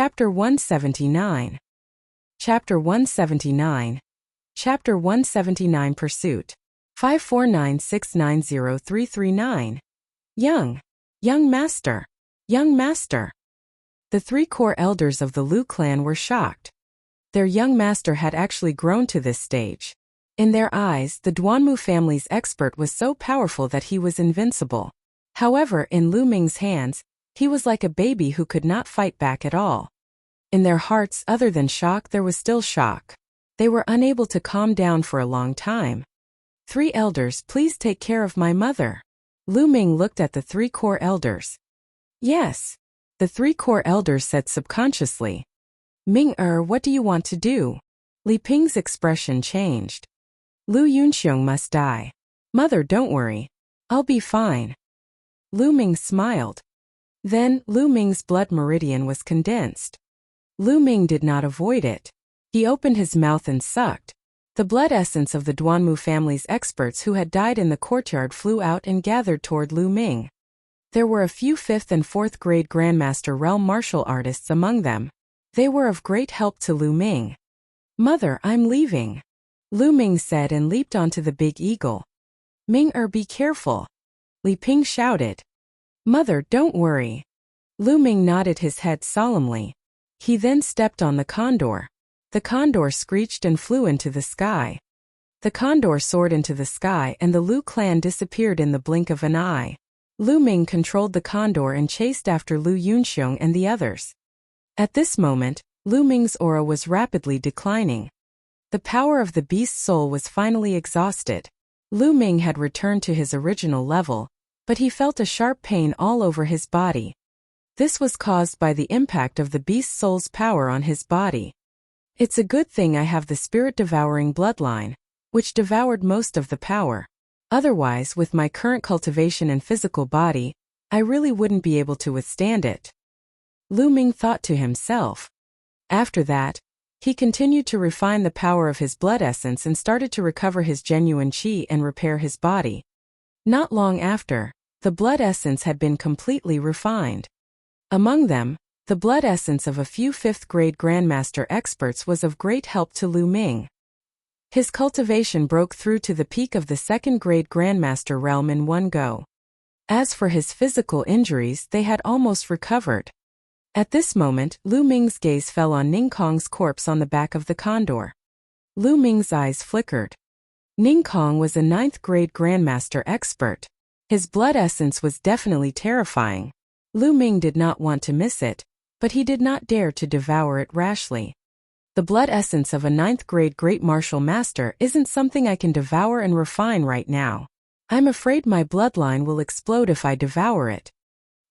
Chapter 179. Chapter 179. Chapter 179 Pursuit. 549690339. Young Master. Young Master. The three core elders of the Lu clan were shocked. Their young master had actually grown to this stage. In their eyes, the Duanmu family's expert was so powerful that he was invincible. However, in Lu Ming's hands, he was like a baby who could not fight back at all. In their hearts, other than shock, there was still shock. They were unable to calm down for a long time. Three elders, please take care of my mother. Lu Ming looked at the three core elders. Yes. The three core elders said subconsciously. Ming-er, what do you want to do? Li Ping's expression changed. Lu Yunxiong must die. Mother, don't worry. I'll be fine. Lu Ming smiled. Then, Lu Ming's blood meridian was condensed. Lu Ming did not avoid it. He opened his mouth and sucked. The blood essence of the Duanmu family's experts who had died in the courtyard flew out and gathered toward Lu Ming. There were a few 5th and 4th grade Grandmaster realm martial artists among them. They were of great help to Lu Ming. Mother, I'm leaving. Lu Ming said and leaped onto the big eagle. Ming-er, be careful. Li Ping shouted. Mother, don't worry. Lu Ming nodded his head solemnly. He then stepped on the condor. The condor screeched and flew into the sky. The condor soared into the sky and the Lu clan disappeared in the blink of an eye. Lu Ming controlled the condor and chased after Lu Yunxiong and the others. At this moment, Lu Ming's aura was rapidly declining. The power of the beast's soul was finally exhausted. Lu Ming had returned to his original level, but he felt a sharp pain all over his body. This was caused by the impact of the beast's soul's power on his body. It's a good thing I have the spirit-devouring bloodline, which devoured most of the power. Otherwise, with my current cultivation and physical body, I really wouldn't be able to withstand it. Lu Ming thought to himself. After that, he continued to refine the power of his blood essence and started to recover his genuine qi and repair his body. Not long after, the blood essence had been completely refined. Among them, the blood essence of a few 5th grade Grandmaster experts was of great help to Lu Ming. His cultivation broke through to the peak of the 2nd grade Grandmaster realm in one go. As for his physical injuries, they had almost recovered. At this moment, Lu Ming's gaze fell on Ning Kong's corpse on the back of the condor. Lu Ming's eyes flickered. Ning Kong was a 9th grade Grandmaster expert. His blood essence was definitely terrifying. Lu Ming did not want to miss it, but he did not dare to devour it rashly. The blood essence of a 9th grade Great Martial Master isn't something I can devour and refine right now. I'm afraid my bloodline will explode if I devour it.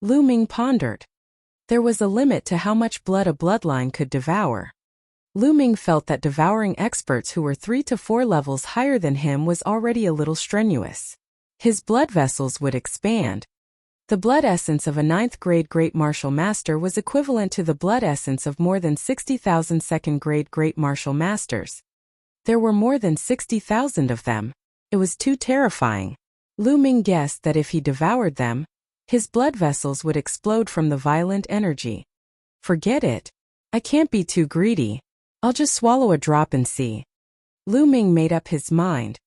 Lu Ming pondered. There was a limit to how much blood a bloodline could devour. Lu Ming felt that devouring experts who were 3 to 4 levels higher than him was already a little strenuous. His blood vessels would expand. The blood essence of a 9th grade Great Martial Master was equivalent to the blood essence of more than 60,000 2nd grade Great Martial Masters. There were more than 60,000 of them. It was too terrifying. Lu Ming guessed that if he devoured them, his blood vessels would explode from the violent energy. Forget it. I can't be too greedy. I'll just swallow a drop and see. Lu Ming made up his mind.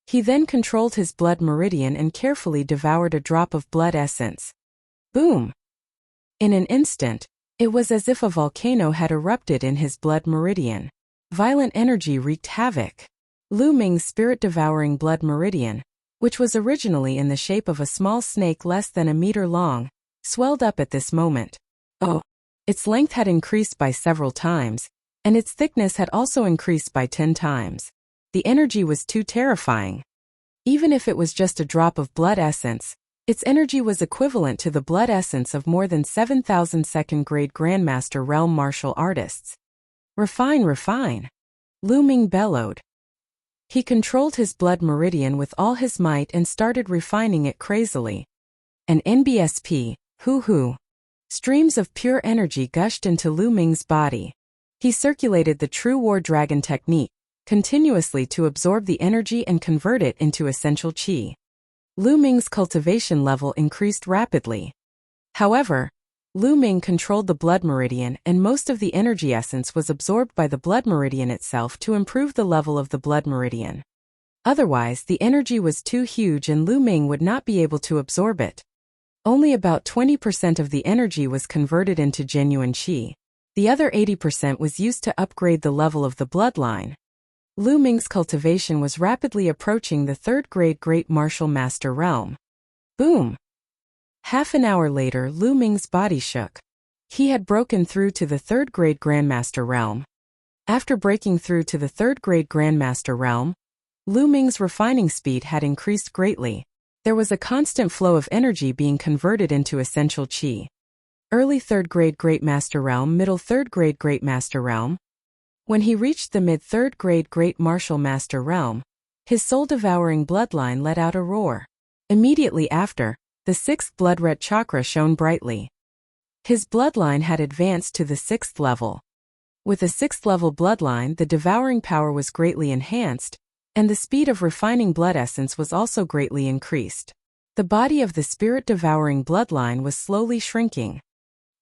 He then controlled his blood meridian and carefully devoured a drop of blood essence. Boom! In an instant, it was as if a volcano had erupted in his blood meridian. Violent energy wreaked havoc. Lu Ming's spirit-devouring blood meridian, which was originally in the shape of a small snake less than a meter long, swelled up at this moment. Oh! Its length had increased by several times, and its thickness had also increased by 10 times. The energy was too terrifying. Even if it was just a drop of blood essence, its energy was equivalent to the blood essence of more than 7,000 2nd grade Grandmaster realm martial artists. Refine, refine! Lu Ming bellowed. He controlled his blood meridian with all his might and started refining it crazily. An NBSP, hoo-hoo. Streams of pure energy gushed into Lu Ming's body. He circulated the true war dragon technique, continuously to absorb the energy and convert it into essential qi. Lu Ming's cultivation level increased rapidly. However, Lu Ming controlled the blood meridian, and most of the energy essence was absorbed by the blood meridian itself to improve the level of the blood meridian. Otherwise, the energy was too huge and Lu Ming would not be able to absorb it. Only about 20% of the energy was converted into genuine qi. The other 80% was used to upgrade the level of the bloodline. Lu Ming's cultivation was rapidly approaching the third-grade Great Martial Master realm. Boom! Half an hour later, Lu Ming's body shook. He had broken through to the third-grade Grandmaster realm. After breaking through to the third-grade Grandmaster realm, Lu Ming's refining speed had increased greatly. There was a constant flow of energy being converted into essential qi. Early third-grade Great Master realm, middle third-grade Great Master realm. When he reached the mid-third-grade Great Martial Master realm, his soul-devouring bloodline let out a roar. Immediately after, the sixth blood-red chakra shone brightly. His bloodline had advanced to the sixth level. With a sixth-level bloodline, the devouring power was greatly enhanced, and the speed of refining blood essence was also greatly increased. The body of the spirit-devouring bloodline was slowly shrinking.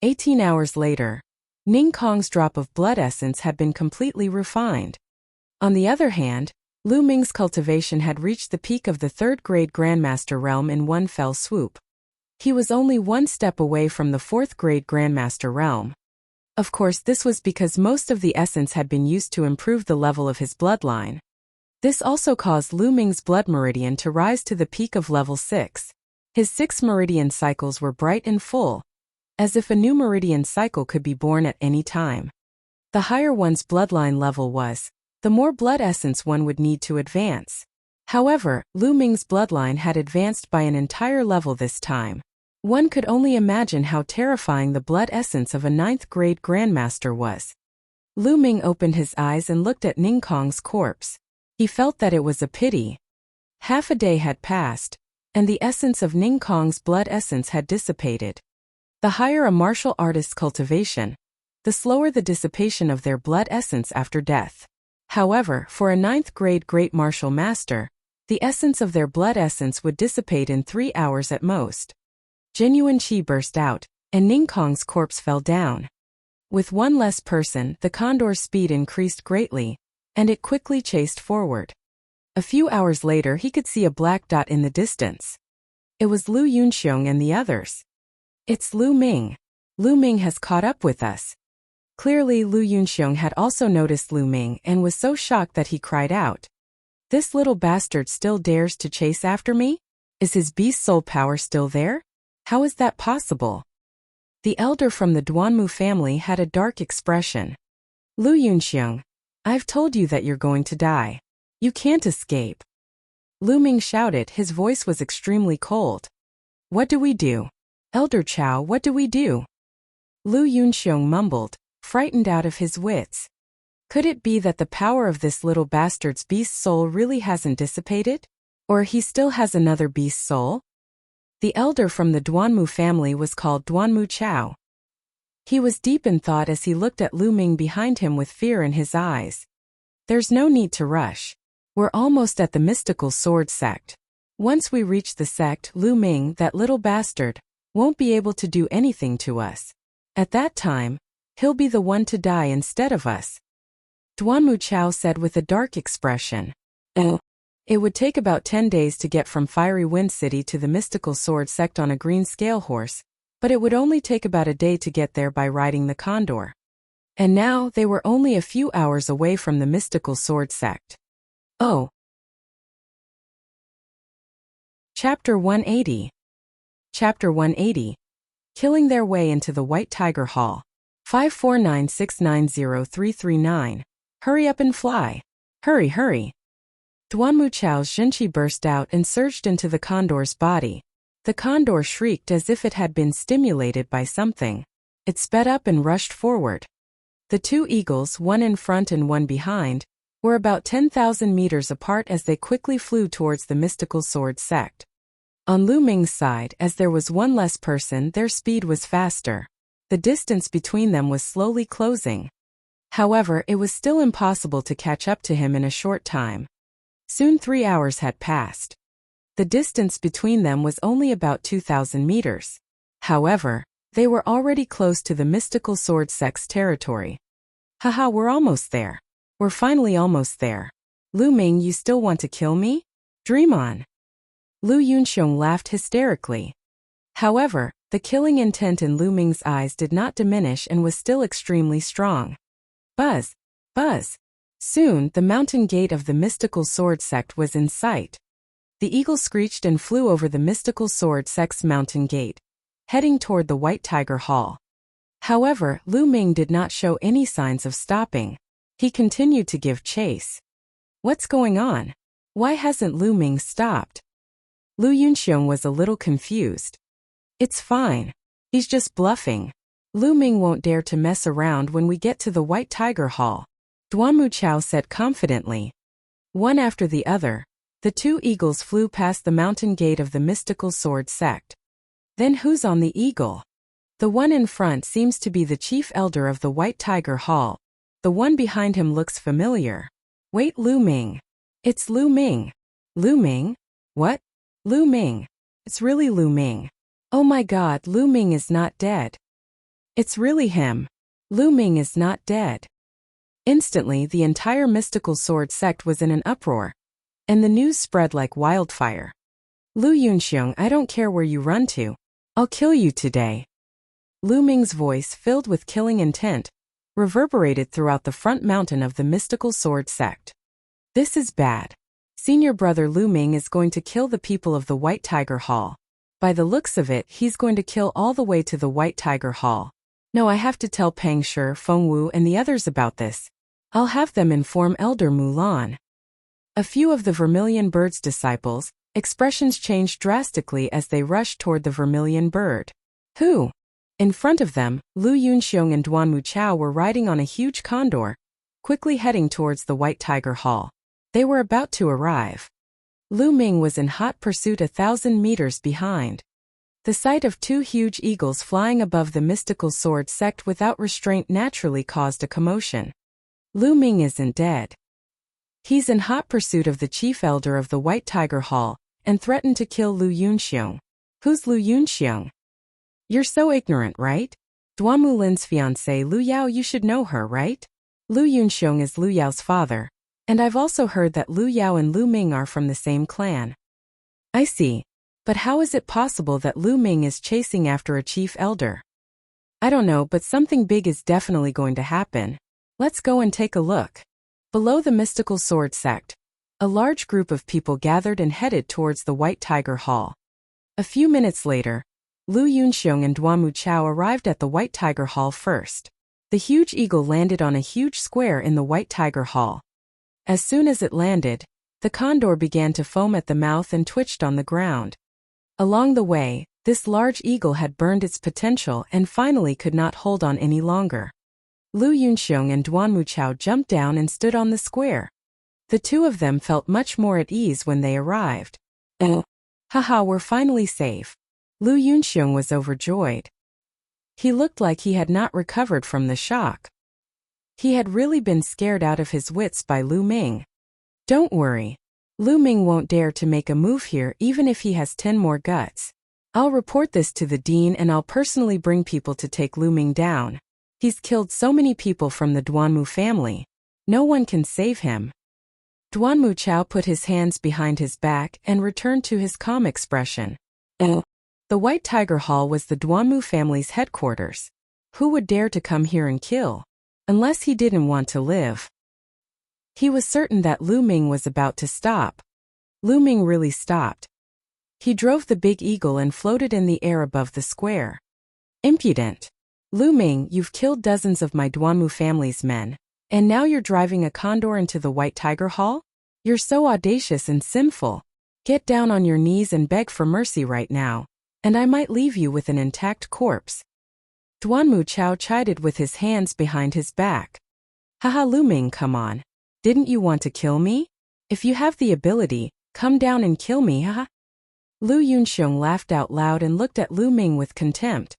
18 hours later, Ning Kong's drop of blood essence had been completely refined. On the other hand, Lu Ming's cultivation had reached the peak of the third-grade Grandmaster realm in one fell swoop. He was only one step away from the fourth-grade Grandmaster realm. Of course, this was because most of the essence had been used to improve the level of his bloodline. This also caused Lu Ming's blood meridian to rise to the peak of level 6. His 6 meridian cycles were bright and full, as if a new meridian cycle could be born at any time. The higher one's bloodline level was, the more blood essence one would need to advance. However, Lu Ming's bloodline had advanced by an entire level this time. One could only imagine how terrifying the blood essence of a 9th-grade Grandmaster was. Lu Ming opened his eyes and looked at Ning Kong's corpse. He felt that it was a pity. Half a day had passed, and the essence of Ning Kong's blood essence had dissipated. The higher a martial artist's cultivation, the slower the dissipation of their blood essence after death. However, for a 9th-grade Great Martial Master, the essence of their blood essence would dissipate in 3 hours at most. Genuine qi burst out, and Ning Kong's corpse fell down. With one less person, the condor's speed increased greatly, and it quickly chased forward. A few hours later, he could see a black dot in the distance. It was Lu Yunxiong and the others. It's Lu Ming. Lu Ming has caught up with us. Clearly, Lu Yunxiong had also noticed Lu Ming and was so shocked that he cried out. This little bastard still dares to chase after me? Is his beast soul power still there? How is that possible? The elder from the Duanmu family had a dark expression. Lu Yunxiong, I've told you that you're going to die. You can't escape. Lu Ming shouted, his voice was extremely cold. What do we do? Elder Chow, what do we do? Lu Yunxiong mumbled, frightened out of his wits. Could it be that the power of this little bastard's beast soul really hasn't dissipated? Or he still has another beast soul? The elder from the Duanmu family was called Duanmu Chow. He was deep in thought as he looked at Lu Ming behind him with fear in his eyes. There's no need to rush. We're almost at the mystical sword sect. Once we reach the sect, Lu Ming, that little bastard, won't be able to do anything to us. At that time, he'll be the one to die instead of us. Duanmu Chow said with a dark expression. It would take about 10 days to get from Fiery Wind City to the mystical sword sect on a green scale horse, but it would only take about a day to get there by riding the condor. And now they were only a few hours away from the mystical sword sect. Oh. Chapter 180. Chapter 180. Killing their way into the White Tiger Hall. 549690339. Hurry up and fly. Hurry, hurry. Duanmu Chow's Zhenqi burst out and surged into the condor's body. The condor shrieked as if it had been stimulated by something. It sped up and rushed forward. The two eagles, one in front and one behind, were about 10,000 meters apart as they quickly flew towards the mystical sword sect. On Lu Ming's side, as there was one less person, their speed was faster. The distance between them was slowly closing. However, it was still impossible to catch up to him in a short time. Soon 3 hours had passed. The distance between them was only about 2,000 meters. However, They were already close to the mystical sword sect's territory. Haha, we're almost there. We're finally almost there. Lu Ming, you still want to kill me? Dream on. Lu Yunxiong laughed hysterically. However, the killing intent in Lu Ming's eyes did not diminish and was still extremely strong. Buzz! Buzz! Soon, the mountain gate of the mystical sword sect was in sight. The eagle screeched and flew over the mystical sword sect's mountain gate, heading toward the White Tiger Hall. However, Lu Ming did not show any signs of stopping. He continued to give chase. What's going on? Why hasn't Lu Ming stopped? Lu Yunxiong was a little confused. It's fine. He's just bluffing. Lu Ming won't dare to mess around when we get to the White Tiger Hall, Duanmu Chao said confidently. One after the other, the two eagles flew past the mountain gate of the mystical sword sect. Then who's on the eagle? The one in front seems to be the chief elder of the White Tiger Hall. The one behind him looks familiar. Wait, Lu Ming. It's Lu Ming. Lu Ming? What? Lu Ming. It's really Lu Ming. Oh my god, Lu Ming is not dead. It's really him. Lu Ming is not dead. Instantly, the entire mystical sword sect was in an uproar, and the news spread like wildfire. Lu Yunxiong, I don't care where you run to. I'll kill you today. Lu Ming's voice, filled with killing intent, reverberated throughout the front mountain of the mystical sword sect. This is bad. Senior brother Lu Ming is going to kill the people of the White Tiger Hall. By the looks of it, he's going to kill all the way to the White Tiger Hall. No, I have to tell Peng Shi, Feng Wu and the others about this. I'll have them inform Elder Mulan. A few of the Vermilion Bird's disciples, expressions changed drastically as they rushed toward the Vermilion Bird. Who? In front of them, Lu Yunxiong and Duanmu Chao were riding on a huge condor, quickly heading towards the White Tiger Hall. They were about to arrive. Lu Ming was in hot pursuit 1,000 meters behind. The sight of two huge eagles flying above the mystical sword sect without restraint naturally caused a commotion. Lu Ming isn't dead. He's in hot pursuit of the chief elder of the White Tiger Hall, and threatened to kill Lu Yunxiong. Who's Lu Yunxiong? You're so ignorant, right? Duanmu Lin's fiancée Lu Yao, you should know her, right? Lu Yunxiong is Lu Yao's father, and I've also heard that Lu Yao and Lu Ming are from the same clan. I see. But how is it possible that Lu Ming is chasing after a chief elder? I don't know, but something big is definitely going to happen. Let's go and take a look. Below the mystical sword sect, a large group of people gathered and headed towards the White Tiger Hall. A few minutes later, Lu Yunxiong and Duanmu Chao arrived at the White Tiger Hall first. The huge eagle landed on a huge square in the White Tiger Hall. As soon as it landed, the condor began to foam at the mouth and twitched on the ground. Along the way, this large eagle had burned its potential and finally could not hold on any longer. Lu Yunxiong and Duanmu Chao jumped down and stood on the square. The two of them felt much more at ease when they arrived. Haha, we're finally safe. Lu Yunxiong was overjoyed. He looked like he had not recovered from the shock. He had really been scared out of his wits by Lu Ming. Don't worry. Lu Ming won't dare to make a move here even if he has 10 more guts. I'll report this to the dean and I'll personally bring people to take Lu Ming down. He's killed so many people from the Duanmu family. No one can save him. Duanmu Chao put his hands behind his back and returned to his calm expression. The White Tiger Hall was the Duanmu family's headquarters. Who would dare to come here and kill? Unless he didn't want to live. He was certain that Lu Ming was about to stop. Lu Ming really stopped. He drove the big eagle and floated in the air above the square. Impudent. Lu Ming, you've killed dozens of my Duanmu family's men, and now you're driving a condor into the White Tiger Hall? You're so audacious and sinful. Get down on your knees and beg for mercy right now, and I might leave you with an intact corpse. Duanmu Chao chided with his hands behind his back. Haha, Lu Ming, come on. Didn't you want to kill me? If you have the ability, come down and kill me, haha. Lu Yunxiong laughed out loud and looked at Lu Ming with contempt.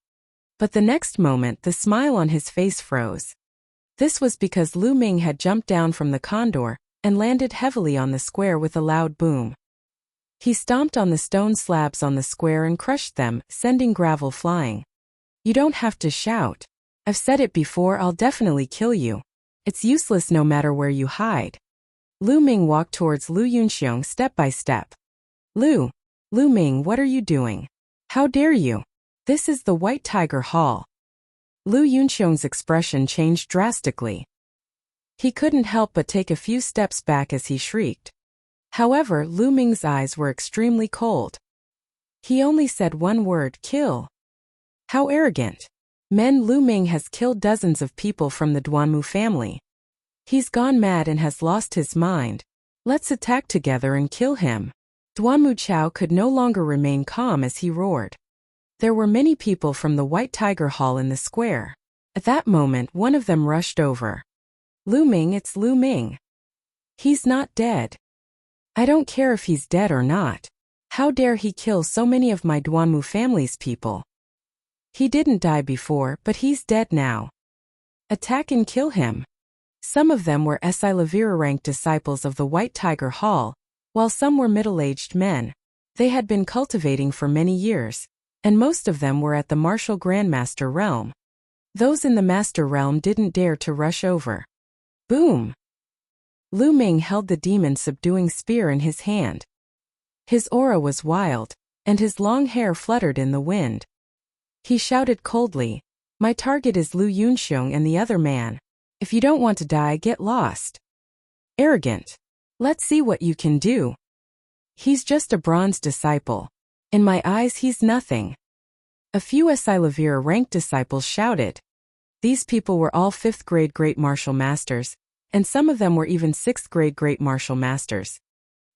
But the next moment the smile on his face froze. This was because Lu Ming had jumped down from the condor and landed heavily on the square with a loud boom. He stomped on the stone slabs on the square and crushed them, sending gravel flying. You don't have to shout. I've said it before, I'll definitely kill you. It's useless no matter where you hide. Lu Ming walked towards Lu Yunxiong step by step. Lu Ming, what are you doing? How dare you? This is the White Tiger Hall. Lu Yunxiong's expression changed drastically. He couldn't help but take a few steps back as he shrieked. However, Lu Ming's eyes were extremely cold. He only said one word, kill. How arrogant. Lu Ming has killed dozens of people from the Duanmu family. He's gone mad and has lost his mind. Let's attack together and kill him. Duanmu Chao could no longer remain calm as he roared. There were many people from the White Tiger Hall in the square. At that moment, one of them rushed over. Lu Ming, it's Lu Ming. He's not dead. I don't care if he's dead or not. How dare he kill so many of my Duanmu family's people? He didn't die before, but he's dead now. Attack and kill him. Some of them were Silavira-ranked disciples of the White Tiger Hall, while some were middle-aged men. They had been cultivating for many years, and most of them were at the martial grandmaster realm. Those in the master realm didn't dare to rush over. Boom! Lu Ming held the demon-subduing spear in his hand. His aura was wild, and his long hair fluttered in the wind. He shouted coldly, my target is Lu Yunxiong and the other man. If you don't want to die, get lost. Arrogant. Let's see what you can do. He's just a bronze disciple. In my eyes, he's nothing. A few Silavira-ranked disciples shouted. These people were all 5th grade Great Martial Masters, and some of them were even 6th grade Great Martial Masters.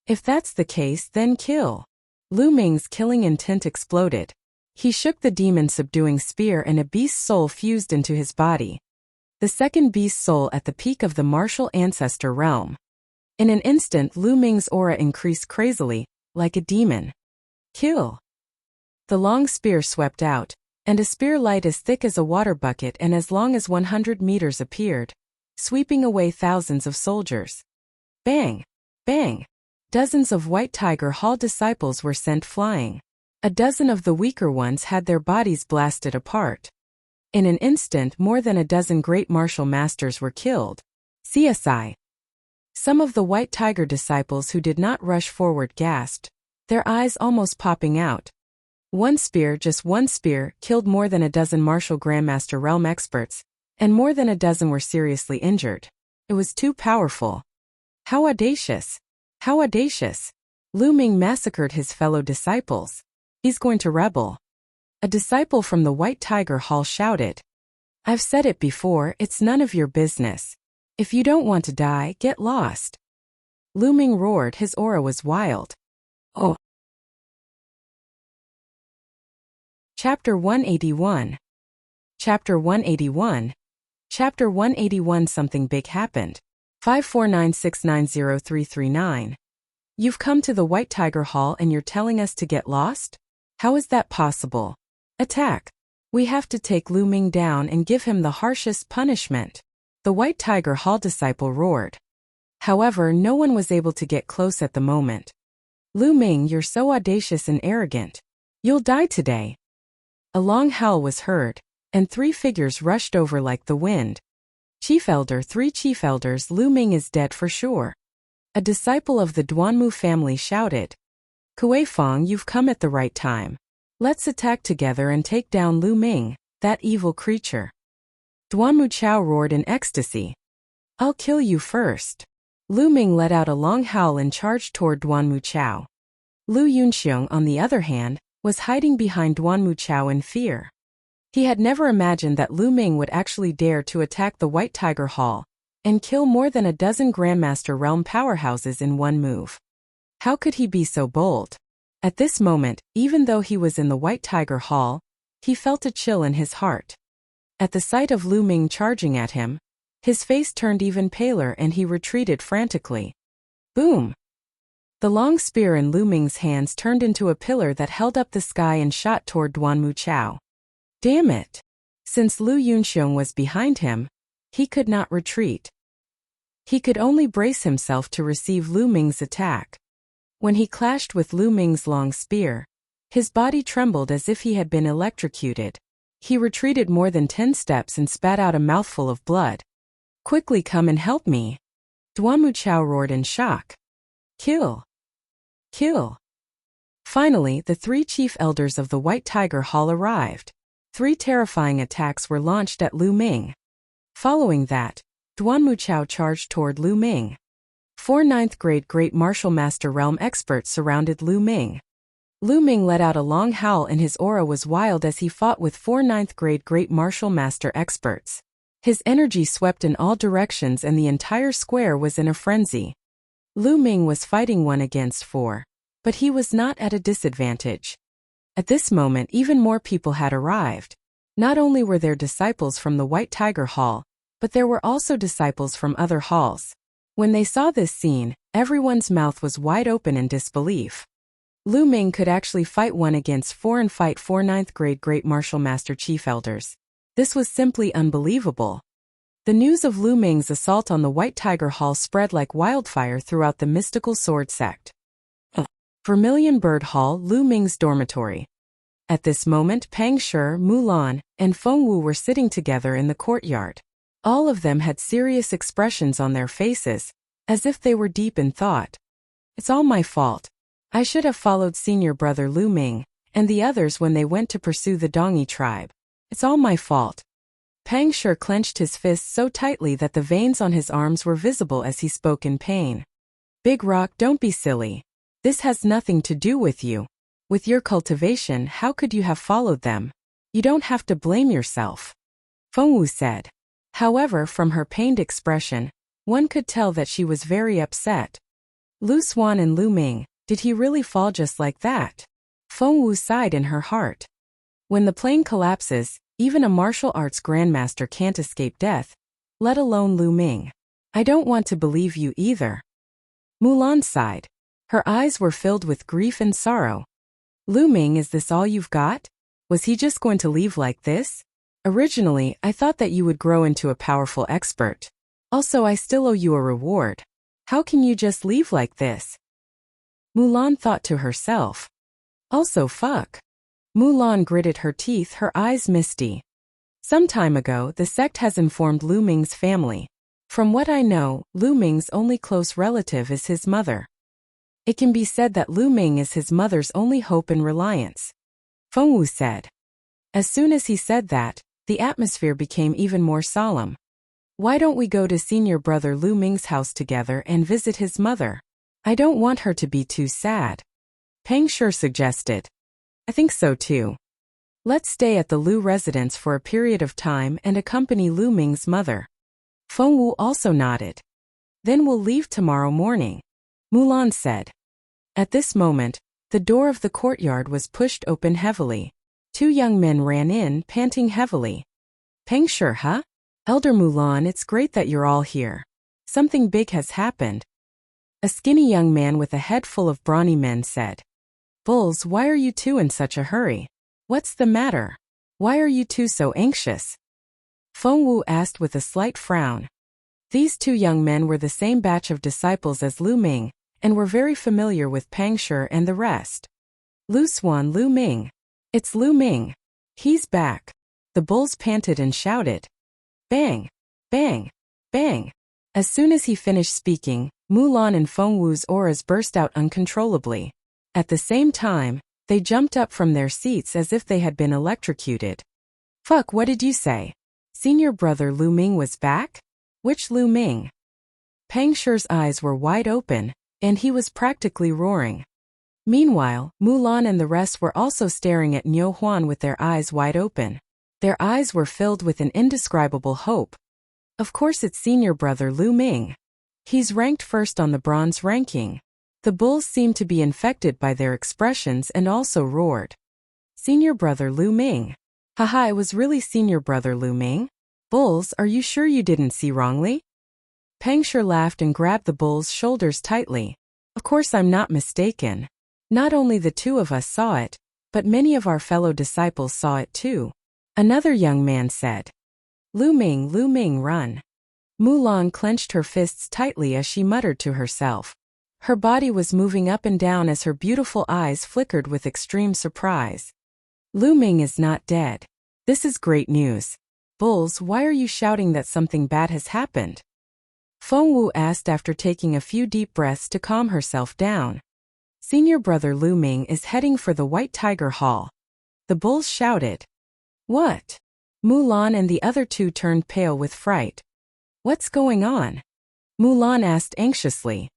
If that's the case, then kill. Lu Ming's killing intent exploded. He shook the demon-subduing spear and a beast's soul fused into his body. The second beast's soul at the peak of the martial ancestor realm. In an instant, Lu Ming's aura increased crazily, like a demon. Kill. The long spear swept out, and a spear light as thick as a water bucket and as long as 100 meters appeared, sweeping away thousands of soldiers. Bang! Bang! Dozens of White Tiger Hall disciples were sent flying. A dozen of the weaker ones had their bodies blasted apart. In an instant, more than a dozen great martial masters were killed. CSI. Some of the White Tiger disciples who did not rush forward gasped, their eyes almost popping out. One spear, just one spear, killed more than a dozen martial grandmaster realm experts, and more than a dozen were seriously injured. It was too powerful. How audacious! How audacious! Lu Ming massacred his fellow disciples. He's going to rebel. A disciple from the White Tiger Hall shouted. I've said it before, it's none of your business. If you don't want to die, get lost. Lu Ming roared, his aura was wild. Oh. Chapter 181. Chapter 181. Chapter 181. Something big happened. 549690339. You've come to the White Tiger Hall and you're telling us to get lost? How is that possible? Attack. We have to take Lu Ming down and give him the harshest punishment. The White Tiger Hall disciple roared. However, no one was able to get close at the moment. Lu Ming, you're so audacious and arrogant. You'll die today. A long howl was heard, and 3 figures rushed over like the wind. Chief Elder, 3 Chief Elders, Lu Ming is dead for sure. A disciple of the Duanmu family shouted. Kuei-fong, you've come at the right time. Let's attack together and take down Lu Ming, that evil creature. Duanmu Chao roared in ecstasy. I'll kill you first. Lu Ming let out a long howl and charged toward Duanmu Chao. Lu Yunxiong, on the other hand, was hiding behind Duanmu Chao in fear. He had never imagined that Lu Ming would actually dare to attack the White Tiger Hall and kill more than a dozen Grandmaster Realm powerhouses in one move. How could he be so bold? At this moment, even though he was in the White Tiger Hall, he felt a chill in his heart. At the sight of Lu Ming charging at him, his face turned even paler and he retreated frantically. Boom! The long spear in Lu Ming's hands turned into a pillar that held up the sky and shot toward Duanmu Chao. Damn it! Since Lu Yunxiong was behind him, he could not retreat. He could only brace himself to receive Lu Ming's attack. When he clashed with Lu Ming's long spear, his body trembled as if he had been electrocuted. He retreated more than 10 steps and spat out a mouthful of blood. Quickly come and help me. Duamu Chao roared in shock. Kill! Kill! Finally, the 3 chief elders of the White Tiger Hall arrived. 3 terrifying attacks were launched at Lu Ming. Following that, Duanmu Chao charged toward Lu Ming. 4 ninth-grade Great Martial Master Realm experts surrounded Lu Ming. Lu Ming let out a long howl and his aura was wild as he fought with 4 ninth-grade Great Martial Master experts. His energy swept in all directions and the entire square was in a frenzy. Lu Ming was fighting 1 against 4. But he was not at a disadvantage. At this moment even more people had arrived. Not only were there disciples from the White Tiger Hall, but there were also disciples from other halls. When they saw this scene, everyone's mouth was wide open in disbelief. Lu Ming could actually fight 1 against 4 and fight 4 ninth-grade Great Martial Master Chief Elders. This was simply unbelievable. The news of Lu Ming's assault on the White Tiger Hall spread like wildfire throughout the mystical sword sect. Vermilion Bird Hall, Lu Ming's dormitory. At this moment Pang Shi, Mulan, and Feng Wu were sitting together in the courtyard. All of them had serious expressions on their faces, as if they were deep in thought. It's all my fault. I should have followed senior brother Lu Ming, and the others when they went to pursue the Dongi tribe. It's all my fault. Pang Shi clenched his fists so tightly that the veins on his arms were visible as he spoke in pain. Big Rock, don't be silly. This has nothing to do with you. With your cultivation, how could you have followed them? You don't have to blame yourself. Feng Wu said. However, from her pained expression, one could tell that she was very upset. Lu Xuan and Lu Ming, did he really fall just like that? Feng Wu sighed in her heart. When the plane collapses, even a martial arts grandmaster can't escape death, let alone Lu Ming. I don't want to believe you either. Mulan sighed. Her eyes were filled with grief and sorrow. Lu Ming, is this all you've got? Was he just going to leave like this? Originally, I thought that you would grow into a powerful expert. Also, I still owe you a reward. How can you just leave like this? Mulan thought to herself. Also fuck. Mulan gritted her teeth, her eyes misty. Some time ago, the sect has informed Lu Ming's family. From what I know, Lu Ming's only close relative is his mother. It can be said that Lu Ming is his mother's only hope and reliance. Feng Wu said. As soon as he said that, the atmosphere became even more solemn. Why don't we go to senior brother Lu Ming's house together and visit his mother? I don't want her to be too sad. Pang Shi suggested. I think so too. Let's stay at the Lu residence for a period of time and accompany Lu Ming's mother. Feng Wu also nodded. Then we'll leave tomorrow morning, Mulan said. At this moment, the door of the courtyard was pushed open heavily. 2 young men ran in, panting heavily. Pang Shi, huh? Elder Mulan, it's great that you're all here. Something big has happened. A skinny young man with a head full of brawny men said. Bulls, why are you 2 in such a hurry? What's the matter? Why are you 2 so anxious? Feng Wu asked with a slight frown. These 2 young men were the same batch of disciples as Lu Ming, and were very familiar with Pang Shi and the rest. Lu Xuan, Lu Ming. It's Lu Ming. He's back. The bulls panted and shouted. Bang! Bang! Bang! As soon as he finished speaking, Mulan and Feng Wu's auras burst out uncontrollably. At the same time, they jumped up from their seats as if they had been electrocuted. Fuck, what did you say? Senior brother Lu Ming was back? Which Lu Ming? Pang Shi's eyes were wide open, and he was practically roaring. Meanwhile, Mulan and the rest were also staring at Niu Huan with their eyes wide open. Their eyes were filled with an indescribable hope. Of course it's senior brother Lu Ming. He's ranked first on the bronze ranking. The bulls seemed to be infected by their expressions and also roared. Senior brother Lu Ming. Haha, it was really senior brother Lu Ming? Bulls, are you sure you didn't see wrongly? Pang Shi laughed and grabbed the bull's shoulders tightly. Of course I'm not mistaken. Not only the 2 of us saw it, but many of our fellow disciples saw it too. Another young man said. Lu Ming, run. Mulan clenched her fists tightly as she muttered to herself. Her body was moving up and down as her beautiful eyes flickered with extreme surprise. Lu Ming is not dead. This is great news. Bulls, why are you shouting that something bad has happened? Fengwu asked after taking a few deep breaths to calm herself down. Senior brother Lu Ming is heading for the White Tiger Hall. The bulls shouted. What? Mulan and the other two turned pale with fright. What's going on? Mulan asked anxiously.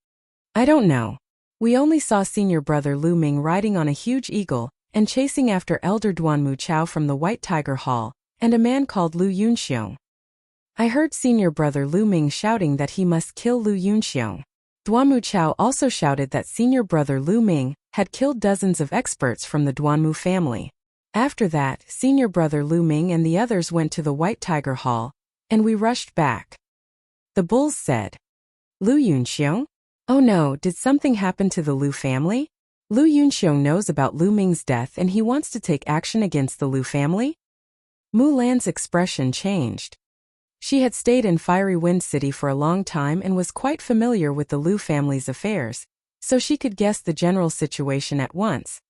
I don't know. We only saw senior brother Lu Ming riding on a huge eagle and chasing after elder Duanmu Chao from the White Tiger Hall, and a man called Lu Yunxiong. I heard senior brother Lu Ming shouting that he must kill Lu Yunxiong. Duanmu Chao also shouted that senior brother Lu Ming had killed dozens of experts from the Duanmu family. After that, senior brother Lu Ming and the others went to the White Tiger Hall, and we rushed back. The bulls said. Lu Yunxiong? Oh no, did something happen to the Lu family? Lu Yunxiong knows about Lu Ming's death and he wants to take action against the Lu family? Mulan's expression changed. She had stayed in Fiery Wind City for a long time and was quite familiar with the Lu family's affairs, so she could guess the general situation at once.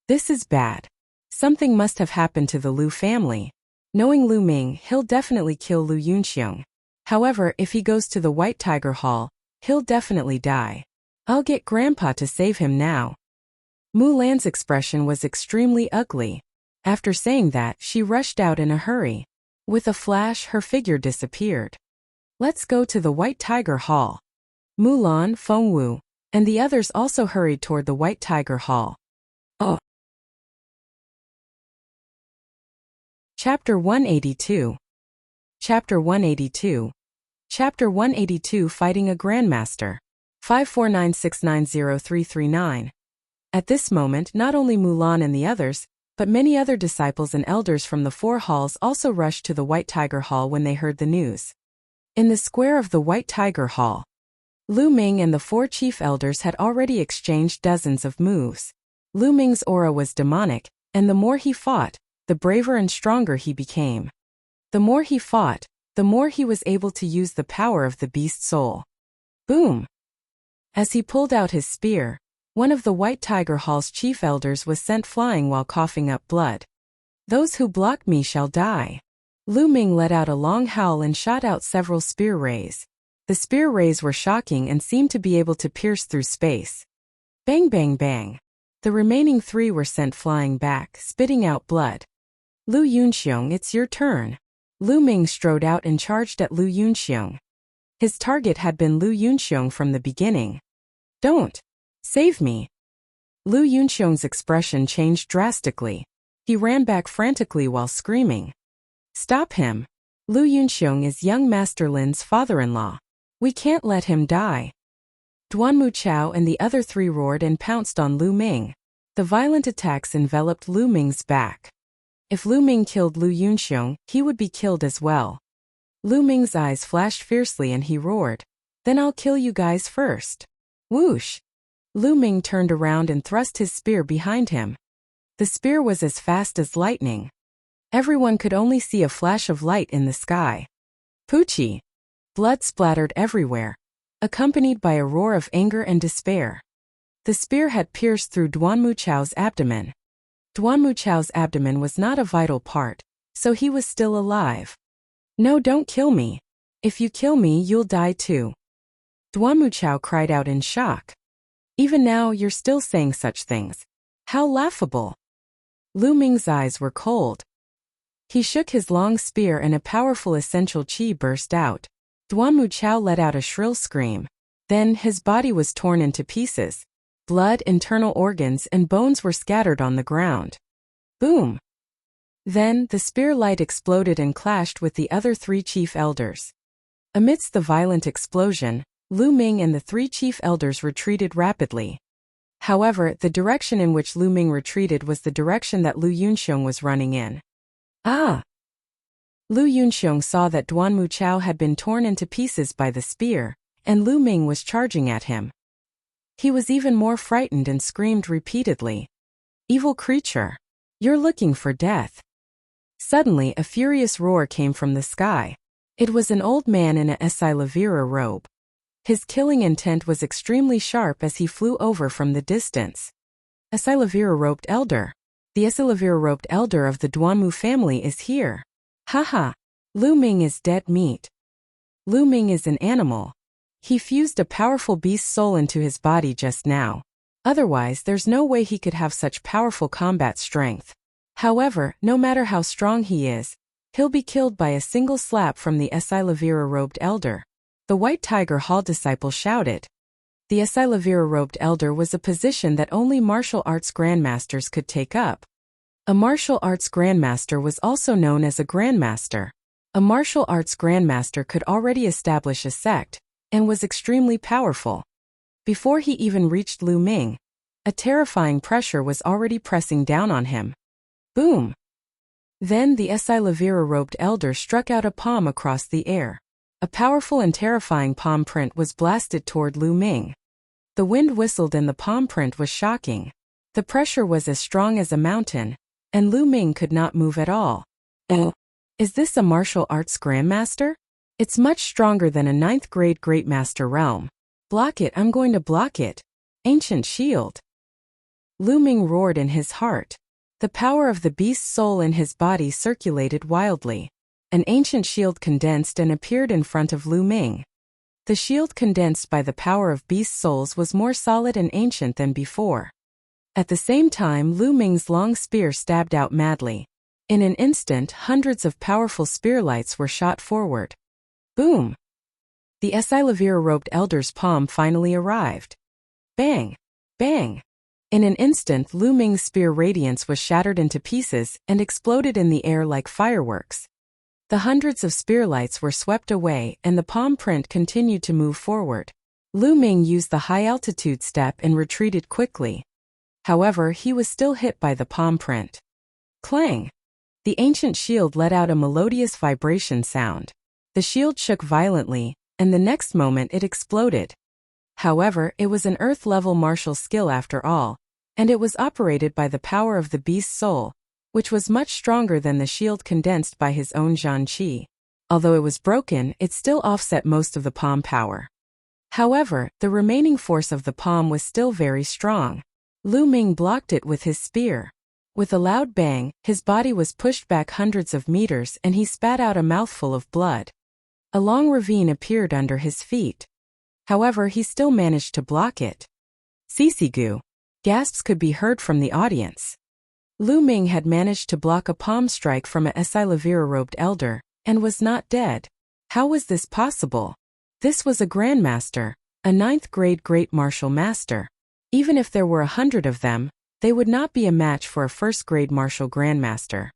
This is bad. Something must have happened to the Lu family. Knowing Lu Ming, he'll definitely kill Lu Yunxiong. However, if he goes to the White Tiger Hall, he'll definitely die. I'll get Grandpa to save him now. Mulan's expression was extremely ugly. After saying that, she rushed out in a hurry. With a flash, her figure disappeared. Let's go to the White Tiger Hall. Mulan, Fengwu, and the others also hurried toward the White Tiger Hall. Oh. Chapter 182. Chapter 182. Chapter 182 Fighting a Grandmaster. 549690339. At this moment, not only Mulan and the others, but many other disciples and elders from the four halls also rushed to the White Tiger Hall when they heard the news. In the square of the White Tiger Hall, Lu Ming and the four chief elders had already exchanged dozens of moves. Lu Ming's aura was demonic, and the more he fought, the braver and stronger he became. The more he fought, the more he was able to use the power of the beast soul. Boom! As he pulled out his spear, one of the White Tiger Hall's chief elders was sent flying while coughing up blood. Those who block me shall die. Lu Ming let out a long howl and shot out several spear rays. The spear rays were shocking and seemed to be able to pierce through space. Bang bang bang. The remaining three were sent flying back, spitting out blood. Lu Yunxiong, it's your turn. Lu Ming strode out and charged at Lu Yunxiong. His target had been Lu Yunxiong from the beginning. Don't! Save me! Lu Yunxiong's expression changed drastically. He ran back frantically while screaming. Stop him! Lu Yunxiong is young Master Lin's father-in-law. We can't let him die. Duanmu Chao and the other three roared and pounced on Lu Ming. The violent attacks enveloped Lu Ming's back. If Lu Ming killed Lu Yunxiong, he would be killed as well. Lu Ming's eyes flashed fiercely and he roared. Then I'll kill you guys first. Whoosh! Lu Ming turned around and thrust his spear behind him. The spear was as fast as lightning. Everyone could only see a flash of light in the sky. Poochie! Blood splattered everywhere, accompanied by a roar of anger and despair. The spear had pierced through Duanmu Chao's abdomen. Duanmu Chao's abdomen was not a vital part, so he was still alive. No, don't kill me. If you kill me, you'll die too. Duanmu Chao cried out in shock. Even now, you're still saying such things. How laughable. Lu Ming's eyes were cold. He shook his long spear and a powerful essential qi burst out. Duanmu Chao let out a shrill scream. Then, his body was torn into pieces. Blood, internal organs, and bones were scattered on the ground. Boom! Then, the spear light exploded and clashed with the other three chief elders. Amidst the violent explosion, Lu Ming and the three chief elders retreated rapidly. However, the direction in which Lu Ming retreated was the direction that Lu Yunxiong was running in. Ah! Lu Yunxiong saw that Duanmu Chao had been torn into pieces by the spear, and Lu Ming was charging at him. He was even more frightened and screamed repeatedly. Evil creature! You're looking for death. Suddenly, a furious roar came from the sky. It was an old man in a Esilavira robe. His killing intent was extremely sharp as he flew over from the distance. Esilavira roped elder. The Esilavira-robed elder of the Duanmu family is here. Haha. Lu Ming is dead meat. Lu Ming is an animal. He fused a powerful beast soul into his body just now. Otherwise, there's no way he could have such powerful combat strength. However, no matter how strong he is, he'll be killed by a single slap from the Esilavira-robed elder. The White Tiger Hall disciple shouted. The Esilavira-robed elder was a position that only martial arts grandmasters could take up. A martial arts grandmaster was also known as a grandmaster. A martial arts grandmaster could already establish a sect, and was extremely powerful. Before he even reached Lu Ming, a terrifying pressure was already pressing down on him. Boom! Then the Esilavira-robed elder struck out a palm across the air. A powerful and terrifying palm print was blasted toward Lu Ming. The wind whistled and the palm print was shocking. The pressure was as strong as a mountain, and Lu Ming could not move at all. Oh, is this a martial arts grandmaster? It's much stronger than a 9th grade great master realm. Block it, I'm going to block it. Ancient shield. Lu Ming roared in his heart. The power of the beast's soul in his body circulated wildly. An ancient shield condensed and appeared in front of Lu Ming. The shield condensed by the power of beast souls was more solid and ancient than before. At the same time, Lu Ming's long spear stabbed out madly. In an instant, hundreds of powerful spear lights were shot forward. Boom! The Esilavira-robed elder's palm finally arrived. Bang! Bang! In an instant, Lu Ming's spear radiance was shattered into pieces and exploded in the air like fireworks. The hundreds of spear lights were swept away and the palm print continued to move forward. Lu Ming used the high-altitude step and retreated quickly. However, he was still hit by the palm print. Clang! The ancient shield let out a melodious vibration sound. The shield shook violently, and the next moment it exploded. However, it was an earth-level martial skill after all, and it was operated by the power of the beast's soul, which was much stronger than the shield condensed by his own Zhan Qi. Although it was broken, it still offset most of the palm power. However, the remaining force of the palm was still very strong. Lu Ming blocked it with his spear. With a loud bang, his body was pushed back hundreds of meters and he spat out a mouthful of blood. A long ravine appeared under his feet. However, he still managed to block it. Sisigu! Gasps could be heard from the audience. Lu Ming had managed to block a palm strike from a Esilavira-robed elder, and was not dead. How was this possible? This was a grandmaster, a 9th grade great martial master. Even if there were 100 of them, they would not be a match for a 1st grade martial grandmaster.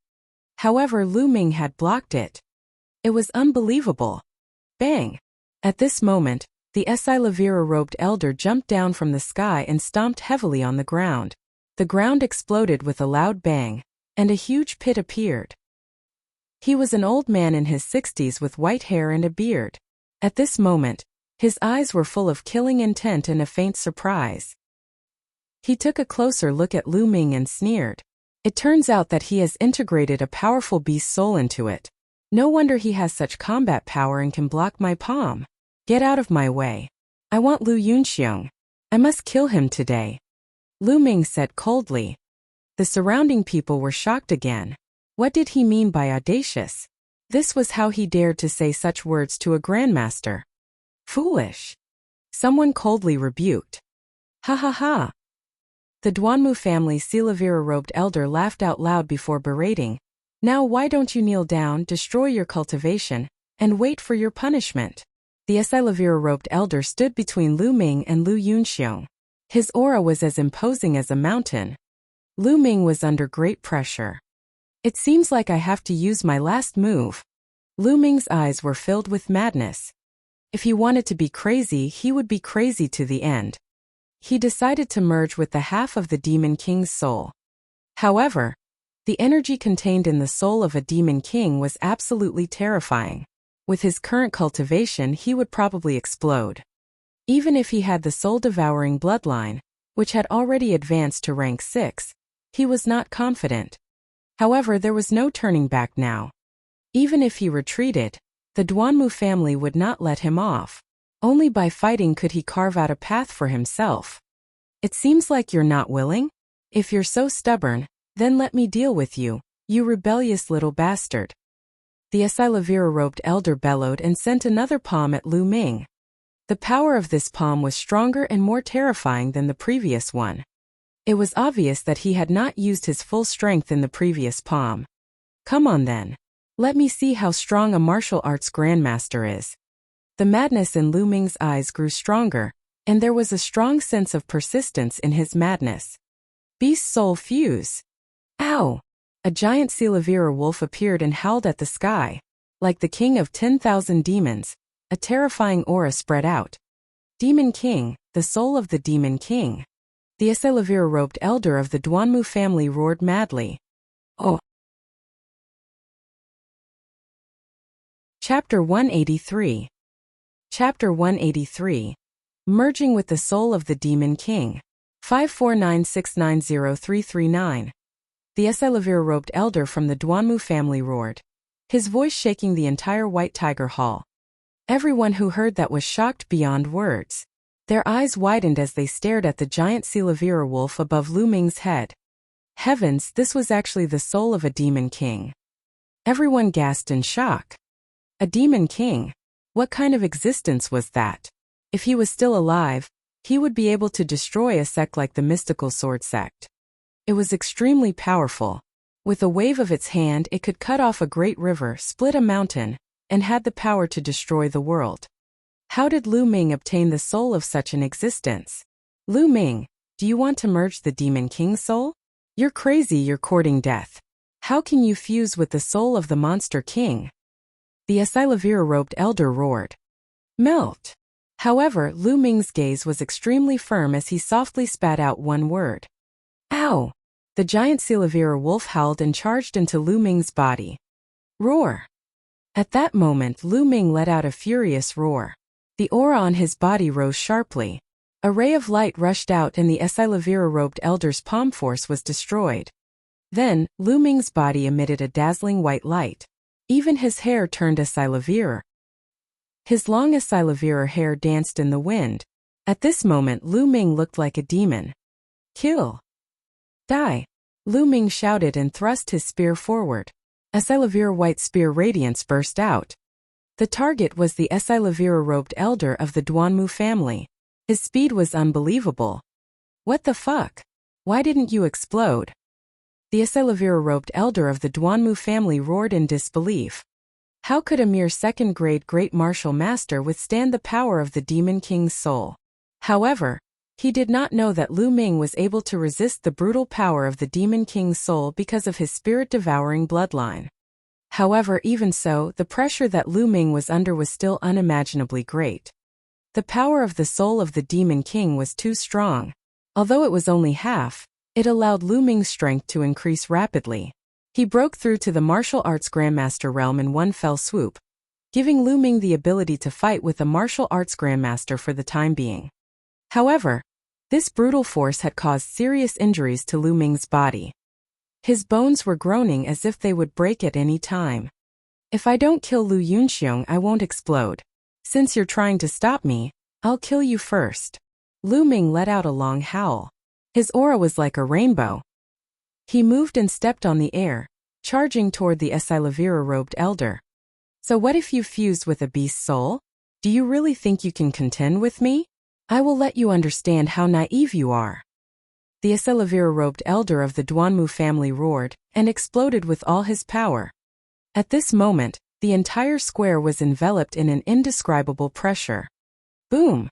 However, Lu Ming had blocked it. It was unbelievable. Bang! At this moment, the Esilavira-robed elder jumped down from the sky and stomped heavily on the ground. The ground exploded with a loud bang, and a huge pit appeared. He was an old man in his 60s with white hair and a beard. At this moment, his eyes were full of killing intent and a faint surprise. He took a closer look at Lu Ming and sneered. It turns out that he has integrated a powerful beast soul into it. No wonder he has such combat power and can block my palm. Get out of my way. I want Lu Yunxiong. I must kill him today. Lu Ming said coldly. The surrounding people were shocked again. What did he mean by audacious? This was how he dared to say such words to a grandmaster. Foolish. Someone coldly rebuked. Ha ha ha. The Duanmu family Silavira-robed elder laughed out loud before berating. Now why don't you kneel down, destroy your cultivation, and wait for your punishment? The Esilavira-robed elder stood between Lu Ming and Lu Yunxiong. His aura was as imposing as a mountain. Lu Ming was under great pressure. It seems like I have to use my last move. Lu Ming's eyes were filled with madness. If he wanted to be crazy, he would be crazy to the end. He decided to merge with the half of the Demon King's soul. However, the energy contained in the soul of a Demon King was absolutely terrifying. With his current cultivation, he would probably explode. Even if he had the soul-devouring bloodline, which had already advanced to rank 6, he was not confident. However, there was no turning back now. Even if he retreated, the Duanmu family would not let him off. Only by fighting could he carve out a path for himself. It seems like you're not willing? If you're so stubborn, Then let me deal with you, you rebellious little bastard. The Asilavira-robed elder bellowed and sent another palm at Lu Ming. The power of this palm was stronger and more terrifying than the previous one. It was obvious that he had not used his full strength in the previous palm. Come on then. Let me see how strong a martial arts grandmaster is. The madness in Lu Ming's eyes grew stronger, and there was a strong sense of persistence in his madness. Beast soul fuse. Ow! A giant Silavira wolf appeared and howled at the sky. Like the king of 10,000 demons, a terrifying aura spread out. Demon King, the soul of the Demon King. The Asilavira-robed elder of the Duanmu family roared madly. Oh! Chapter 183. Chapter 183. Merging with the soul of the Demon King. 549690339. The Asilavira-robed elder from the Duanmu family roared, his voice shaking the entire White Tiger Hall. Everyone who heard that was shocked beyond words. Their eyes widened as they stared at the giant Silavira wolf above Lu Ming's head. Heavens, this was actually the soul of a Demon King. Everyone gasped in shock. A Demon King? What kind of existence was that? If he was still alive, he would be able to destroy a sect like the mystical sword sect. It was extremely powerful. With a wave of its hand it could cut off a great river, split a mountain, and had the power to destroy the world. How did Lu Ming obtain the soul of such an existence? Lu Ming, do you want to merge the Demon King's soul? You're crazy, you're courting death. How can you fuse with the soul of the Monster King? The Asilavira-robed elder roared. Melt. However, Lu Ming's gaze was extremely firm as he softly spat out one word. Ow! The giant Silavira wolf howled and charged into Lu Ming's body. Roar! At that moment Lu Ming let out a furious roar. The aura on his body rose sharply. A ray of light rushed out and the Asilavira-robed elder's palm force was destroyed. Then, Lu Ming's body emitted a dazzling white light. Even his hair turned Asilavira. His long Asilavira hair danced in the wind. At this moment Lu Ming looked like a demon. Kill! Die! Lu Ming shouted and thrust his spear forward. Asilavira white spear radiance burst out. The target was the Asilavira-robed elder of the Duanmu family. His speed was unbelievable. What the fuck? Why didn't you explode? The Asilavira-robed elder of the Duanmu family roared in disbelief. How could a mere second-grade great martial master withstand the power of the Demon King's soul? However, he did not know that Lu Ming was able to resist the brutal power of the Demon King's soul because of his spirit-devouring bloodline. However, even so, the pressure that Lu Ming was under was still unimaginably great. The power of the soul of the Demon King was too strong. Although it was only half, it allowed Lu Ming's strength to increase rapidly. He broke through to the martial arts grandmaster realm in one fell swoop, giving Lu Ming the ability to fight with a martial arts grandmaster for the time being. However, this brutal force had caused serious injuries to Lu Ming's body. His bones were groaning as if they would break at any time. If I don't kill Lu Yunxiong, I won't explode. Since you're trying to stop me, I'll kill you first. Lu Ming let out a long howl. His aura was like a rainbow. He moved and stepped on the air, charging toward the Asilavira-robed elder. So what if you fused with a beast's soul? Do you really think you can contend with me? I will let you understand how naive you are. The Asilavira-robed elder of the Duanmu family roared and exploded with all his power. At this moment, the entire square was enveloped in an indescribable pressure. Boom!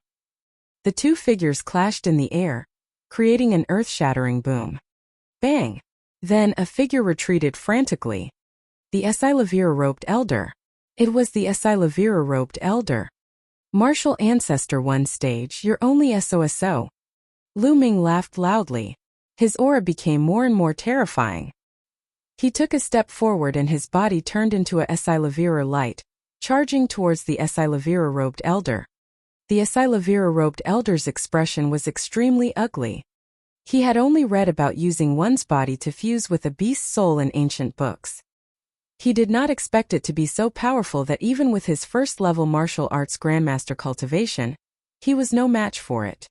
The two figures clashed in the air, creating an earth-shattering boom. Bang! Then a figure retreated frantically. The Asilavira-robed elder. It was the Asilavira-robed elder. Martial Ancestor 1 stage, you're only SOSO. Lu Ming laughed loudly. His aura became more and more terrifying. He took a step forward and his body turned into a Asilavira light, charging towards the Asilavira-robed elder. The Asilavira-robed elder's expression was extremely ugly. He had only read about using one's body to fuse with a beast's soul in ancient books. He did not expect it to be so powerful that even with his first-level martial arts grandmaster cultivation, he was no match for it.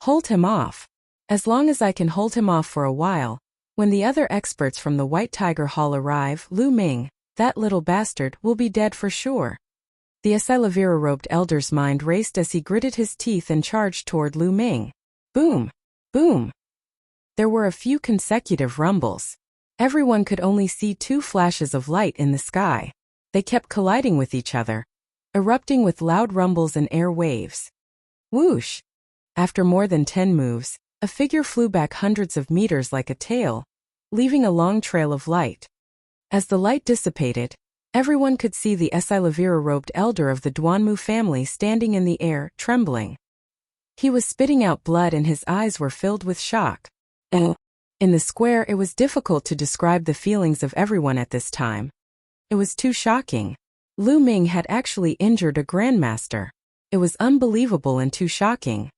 Hold him off. As long as I can hold him off for a while, When the other experts from the White Tiger Hall arrive, Lu Ming, that little bastard, will be dead for sure. The Asilavira-robed elder's mind raced as he gritted his teeth and charged toward Lu Ming. Boom! Boom! There were a few consecutive rumbles. Everyone could only see two flashes of light in the sky. They kept colliding with each other, erupting with loud rumbles and air waves. Whoosh! After more than 10 moves, a figure flew back hundreds of meters like a tail, leaving a long trail of light. As the light dissipated, everyone could see the Asilavira-robed elder of the Duanmu family standing in the air, trembling. He was spitting out blood and his eyes were filled with shock. In the square, it was difficult to describe the feelings of everyone at this time. It was too shocking. Lu Ming had actually injured a grandmaster. It was unbelievable and too shocking.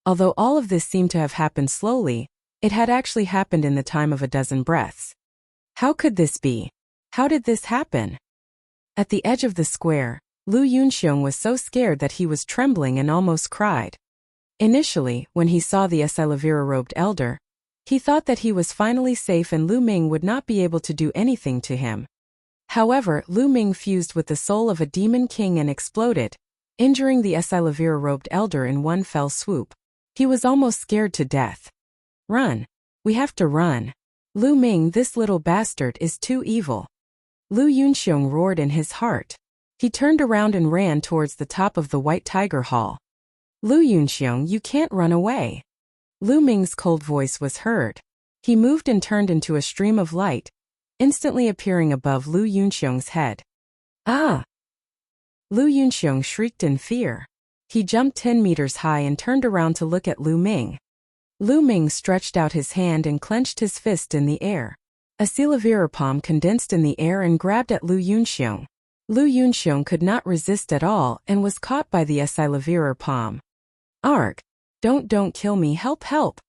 Although all of this seemed to have happened slowly, it had actually happened in the time of a dozen breaths. How could this be? How did this happen? At the edge of the square, Lu Yunxiong was so scared that he was trembling and almost cried. Initially, when he saw the Asilavira-robed elder, he thought that he was finally safe and Lu Ming would not be able to do anything to him. However, Lu Ming fused with the soul of a demon king and exploded, injuring the Asilavira-robed elder in one fell swoop. He was almost scared to death. Run! We have to run! Lu Ming, this little bastard, is too evil. Lu Yunxiong roared in his heart. He turned around and ran towards the top of the White Tiger Hall. Lu Yunxiong, you can't run away. Lu Ming's cold voice was heard. He moved and turned into a stream of light, instantly appearing above Lu Yunxiong's head. Ah! Lu Yunxiong shrieked in fear. He jumped 10 meters high and turned around to look at Lu Ming. Lu Ming stretched out his hand and clenched his fist in the air. A Asilavira palm condensed in the air and grabbed at Lu Yunxiong. Lu Yunxiong could not resist at all and was caught by the Asilavira palm. Arg! Don't kill me, help, help!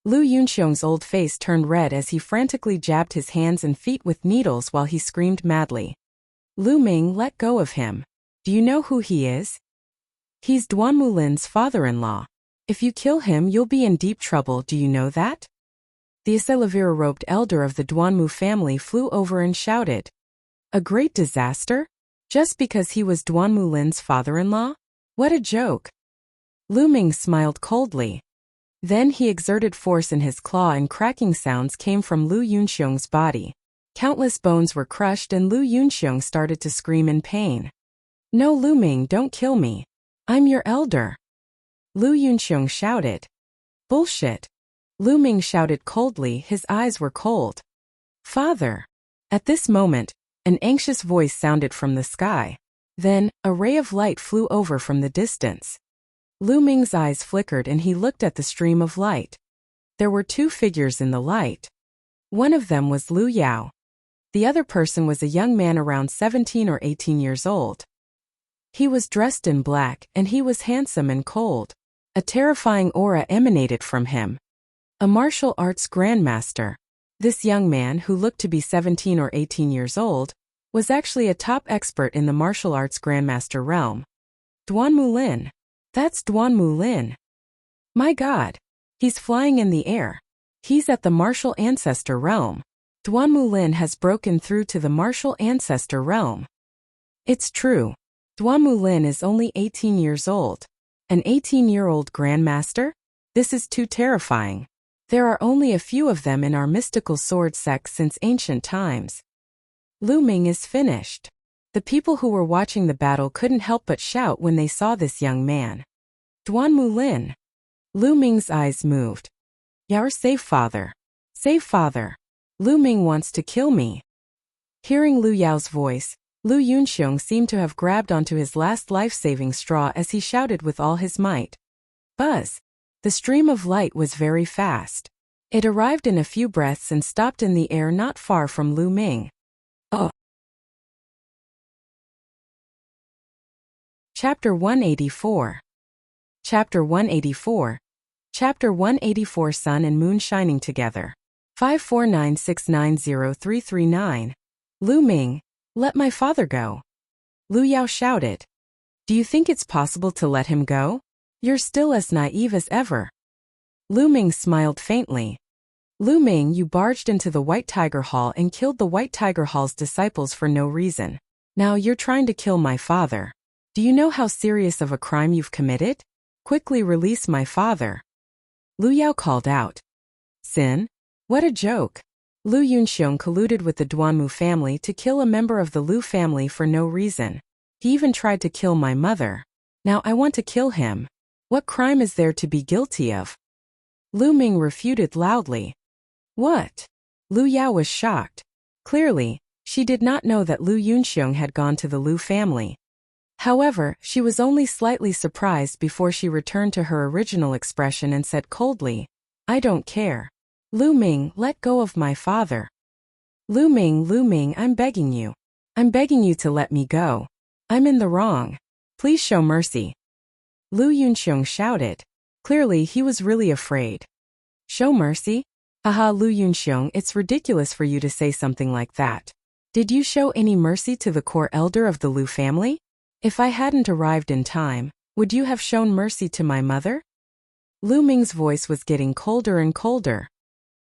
Lu Yunxiong's old face turned red as he frantically jabbed his hands and feet with needles while he screamed madly. Lu Ming, let go of him. Do you know who he is? He's Duanmu Lin's father-in-law. If you kill him, you'll be in deep trouble, do you know that? The Asilavira-robed elder of the Duanmu family flew over and shouted. A great disaster? Just because he was Duanmu Lin's father-in-law? What a joke! Lu Ming smiled coldly. Then he exerted force in his claw and cracking sounds came from Lu Yunxiong's body. Countless bones were crushed and Lu Yunxiong started to scream in pain. No, Lu Ming, don't kill me. I'm your elder. Lu Yunxiong shouted. Bullshit. Lu Ming shouted coldly, his eyes were cold. Father. At this moment, an anxious voice sounded from the sky. Then, a ray of light flew over from the distance. Lu Ming's eyes flickered and he looked at the stream of light. There were two figures in the light. One of them was Lu Yao. The other person was a young man around 17 or 18 years old. He was dressed in black and he was handsome and cold. A terrifying aura emanated from him. A martial arts grandmaster. This young man, who looked to be 17 or 18 years old, was actually a top expert in the martial arts grandmaster realm. Duanmu Lin. That's Duanmu Lin. My God. He's flying in the air. He's at the martial ancestor realm. Duanmu Lin has broken through to the martial ancestor realm. It's true. Duanmu Lin is only 18 years old. An 18-year-old grandmaster? This is too terrifying. There are only a few of them in our mystical sword sect since ancient times. Lu Ming is finished. The people who were watching the battle couldn't help but shout when they saw this young man. Duanmu Lin. Lu Ming's eyes moved. You're safe, father. Safe, father. Lu Ming wants to kill me. Hearing Lu Yao's voice, Lu Yunxiong seemed to have grabbed onto his last life-saving straw as he shouted with all his might. Buzz! The stream of light was very fast. It arrived in a few breaths and stopped in the air not far from Lu Ming. Oh! Chapter 184. Chapter 184. Chapter 184. Sun and Moon shining together. 549690339. Lu Ming. Let my father go. Lu Yao shouted. Do you think it's possible to let him go? You're still as naive as ever. Lu Ming smiled faintly. Lu Ming, you barged into the White Tiger Hall and killed the White Tiger Hall's disciples for no reason. Now you're trying to kill my father. Do you know how serious of a crime you've committed? Quickly release my father. Lu Yao called out. Sin? What a joke. Lu Yunxiong colluded with the Duanmu family to kill a member of the Lu family for no reason. He even tried to kill my mother. Now I want to kill him. What crime is there to be guilty of? Lu Ming refuted loudly. What? Lu Yao was shocked. Clearly, she did not know that Lu Yunxiong had gone to the Lu family. However, she was only slightly surprised before she returned to her original expression and said coldly, I don't care. Lu Ming, let go of my father. Lu Ming, I'm begging you. I'm begging you to let me go. I'm in the wrong. Please show mercy. Lu Yunxiong shouted. Clearly, he was really afraid. Show mercy? Haha, Lu Yunxiong, it's ridiculous for you to say something like that. Did you show any mercy to the core elder of the Lu family? If I hadn't arrived in time, would you have shown mercy to my mother? Lu Ming's voice was getting colder and colder.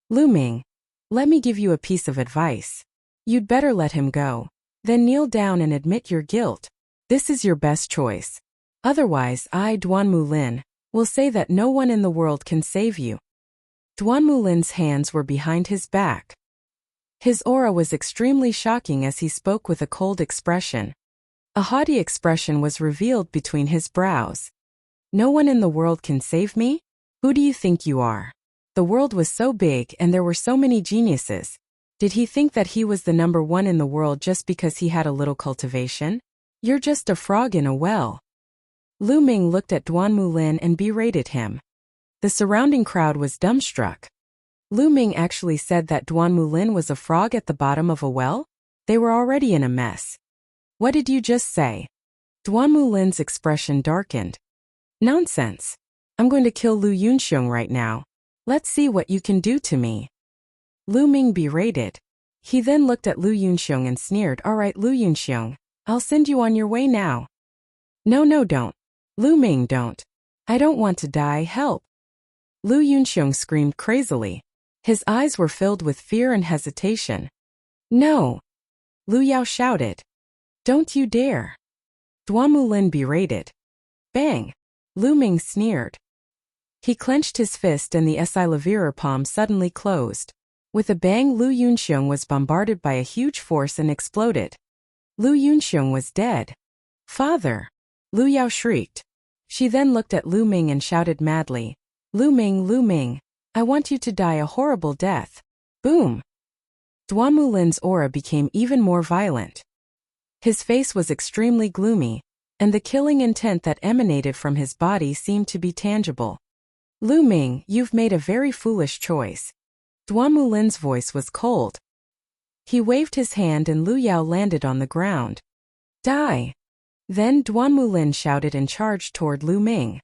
Lu Ming, let me give you a piece of advice. You'd better let him go. Then kneel down and admit your guilt. This is your best choice. Otherwise, I, Duanmu Lin, will say that no one in the world can save you. Duanmu Lin's hands were behind his back. His aura was extremely shocking as he spoke with a cold expression. A haughty expression was revealed between his brows. No one in the world can save me? Who do you think you are? The world was so big and there were so many geniuses. Did he think that he was the number one in the world just because he had a little cultivation? You're just a frog in a well. Lu Ming looked at Duanmu Lin and berated him. The surrounding crowd was dumbstruck. Lu Ming actually said that Duanmu Lin was a frog at the bottom of a well? They were already in a mess. What did you just say? Duanmu Lin's expression darkened. Nonsense. I'm going to kill Lu Yunxiong right now. Let's see what you can do to me. Lu Ming berated. He then looked at Lu Yunxiong and sneered, All right, Lu Yunxiong, I'll send you on your way now. No, don't. Lu Ming, don't. I don't want to die, help. Lu Yunxiong screamed crazily. His eyes were filled with fear and hesitation. No. Lu Yao shouted. Don't you dare. Duanmu Lin berated. Bang. Lu Ming sneered. He clenched his fist and the Esilavira palm suddenly closed. With a bang, Lu Yunxiong was bombarded by a huge force and exploded. Lu Yunxiong was dead. Father! Lu Yao shrieked. She then looked at Lu Ming and shouted madly, Lu Ming, I want you to die a horrible death. Boom! Duanmu Lin's aura became even more violent. His face was extremely gloomy, and the killing intent that emanated from his body seemed to be tangible. Lu Ming, you've made a very foolish choice. Duanmu Lin's voice was cold. He waved his hand and Lu Yao landed on the ground. Die! Then Duanmu Lin shouted and charged toward Lu Ming.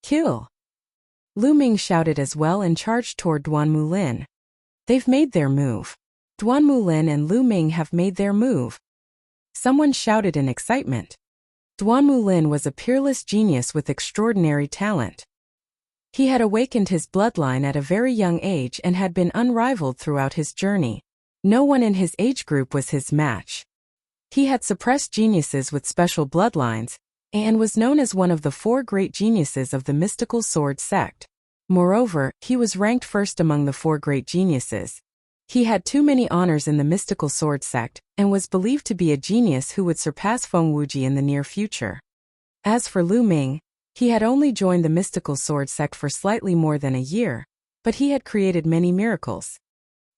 Kill! Lu Ming shouted as well and charged toward Duanmu Lin. They've made their move. Duanmu Lin and Lu Ming have made their move. Someone shouted in excitement. Duanmu Lin was a peerless genius with extraordinary talent. He had awakened his bloodline at a very young age and had been unrivaled throughout his journey. No one in his age group was his match. He had suppressed geniuses with special bloodlines, and was known as one of the 4 great geniuses of the mystical sword sect. Moreover, he was ranked first among the 4 great geniuses. He had too many honors in the mystical sword sect, and was believed to be a genius who would surpass Feng Wuji in the near future. As for Lu Ming, he had only joined the mystical sword sect for slightly more than a year, but he had created many miracles.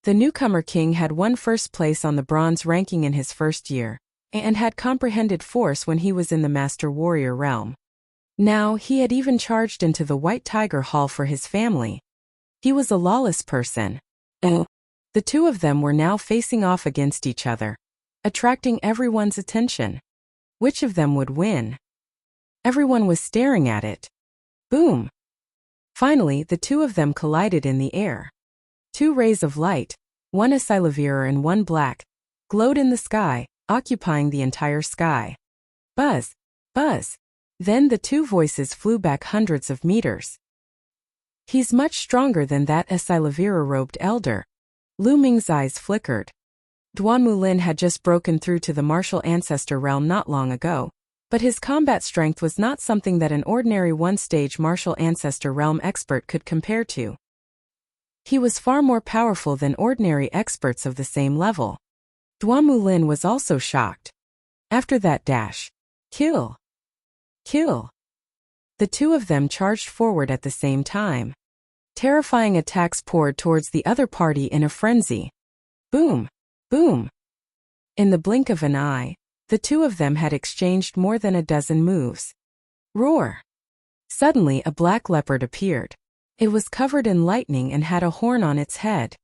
The newcomer king had won first place on the bronze ranking in his first year, and had comprehended force when he was in the master warrior realm. Now he had even charged into the White Tiger Hall for his family. He was a lawless person. The two of them were now facing off against each other, attracting everyone's attention. Which of them would win? Everyone was staring at it. Boom! Finally, the two of them collided in the air. 2 rays of light, one Esilavira and one black, glowed in the sky, occupying the entire sky. Buzz! Buzz! Then the 2 voices flew back hundreds of meters. He's much stronger than that Asilavira-robed elder. Lu Ming's eyes flickered. Duan Mulin had just broken through to the martial ancestor realm not long ago, but his combat strength was not something that an ordinary one-stage martial ancestor realm expert could compare to. He was far more powerful than ordinary experts of the same level. Duan Mulin was also shocked. After that dash, kill! Kill! The two of them charged forward at the same time. Terrifying attacks poured towards the other party in a frenzy. Boom! Boom! In the blink of an eye, the two of them had exchanged more than a dozen moves. Roar! Suddenly a black leopard appeared. It was covered in lightning and had a horn on its head.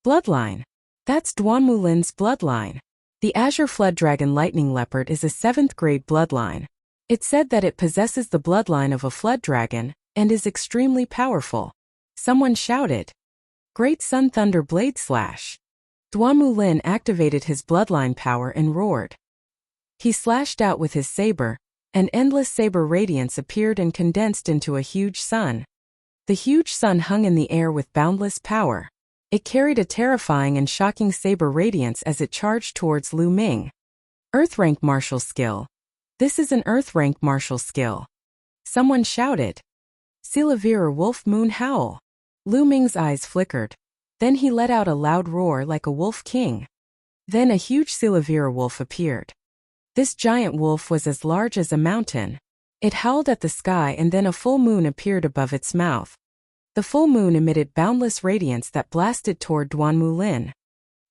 Bloodline! That's Duan Mulin's bloodline. The Azure Flood Dragon Lightning Leopard is a 7th grade bloodline. It's said that it possesses the bloodline of a flood dragon and is extremely powerful. Someone shouted. Great Sun Thunder Blade Slash! Duan Mulin activated his bloodline power and roared. He slashed out with his saber, and endless saber radiance appeared and condensed into a huge sun. The huge sun hung in the air with boundless power. It carried a terrifying and shocking saber radiance as it charged towards Lu Ming. Earth rank martial skill. This is an Earth rank martial skill. Someone shouted. Silavira Wolf Moon Howl. Lu Ming's eyes flickered. Then he let out a loud roar like a wolf king. Then a huge Silavira wolf appeared. This giant wolf was as large as a mountain. It howled at the sky and then a full moon appeared above its mouth. The full moon emitted boundless radiance that blasted toward Duan Mulin.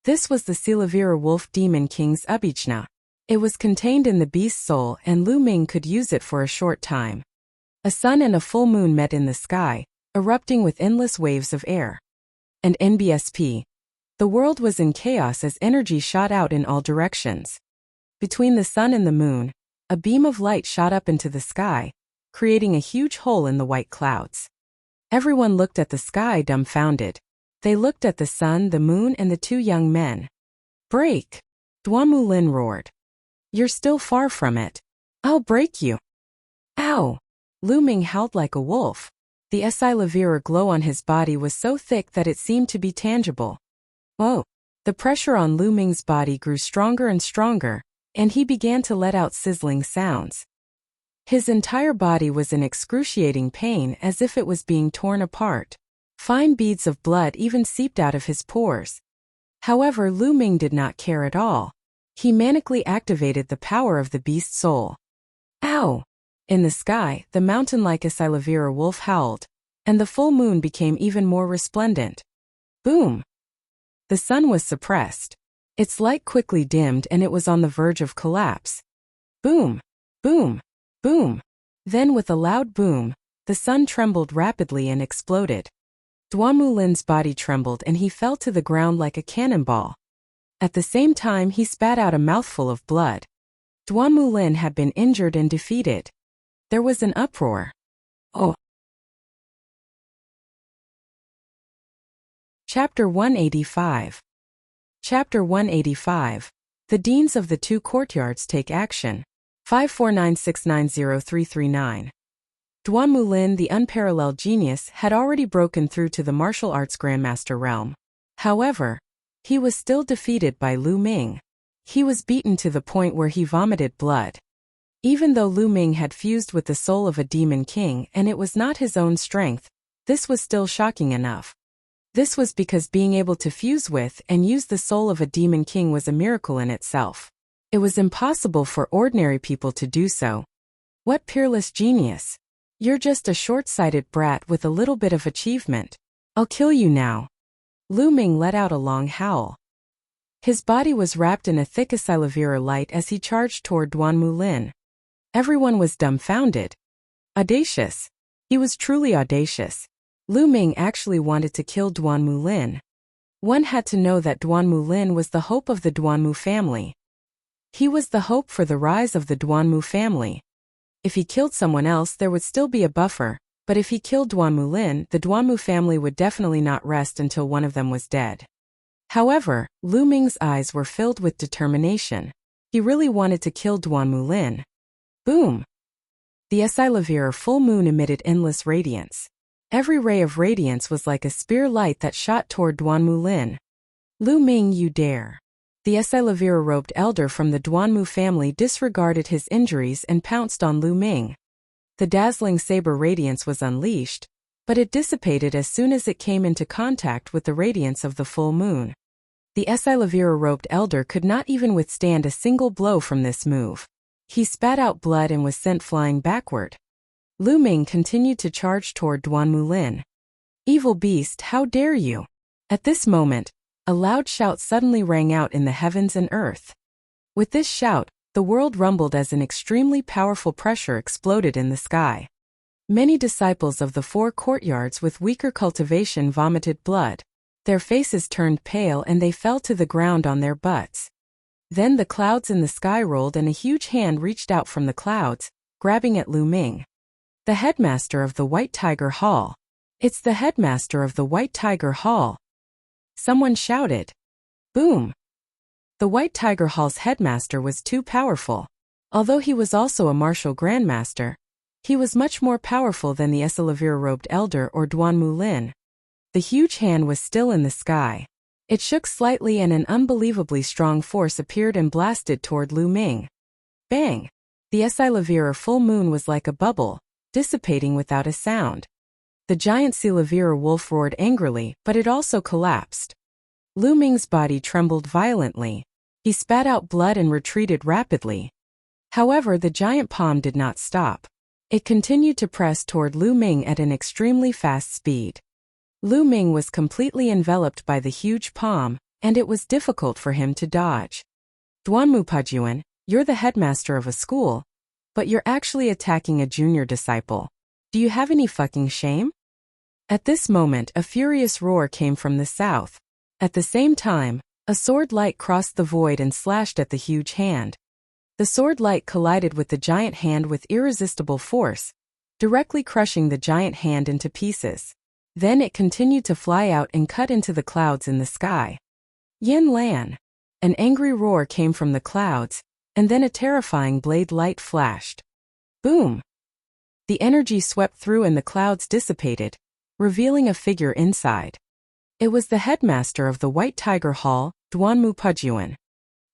This was the Silavira Wolf Demon King's Abhichna. It was contained in the beast's soul and Lu Ming could use it for a short time. A sun and a full moon met in the sky, erupting with endless waves of air. And NBSP. The world was in chaos as energy shot out in all directions. Between the sun and the moon, a beam of light shot up into the sky, creating a huge hole in the white clouds. Everyone looked at the sky dumbfounded. They looked at the sun, the moon, and the two young men. Break! Duan Mulin roared. You're still far from it. I'll break you. Ow! Lu Ming howled like a wolf. The Asilavira glow on his body was so thick that it seemed to be tangible. Oh! The pressure on Lu Ming's body grew stronger and stronger, and he began to let out sizzling sounds. His entire body was in excruciating pain as if it was being torn apart. Fine beads of blood even seeped out of his pores. However, Lu Ming did not care at all. He manically activated the power of the beast's soul. Ow! In the sky, the mountain-like Asilavira wolf howled, and the full moon became even more resplendent. Boom! The sun was suppressed. Its light quickly dimmed and it was on the verge of collapse. Boom! Boom! Boom! Then with a loud boom, the sun trembled rapidly and exploded. Duan Mulin's body trembled and he fell to the ground like a cannonball. At the same time he spat out a mouthful of blood. Duan Mulin had been injured and defeated. There was an uproar. Oh! Chapter 185. Chapter 185. The Deans of the Two Courtyards Take Action. 549690339. Duan Mulin, the unparalleled genius, had already broken through to the martial arts grandmaster realm. However, he was still defeated by Lu Ming. He was beaten to the point where he vomited blood. Even though Lu Ming had fused with the soul of a demon king and it was not his own strength, this was still shocking enough. This was because being able to fuse with and use the soul of a demon king was a miracle in itself. It was impossible for ordinary people to do so. What peerless genius! You're just a short-sighted brat with a little bit of achievement. I'll kill you now. Lu Ming let out a long howl. His body was wrapped in a thick Asilavira light as he charged toward Duan Mulin. Everyone was dumbfounded. Audacious. He was truly audacious. Lu Ming actually wanted to kill Duan Mulin. One had to know that Duan Mulin was the hope of the Duanmu family. He was the hope for the rise of the Duanmu family. If he killed someone else there would still be a buffer, but if he killed Duan Mulin, the Duanmu family would definitely not rest until one of them was dead. However, Lu Ming's eyes were filled with determination. He really wanted to kill Duan Mulin. Boom! The Asilavira full moon emitted endless radiance. Every ray of radiance was like a spear light that shot toward Duanmu Lin. Lu Ming, you dare. The Esilavira-robed elder from the Duanmu family disregarded his injuries and pounced on Lu Ming. The dazzling saber radiance was unleashed, but it dissipated as soon as it came into contact with the radiance of the full moon. The Esilavira-robed elder could not even withstand a single blow from this move. He spat out blood and was sent flying backward. Lu Ming continued to charge toward Duanmu Lin. Evil beast, how dare you! At this moment, a loud shout suddenly rang out in the heavens and earth. With this shout, the world rumbled as an extremely powerful pressure exploded in the sky. Many disciples of the 4 courtyards with weaker cultivation vomited blood. Their faces turned pale and they fell to the ground on their butts. Then the clouds in the sky rolled and a huge hand reached out from the clouds, grabbing at Lu Ming. The headmaster of the White Tiger Hall. It's the headmaster of the White Tiger Hall. Someone shouted. Boom! The White Tiger Hall's headmaster was too powerful. Although he was also a martial grandmaster, he was much more powerful than the Esilavira-robed elder or Duanmu Lin. The huge hand was still in the sky. It shook slightly and an unbelievably strong force appeared and blasted toward Lu Ming. Bang! The Esilavira full moon was like a bubble, dissipating without a sound. The giant Silavira wolf roared angrily, but it also collapsed. Lu Ming's body trembled violently. He spat out blood and retreated rapidly. However, the giant palm did not stop. It continued to press toward Lu Ming at an extremely fast speed. Lu Ming was completely enveloped by the huge palm, and it was difficult for him to dodge. Duanmu Pajuan, you're the headmaster of a school, but you're actually attacking a junior disciple. Do you have any fucking shame? At this moment, a furious roar came from the south. At the same time, a sword light crossed the void and slashed at the huge hand. The sword light collided with the giant hand with irresistible force, directly crushing the giant hand into pieces. Then it continued to fly out and cut into the clouds in the sky. Yin Lan! An angry roar came from the clouds, and then a terrifying blade light flashed. Boom! The energy swept through and the clouds dissipated, revealing a figure inside. It was the headmaster of the White Tiger Hall, Duanmu Pajuan.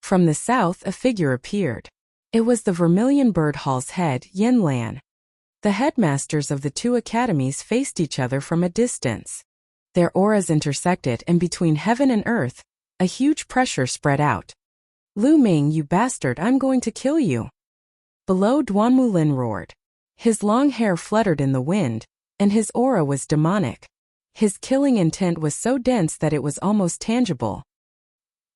From the south a figure appeared. It was the Vermilion Bird Hall's head, Yin Lan. The headmasters of the 2 academies faced each other from a distance. Their auras intersected and between heaven and earth, a huge pressure spread out. Lu Ming, you bastard, I'm going to kill you. Below, Duanmu Lin roared. His long hair fluttered in the wind, and his aura was demonic. His killing intent was so dense that it was almost tangible.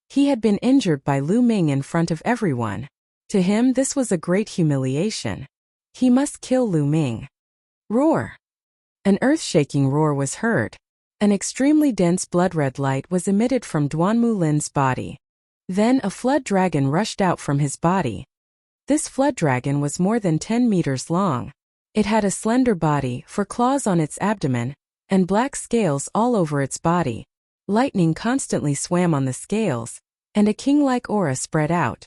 He had been injured by Lu Ming in front of everyone. To him, this was a great humiliation. He must kill Lu Ming. Roar! An earth-shaking roar was heard. An extremely dense blood-red light was emitted from Duanmu Lin's body. Then a flood dragon rushed out from his body. This flood dragon was more than 10 meters long. It had a slender body, 4 claws on its abdomen, and black scales all over its body. Lightning constantly swam on the scales, and a king-like aura spread out.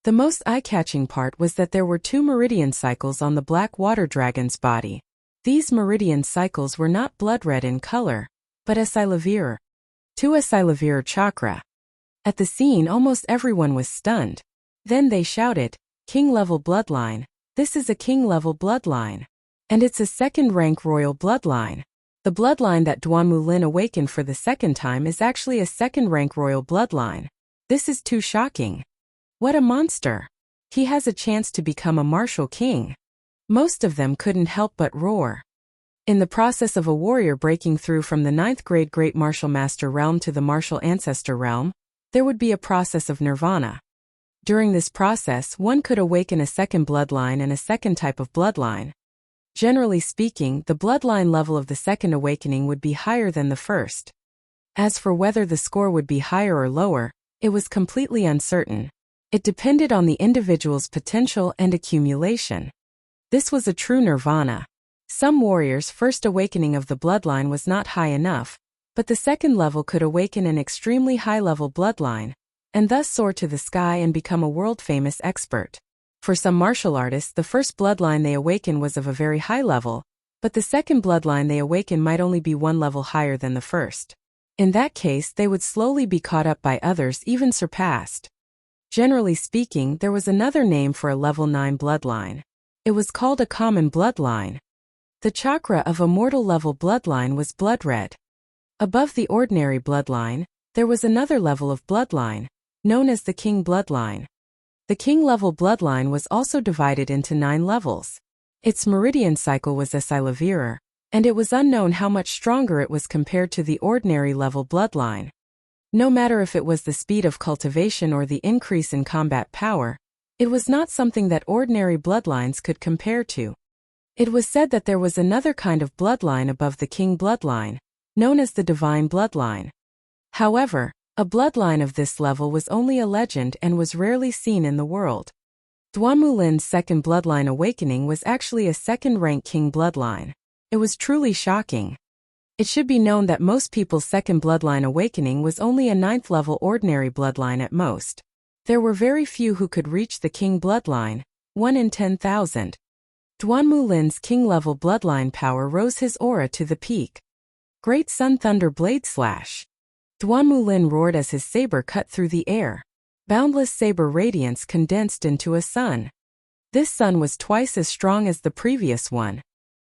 The most eye-catching part was that there were 2 meridian cycles on the black water dragon's body. These meridian cycles were not blood-red in color, but Esilavir. 2 Esilavir chakra. At the scene, almost everyone was stunned. Then they shouted, King-level bloodline. This is a king-level bloodline. And it's a second-rank royal bloodline. The bloodline that Duanmu Lin awakened for the second time is actually a second-rank royal bloodline. This is too shocking. What a monster. He has a chance to become a martial king. Most of them couldn't help but roar. In the process of a warrior breaking through from the 9th grade Great Martial Master realm to the Martial Ancestor realm, there would be a process of nirvana. During this process, one could awaken a second bloodline and a second type of bloodline. Generally speaking, the bloodline level of the second awakening would be higher than the first. As for whether the score would be higher or lower, it was completely uncertain. It depended on the individual's potential and accumulation. This was a true nirvana. Some warriors' first awakening of the bloodline was not high enough, but the second level could awaken an extremely high-level bloodline, and thus soar to the sky and become a world-famous expert. For some martial artists, the first bloodline they awaken was of a very high level, but the second bloodline they awaken might only be one level higher than the first. In that case, they would slowly be caught up by others, even surpassed. Generally speaking, there was another name for a level 9 bloodline. It was called a common bloodline. The chakra of a mortal level bloodline was blood red. Above the ordinary bloodline, there was another level of bloodline, known as the king bloodline. The king level bloodline was also divided into 9 levels. Its meridian cycle was Esilavirer, and it was unknown how much stronger it was compared to the ordinary level bloodline. No matter if it was the speed of cultivation or the increase in combat power, it was not something that ordinary bloodlines could compare to. It was said that there was another kind of bloodline above the king bloodline, known as the divine bloodline. However, a bloodline of this level was only a legend and was rarely seen in the world. Duanmulin's second bloodline awakening was actually a second-rank king bloodline. It was truly shocking. It should be known that most people's second bloodline awakening was only a 9th-level ordinary bloodline at most. There were very few who could reach the king bloodline, 1 in 10,000. Duanmulin's king-level bloodline power rose his aura to the peak. Great Sun Thunder Blade Slash. Duanmulin roared as his saber cut through the air. Boundless saber radiance condensed into a sun. This sun was twice as strong as the previous one.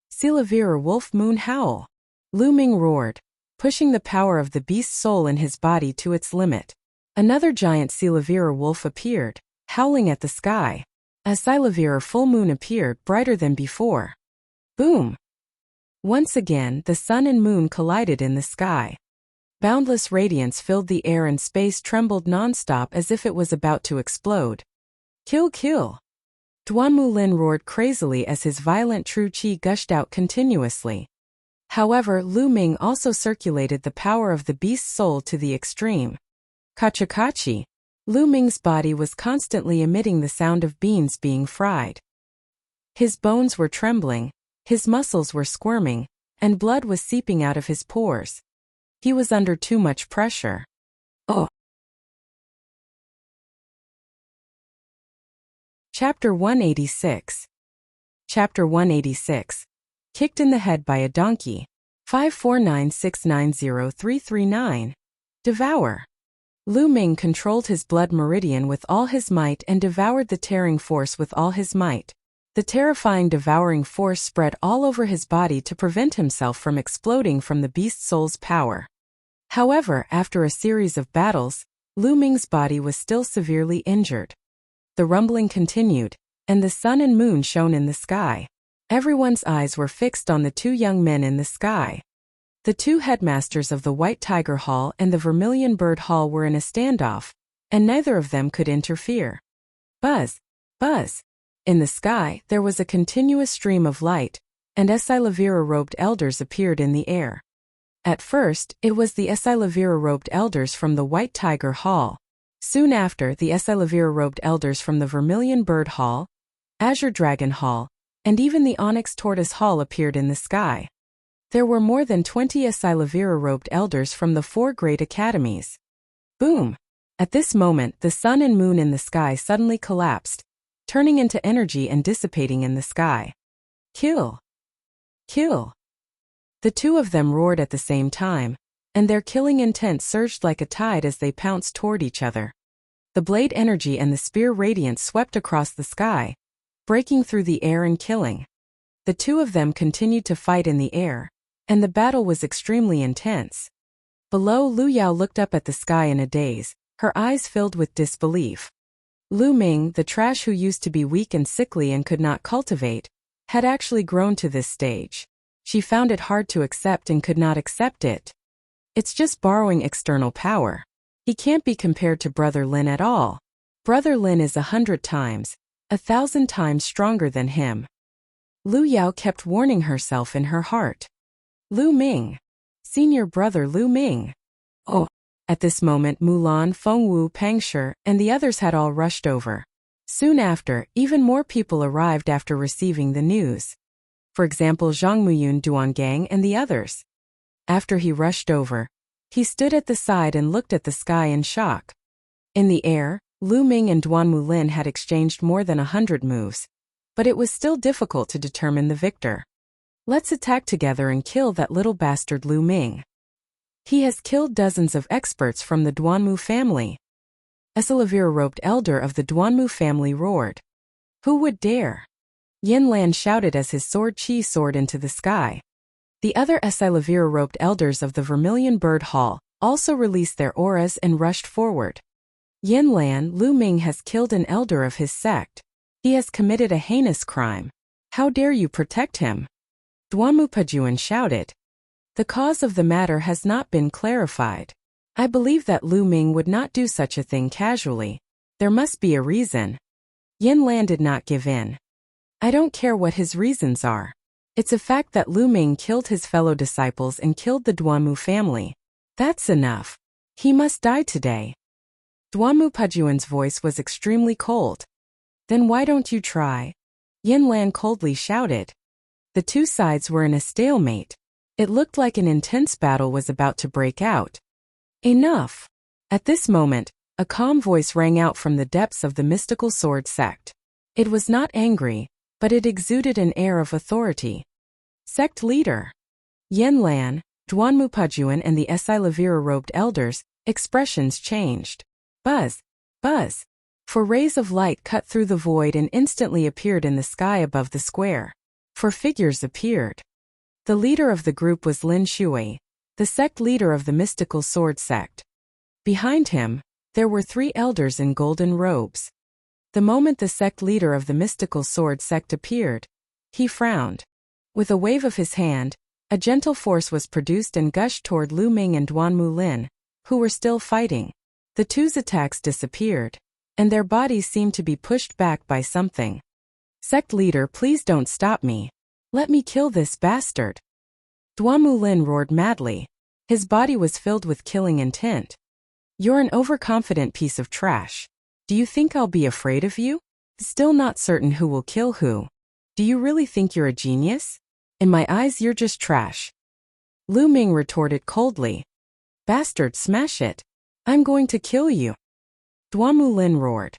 Silavira Wolf Moon Howl. Lu Ming roared, pushing the power of the beast's soul in his body to its limit. Another giant Silavira wolf appeared, howling at the sky. A Silavira full moon appeared, brighter than before. Boom! Once again, the sun and moon collided in the sky. Boundless radiance filled the air and space trembled non-stop as if it was about to explode. Kill, kill! Duanmulin roared crazily as his violent true qi gushed out continuously. However, Lu Ming also circulated the power of the beast's soul to the extreme. Kachikachi. Lu Ming's body was constantly emitting the sound of beans being fried. His bones were trembling, his muscles were squirming, and blood was seeping out of his pores. He was under too much pressure. Oh! Chapter 186. Chapter 186. Kicked in the head by a donkey. 549690339. Devour. Lu Ming controlled his blood meridian with all his might and devoured the tearing force with all his might. The terrifying devouring force spread all over his body to prevent himself from exploding from the beast's soul's power. However, after a series of battles, Lu Ming's body was still severely injured. The rumbling continued, and the sun and moon shone in the sky. Everyone's eyes were fixed on the 2 young men in the sky. The 2 headmasters of the White Tiger Hall and the Vermilion Bird Hall were in a standoff, and neither of them could interfere. Buzz! Buzz! In the sky, there was a continuous stream of light, and Esilavira-robed elders appeared in the air. At first, it was the Esilavira-robed elders from the White Tiger Hall. Soon after, the Esilavira-robed elders from the Vermilion Bird Hall, Azure Dragon Hall, and even the Onyx Tortoise Hall appeared in the sky. There were more than 20 Esilavira-robed elders from the 4 great academies. Boom! At this moment, the sun and moon in the sky suddenly collapsed, turning into energy and dissipating in the sky. Kill! Kill! The 2 of them roared at the same time, and their killing intent surged like a tide as they pounced toward each other. The blade energy and the spear radiance swept across the sky, breaking through the air and killing. The 2 of them continued to fight in the air, and the battle was extremely intense. Below, Lu Yao looked up at the sky in a daze, her eyes filled with disbelief. Lu Ming, the trash who used to be weak and sickly and could not cultivate, had actually grown to this stage. She found it hard to accept and could not accept it. It's just borrowing external power. He can't be compared to Brother Lin at all. Brother Lin is 100 times, 1,000 times stronger than him. Lu Yao kept warning herself in her heart. Lu Ming. Senior brother Lu Ming. Oh! At this moment Mulan, Fengwu, Pangshi, and the others had all rushed over. Soon after, even more people arrived after receiving the news. For example, Zhang Muyun, Duangang, and the others. After he rushed over, he stood at the side and looked at the sky in shock. In the air, Lu Ming and Duanmulin had exchanged more than 100 moves, but it was still difficult to determine the victor. Let's attack together and kill that little bastard Lu Ming. He has killed dozens of experts from the Duanmu family. A Salaveer-robed elder of the Duanmu family roared. Who would dare? Yin Lan shouted as his sword Qi soared into the sky. The other Salaveer-robed elders of the Vermilion Bird Hall also released their auras and rushed forward. Yin Lan, Lu Ming has killed an elder of his sect. He has committed a heinous crime. How dare you protect him? Duanmu Pajuan shouted. The cause of the matter has not been clarified. I believe that Lu Ming would not do such a thing casually. There must be a reason. Yin Lan did not give in. I don't care what his reasons are. It's a fact that Lu Ming killed his fellow disciples and killed the Duanmu family. That's enough. He must die today. Duanmu Pajuan's voice was extremely cold. Then why don't you try? Yin Lan coldly shouted. The two sides were in a stalemate. It looked like an intense battle was about to break out. Enough! At this moment, a calm voice rang out from the depths of the mystical sword sect. It was not angry, but it exuded an air of authority. Sect leader. Yin Lan, Duanmu Pajuan and the Salaveer-robed elders, expressions changed. Buzz, buzz. For rays of light cut through the void and instantly appeared in the sky above the square. For figures appeared. The leader of the group was Lin Shui, the sect leader of the mystical sword sect. Behind him, there were three elders in golden robes. The moment the sect leader of the mystical sword sect appeared, he frowned. With a wave of his hand, a gentle force was produced and gushed toward Lu Ming and Duanmu Lin, who were still fighting. The two's attacks disappeared, and their bodies seemed to be pushed back by something. Sect leader, please don't stop me. Let me kill this bastard. Duanmu Lin roared madly. His body was filled with killing intent. You're an overconfident piece of trash. Do you think I'll be afraid of you? Still not certain who will kill who. Do you really think you're a genius? In my eyes, you're just trash. Lu Ming retorted coldly. Bastard, smash it. I'm going to kill you. Duanmu Lin roared.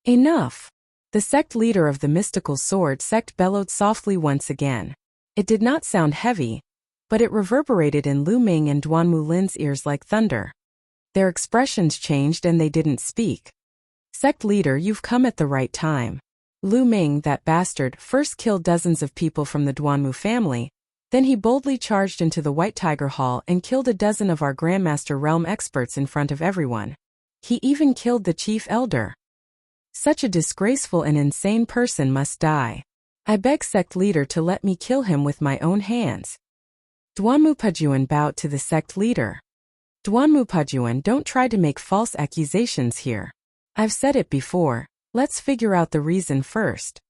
Enough. The sect leader of the mystical sword sect bellowed softly once again. It did not sound heavy, but it reverberated in Lu Ming and Duanmu Lin's ears like thunder. Their expressions changed and they didn't speak. Sect leader, you've come at the right time. Lu Ming, that bastard, first killed dozens of people from the Duanmu family, then he boldly charged into the White Tiger Hall and killed a dozen of our Grandmaster Realm experts in front of everyone. He even killed the chief elder. Such a disgraceful and insane person must die. I beg sect leader to let me kill him with my own hands. Duanmu Pajuan bowed to the sect leader. Duanmu Pajuan, don't try to make false accusations here. I've said it before, let's figure out the reason first.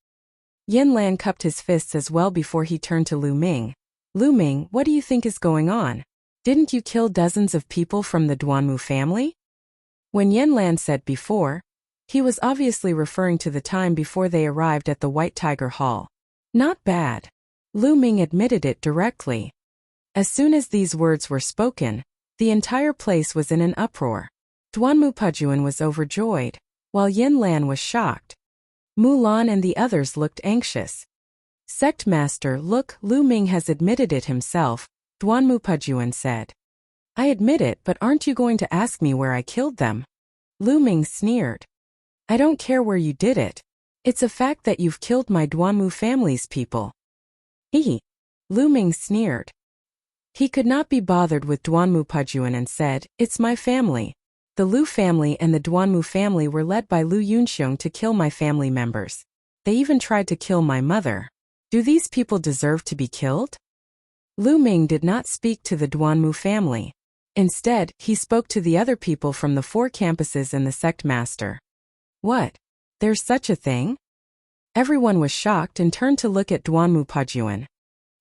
Yin Lan cupped his fists as well before he turned to Lu Ming. Lu Ming, what do you think is going on? Didn't you kill dozens of people from the Duanmu family? When Yin Lan said before, he was obviously referring to the time before they arrived at the White Tiger Hall. Not bad. Lu Ming admitted it directly. As soon as these words were spoken, the entire place was in an uproar. Duanmu Pajuan was overjoyed, while Yin Lan was shocked. Mulan and the others looked anxious. Sect Master, look, Lu Ming has admitted it himself, Duanmu Pajuan said. I admit it, but aren't you going to ask me where I killed them? Lu Ming sneered. I don't care where you did it. It's a fact that you've killed my Duanmu family's people. Lu Ming sneered. He could not be bothered with Duanmu Pajuan and said, it's my family. The Lu family and the Duanmu family were led by Lu Yunxiong to kill my family members. They even tried to kill my mother. Do these people deserve to be killed? Lu Ming did not speak to the Duanmu family. Instead, he spoke to the other people from the 4 campuses and the sect master. What? There's such a thing? Everyone was shocked and turned to look at Duanmu Pajuan.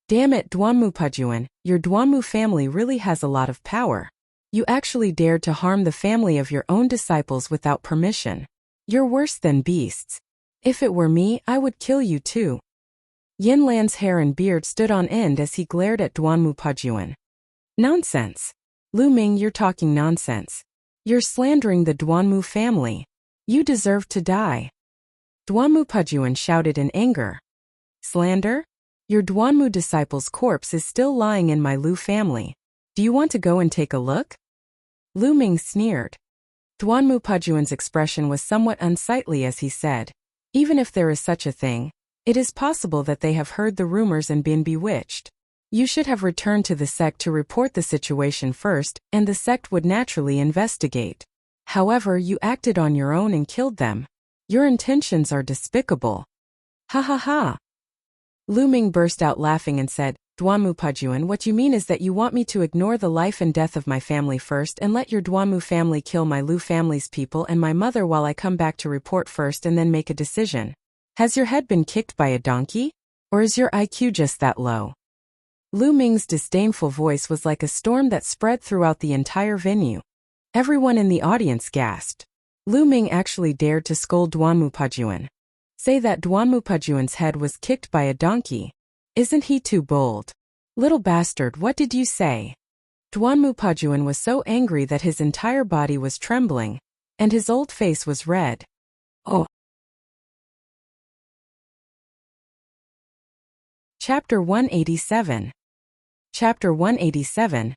Damn it, Duanmu Pajuan, your Duanmu family really has a lot of power. You actually dared to harm the family of your own disciples without permission. You're worse than beasts. If it were me, I would kill you too. Yin Lan's hair and beard stood on end as he glared at Duanmu Pajuan. Nonsense. Lu Ming, you're talking nonsense. You're slandering the Duanmu family. You deserve to die. Duanmu Pajuan shouted in anger. Slander? Your Duanmu disciple's corpse is still lying in my Lu family. Do you want to go and take a look? Lu Ming sneered. Duanmu Pajuan's expression was somewhat unsightly as he said, even if there is such a thing, it is possible that they have heard the rumors and been bewitched. You should have returned to the sect to report the situation first, and the sect would naturally investigate. However, you acted on your own and killed them. Your intentions are despicable. Ha ha ha. Lu Ming burst out laughing and said, Duanmu Pajuan, what you mean is that you want me to ignore the life and death of my family first and let your Duanmu family kill my Lu family's people and my mother while I come back to report first and then make a decision. Has your head been kicked by a donkey? Or is your IQ just that low? Lu Ming's disdainful voice was like a storm that spread throughout the entire venue. Everyone in the audience gasped. Lu Ming actually dared to scold Duanmu Pajuan. Say that Duanmu Pajuan's head was kicked by a donkey. Isn't he too bold? Little bastard, what did you say? Duanmu Pajuan was so angry that his entire body was trembling, and his old face was red. Oh. Chapter 187. Chapter 187.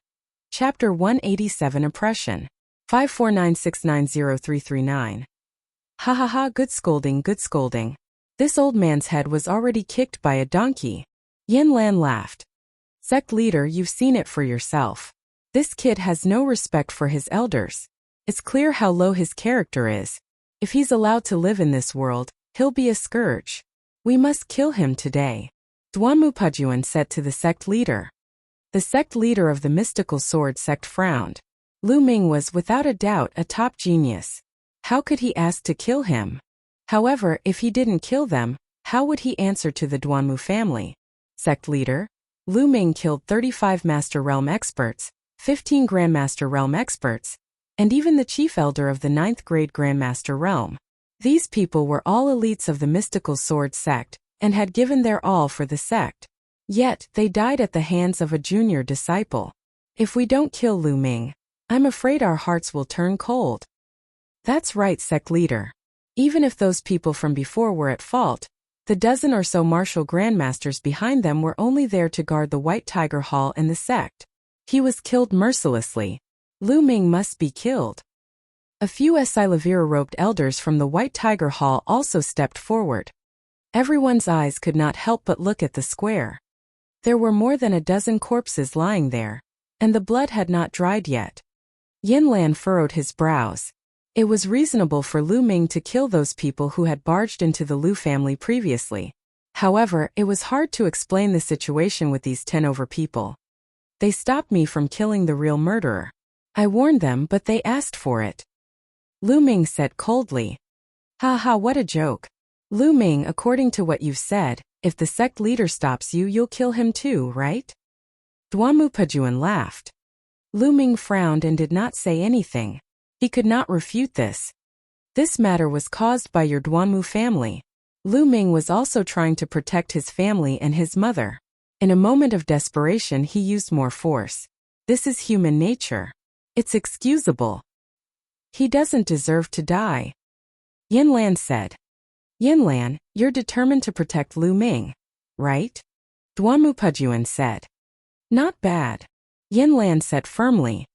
Chapter 187 Oppression. 549690339. Ha ha ha, good scolding, good scolding. This old man's head was already kicked by a donkey. Yin Lan laughed. Sect leader, you've seen it for yourself. This kid has no respect for his elders. It's clear how low his character is. If he's allowed to live in this world, he'll be a scourge. We must kill him today. Duanmu Pajuan said to the sect leader. The sect leader of the mystical sword sect frowned. Lu Ming was without a doubt a top genius. How could he ask to kill him? However, if he didn't kill them, how would he answer to the Duanmu family? Sect leader, Lu Ming killed 35 Master Realm experts, 15 Grandmaster Realm experts, and even the chief elder of the 9th grade Grandmaster Realm. These people were all elites of the mystical sword sect, and had given their all for the sect. Yet, they died at the hands of a junior disciple. If we don't kill Lu Ming, I'm afraid our hearts will turn cold. That's right, sect leader. Even if those people from before were at fault, the dozen or so martial grandmasters behind them were only there to guard the White Tiger Hall and the sect. He was killed mercilessly. Lu Ming must be killed. A few Silavira-robed elders from the White Tiger Hall also stepped forward. Everyone's eyes could not help but look at the square. There were more than a dozen corpses lying there, and the blood had not dried yet. Yin Lan furrowed his brows. It was reasonable for Lu Ming to kill those people who had barged into the Lu family previously. However, it was hard to explain the situation with these 10 over people. They stopped me from killing the real murderer. I warned them, but they asked for it. Lu Ming said coldly. Ha ha, what a joke. Lu Ming, according to what you've said, if the sect leader stops you, you'll kill him too, right? Duanmu Pajuan laughed. Lu Ming frowned and did not say anything. He could not refute this. This matter was caused by your Duanmu family. Lu Ming was also trying to protect his family and his mother. In a moment of desperation, he used more force. This is human nature. It's excusable. He doesn't deserve to die. Yin Lan said. Yin Lan, you're determined to protect Lu Ming, right? Duanmu Pajuan said. Not bad. Yin Lan said firmly.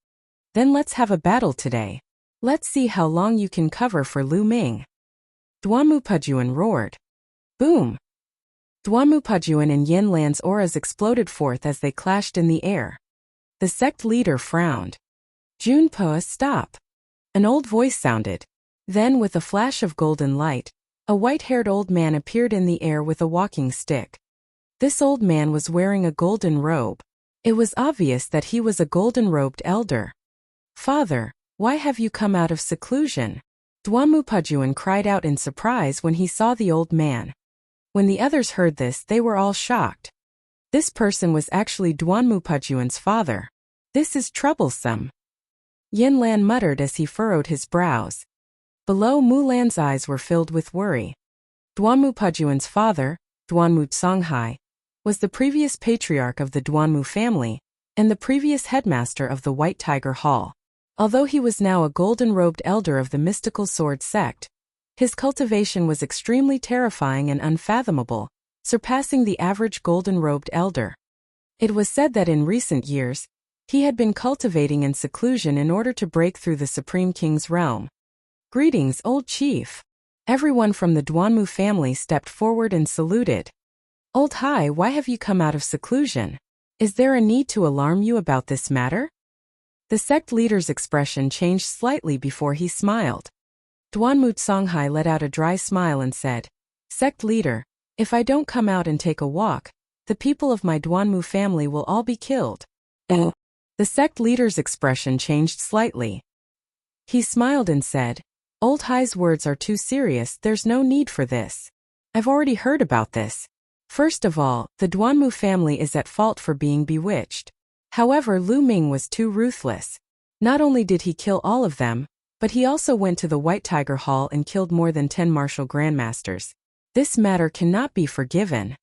Then let's have a battle today. Let's see how long you can cover for Lu Ming. Duanmu Pajuan roared. Boom! Duanmu Pajuan and Yin Lan's auras exploded forth as they clashed in the air. The sect leader frowned. Junpo, stop! An old voice sounded. Then, with a flash of golden light, a white-haired old man appeared in the air with a walking stick. This old man was wearing a golden robe. It was obvious that he was a golden-robed elder. Father, why have you come out of seclusion? Duanmu Pajuan cried out in surprise when he saw the old man. When the others heard this, they were all shocked. This person was actually Duanmu Pajuan's father. This is troublesome. Yin Lan muttered as he furrowed his brows. Below, Mu Lan's eyes were filled with worry. Duanmu Pajuan's father, Duanmu Songhai, was the previous patriarch of the Duanmu family, and the previous headmaster of the White Tiger Hall. Although he was now a golden-robed elder of the mystical sword sect, his cultivation was extremely terrifying and unfathomable, surpassing the average golden-robed elder. It was said that in recent years, he had been cultivating in seclusion in order to break through the Supreme King's realm. "Greetings, old chief." Everyone from the Duanmu family stepped forward and saluted. "Old Hai, why have you come out of seclusion? Is there a need to alarm you about this matter?" The sect leader's expression changed slightly before he smiled. Duanmu Songhai let out a dry smile and said, "Sect leader, if I don't come out and take a walk, the people of my Duanmu family will all be killed." The sect leader's expression changed slightly. He smiled and said, "Old Hai's words are too serious, there's no need for this. I've already heard about this. First of all, the Duanmu family is at fault for being bewitched. However, Lu Ming was too ruthless. Not only did he kill all of them, but he also went to the White Tiger Hall and killed more than 10 martial grandmasters. This matter cannot be forgiven.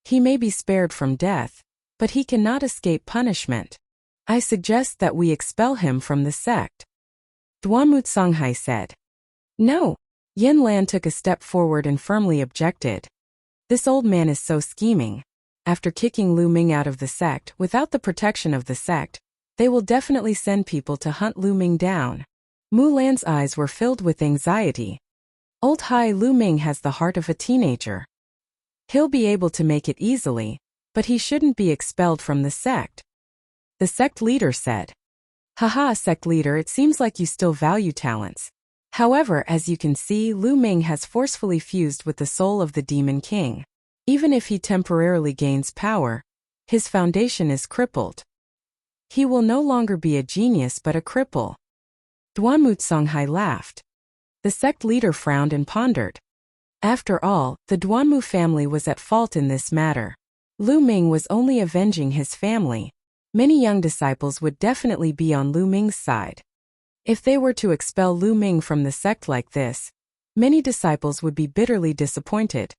He may be spared from death, but he cannot escape punishment. I suggest that we expel him from the sect." Duanmu Songhai said. "No." Yin Lan took a step forward and firmly objected. "This old man is so scheming. After kicking Lu Ming out of the sect without the protection of the sect, they will definitely send people to hunt Lu Ming down." Mu Lan's eyes were filled with anxiety. "Old Hai, Lu Ming has the heart of a teenager. He'll be able to make it easily, but he shouldn't be expelled from the sect." The sect leader said. "Haha, sect leader, it seems like you still value talents. However, as you can see, Lu Ming has forcefully fused with the soul of the Demon King. Even if he temporarily gains power, his foundation is crippled. He will no longer be a genius but a cripple." Duanmu Songhai laughed. The sect leader frowned and pondered. After all, the Duanmu family was at fault in this matter. Lu Ming was only avenging his family. Many young disciples would definitely be on Lu Ming's side. If they were to expel Lu Ming from the sect like this, many disciples would be bitterly disappointed.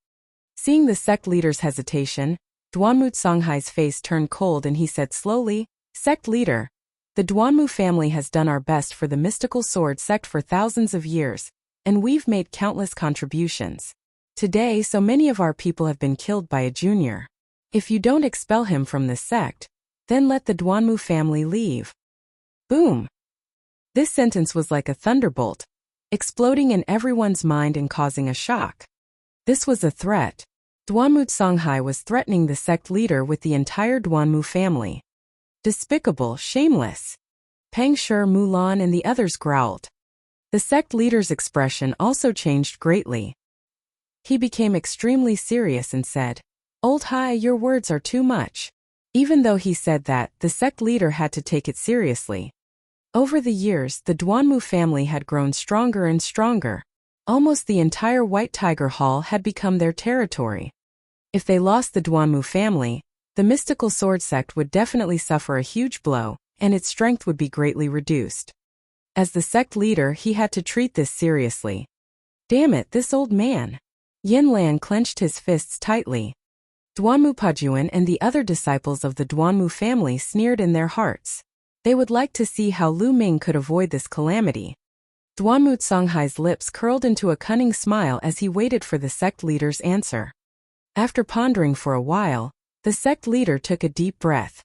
Seeing the sect leader's hesitation, Duanmu Songhai's face turned cold and he said slowly, "Sect leader, the Duanmu family has done our best for the mystical sword sect for thousands of years, and we've made countless contributions. Today, so many of our people have been killed by a junior. If you don't expel him from the sect, then let the Duanmu family leave." Boom! This sentence was like a thunderbolt, exploding in everyone's mind and causing a shock. This was a threat. Duanmu Songhai was threatening the sect leader with the entire Duanmu family. Despicable, shameless. Peng Shi, Mulan and the others growled. The sect leader's expression also changed greatly. He became extremely serious and said, "Old Hai, your words are too much." Even though he said that, the sect leader had to take it seriously. Over the years, the Duanmu family had grown stronger and stronger. Almost the entire White Tiger Hall had become their territory. If they lost the Duanmu family, the mystical sword sect would definitely suffer a huge blow, and its strength would be greatly reduced. As the sect leader, he had to treat this seriously. Damn it, this old man. Yin Lan clenched his fists tightly. Duanmu Pajuan and the other disciples of the Duanmu family sneered in their hearts. They would like to see how Lu Ming could avoid this calamity. Duanmu Songhai's lips curled into a cunning smile as he waited for the sect leader's answer. After pondering for a while, the sect leader took a deep breath.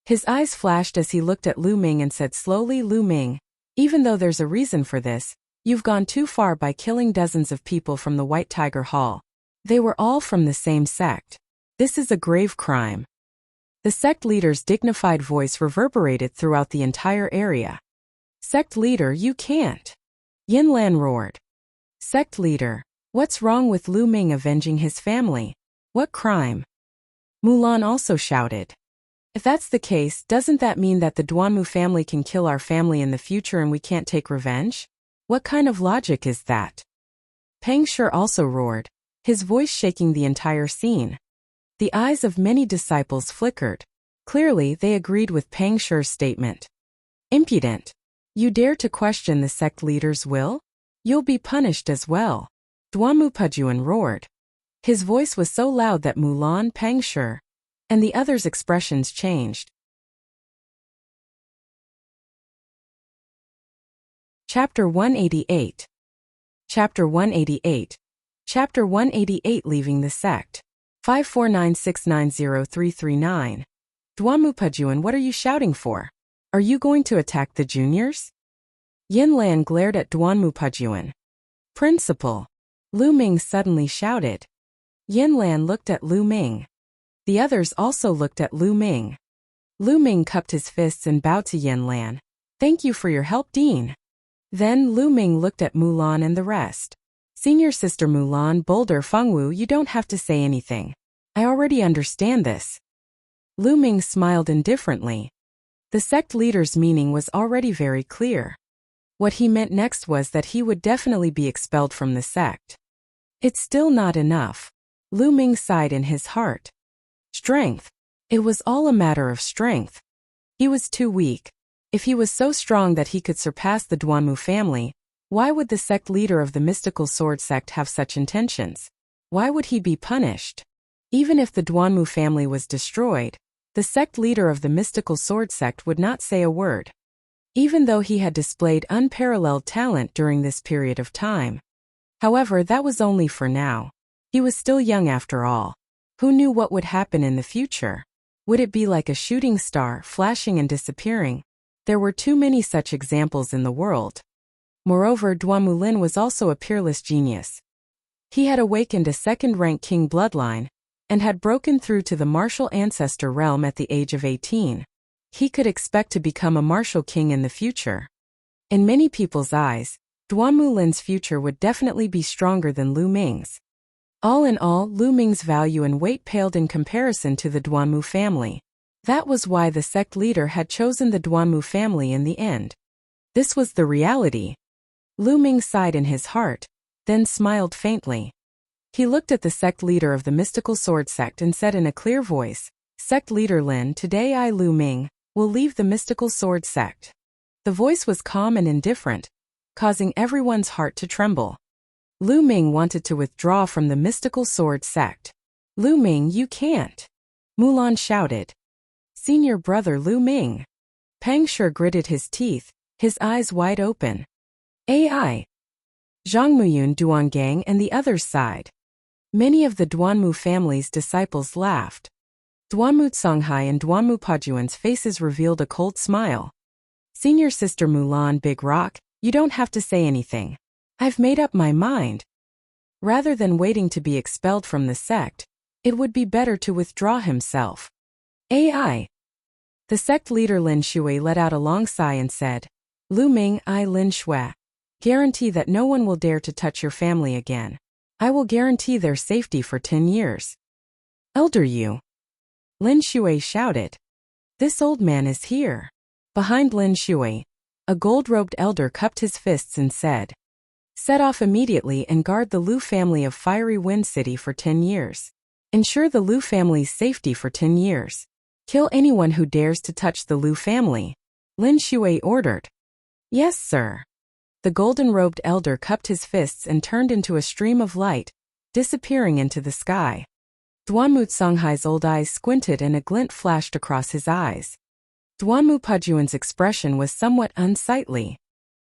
His eyes flashed as he looked at Lu Ming and said slowly, "Lu Ming, even though there's a reason for this, you've gone too far by killing dozens of people from the White Tiger Hall. They were all from the same sect. This is a grave crime." The sect leader's dignified voice reverberated throughout the entire area. "Sect leader, you can't." Yin Lan roared. "Sect leader, what's wrong with Lu Ming avenging his family? What crime?" Mulan also shouted. "If that's the case, doesn't that mean that the Duanmu family can kill our family in the future and we can't take revenge? What kind of logic is that?" Peng Shi also roared, his voice shaking the entire scene. The eyes of many disciples flickered. Clearly, they agreed with Peng Shi's statement. "Impudent! You dare to question the sect leader's will? You'll be punished as well." Duanmu Pajuan roared. His voice was so loud that Mulan, Peng Shi, and the others' expressions changed. Chapter 188. Chapter 188. Chapter 188, Leaving the Sect. 549690339. Duamupajuan, what are you shouting for? Are you going to attack the juniors? Yinlan glared at Duanmupajuan. Principal. Lu Ming suddenly shouted. Yinlan looked at Lu Ming. The others also looked at Lu Ming. Lu Ming cupped his fists and bowed to Yinlan. Thank you for your help, Dean. Then Lu Ming looked at Mulan and the rest. Senior Sister Mulan, Boulder, Fengwu, you don't have to say anything. I already understand this. Lu Ming smiled indifferently. The sect leader's meaning was already very clear. What he meant next was that he would definitely be expelled from the sect. It's still not enough. Lu Ming sighed in his heart. Strength. It was all a matter of strength. He was too weak. If he was so strong that he could surpass the Duanmu family, why would the sect leader of the mystical sword sect have such intentions? Why would he be punished? Even if the Duanmu family was destroyed, the sect leader of the mystical sword sect would not say a word. Even though he had displayed unparalleled talent during this period of time. However, that was only for now. He was still young after all. Who knew what would happen in the future? Would it be like a shooting star, flashing and disappearing? There were too many such examples in the world. Moreover, Duanmu Lin was also a peerless genius. He had awakened a second-rank king bloodline, and had broken through to the martial ancestor realm at the age of 18. He could expect to become a martial king in the future. In many people's eyes, Duanmu Lin's future would definitely be stronger than Lu Ming's. All in all, Lu Ming's value and weight paled in comparison to the Duanmu family. That was why the sect leader had chosen the Duanmu family in the end. This was the reality. Lu Ming sighed in his heart, then smiled faintly. He looked at the sect leader of the mystical sword sect and said in a clear voice, Sect leader Lin, today I, Lu Ming, will leave the mystical sword sect. The voice was calm and indifferent, causing everyone's heart to tremble. Lu Ming wanted to withdraw from the mystical sword sect. Lu Ming, you can't. Mulan shouted. Senior brother Lu Ming. Pang Shi gritted his teeth, his eyes wide open. AI. Zhang Muyun, Duangang and the others sighed. Many of the Duanmu family's disciples laughed. Duanmu Songhai and Duanmu Pajuan's faces revealed a cold smile. Senior Sister Mulan, Big Rock, you don't have to say anything. I've made up my mind. Rather than waiting to be expelled from the sect, it would be better to withdraw himself. AI. The sect leader Lin Shui let out a long sigh and said, Lu Ming, I, Lin Shui, guarantee that no one will dare to touch your family again. I will guarantee their safety for 10 years. Elder Yu. Lin Shui shouted. This old man is here. Behind Lin Shui, a gold-robed elder cupped his fists and said, Set off immediately and guard the Lu family of Fiery Wind City for 10 years. Ensure the Lu family's safety for 10 years. Kill anyone who dares to touch the Lu family. Lin Shui ordered. Yes, sir. The golden-robed elder cupped his fists and turned into a stream of light, disappearing into the sky. Duanmu Songhai's old eyes squinted and a glint flashed across his eyes. Duanmu Pajuan's expression was somewhat unsightly.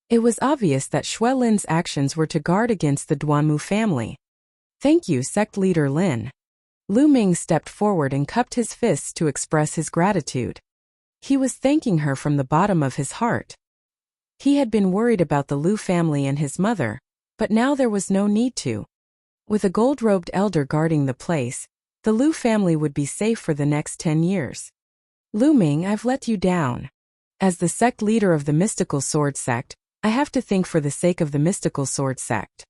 It was obvious that Shui Lin's actions were to guard against the Duanmu family. Thank you, sect leader Lin. Lu Ming stepped forward and cupped his fists to express his gratitude. He was thanking her from the bottom of his heart. He had been worried about the Lu family and his mother, but now there was no need to. With a gold-robed elder guarding the place, the Lu family would be safe for the next 10 years. Lu Ming, I've let you down. As the sect leader of the mystical sword sect, I have to think for the sake of the mystical sword sect.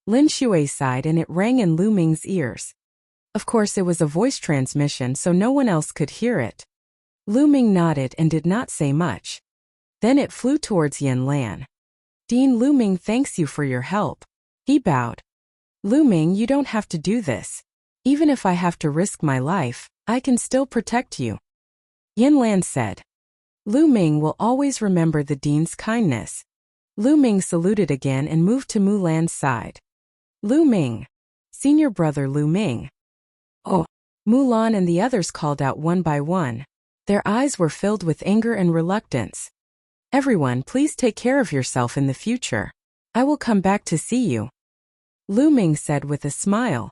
Lin Shui sighed and it rang in Lu Ming's ears. Of course it was a voice transmission so no one else could hear it. Lu Ming nodded and did not say much. Then it flew towards Yin Lan. Dean, Lu Ming thanks you for your help. He bowed. Lu Ming, you don't have to do this. Even if I have to risk my life, I can still protect you. Yin Lan said. Lu Ming will always remember the Dean's kindness. Lu Ming saluted again and moved to Mulan's side. Lu Ming. Senior brother Lu Ming. Oh. Mulan and the others called out one by one. Their eyes were filled with anger and reluctance. Everyone, please take care of yourself in the future. I will come back to see you. Lu Ming said with a smile.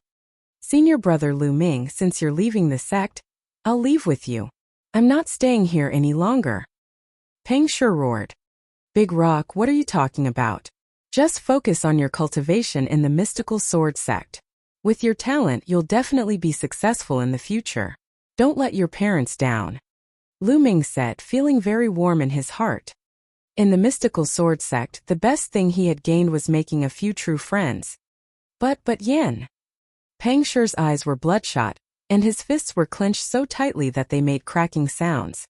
Senior brother Lu Ming, since you're leaving the sect, I'll leave with you. I'm not staying here any longer. Peng Shi roared. Big Rock, what are you talking about? Just focus on your cultivation in the mystical sword sect. With your talent, you'll definitely be successful in the future. Don't let your parents down. Lu Ming said, feeling very warm in his heart. In the mystical sword sect, the best thing he had gained was making a few true friends. But Yan. Peng Shi's eyes were bloodshot, and his fists were clenched so tightly that they made cracking sounds.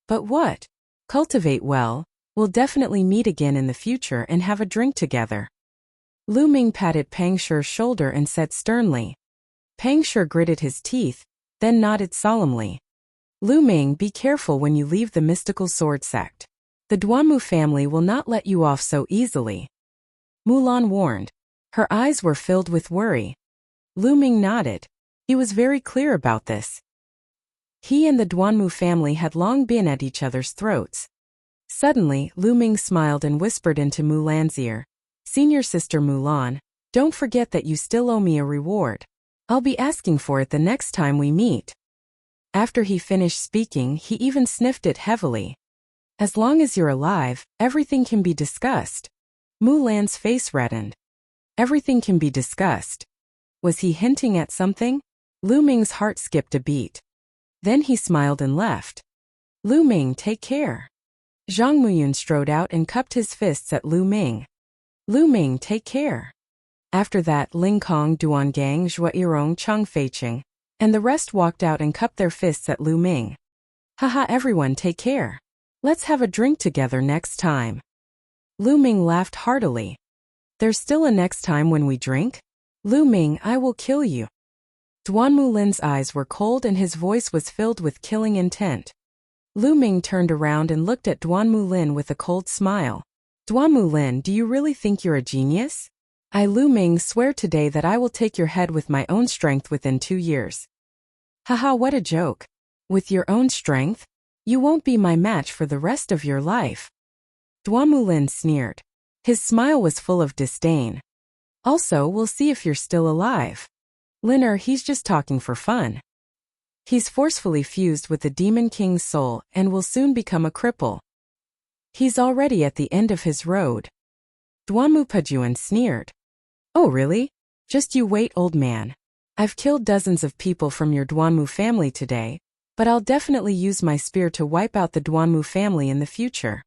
But what? Cultivate well, we'll definitely meet again in the future and have a drink together. Lu Ming patted Peng Shi's shoulder and said sternly. Peng Shi gritted his teeth, then nodded solemnly. Lu Ming, be careful when you leave the mystical sword sect. The Duanmu family will not let you off so easily. Mulan warned. Her eyes were filled with worry. Lu Ming nodded. He was very clear about this. He and the Duanmu family had long been at each other's throats. Suddenly, Lu Ming smiled and whispered into Mulan's ear. Senior sister Mulan, don't forget that you still owe me a reward. I'll be asking for it the next time we meet. After he finished speaking, he even sniffed it heavily. As long as you're alive, everything can be discussed. Mulan's face reddened. Everything can be discussed. Was he hinting at something? Lu Ming's heart skipped a beat. Then he smiled and left. Lu Ming, take care. Zhang Muyun strode out and cupped his fists at Lu Ming. Lu Ming, take care. After that, Ling Kong, Duangang, Zhua Yirong, Chang Feiqing, and the rest walked out and cupped their fists at Lu Ming. Haha, everyone take care. Let's have a drink together next time. Lu Ming laughed heartily. There's still a next time when we drink? Lu Ming, I will kill you. Duanmu Lin's eyes were cold and his voice was filled with killing intent. Lu Ming turned around and looked at Duanmu Lin with a cold smile. Duanmu Lin, do you really think you're a genius? I, Lu Ming, swear today that I will take your head with my own strength within 2 years. Haha, what a joke. With your own strength? You won't be my match for the rest of your life. Duanmu Lin sneered. His smile was full of disdain. Also, we'll see if you're still alive. Liner, he's just talking for fun. He's forcefully fused with the Demon King's soul and will soon become a cripple. He's already at the end of his road. Duanmu Pajuan sneered. Oh really? Just you wait, old man. I've killed dozens of people from your Duanmu family today, but I'll definitely use my spear to wipe out the Duanmu family in the future.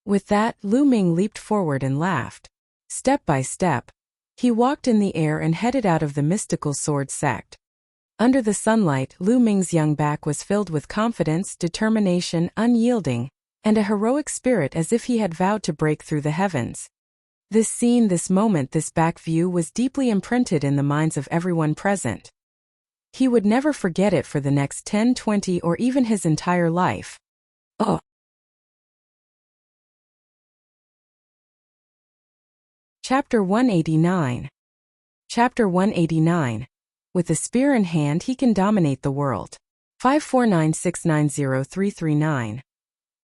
With that, Lu Ming leaped forward and laughed. Step by step, he walked in the air and headed out of the mystical sword sect. Under the sunlight, Lu Ming's young back was filled with confidence, determination, unyielding, and a heroic spirit as if he had vowed to break through the heavens. This scene, this moment, this back view was deeply imprinted in the minds of everyone present. He would never forget it for the next 10, 20, or even his entire life. Oh. Chapter 189. Chapter 189. With a spear in hand, he can dominate the world. 549690339.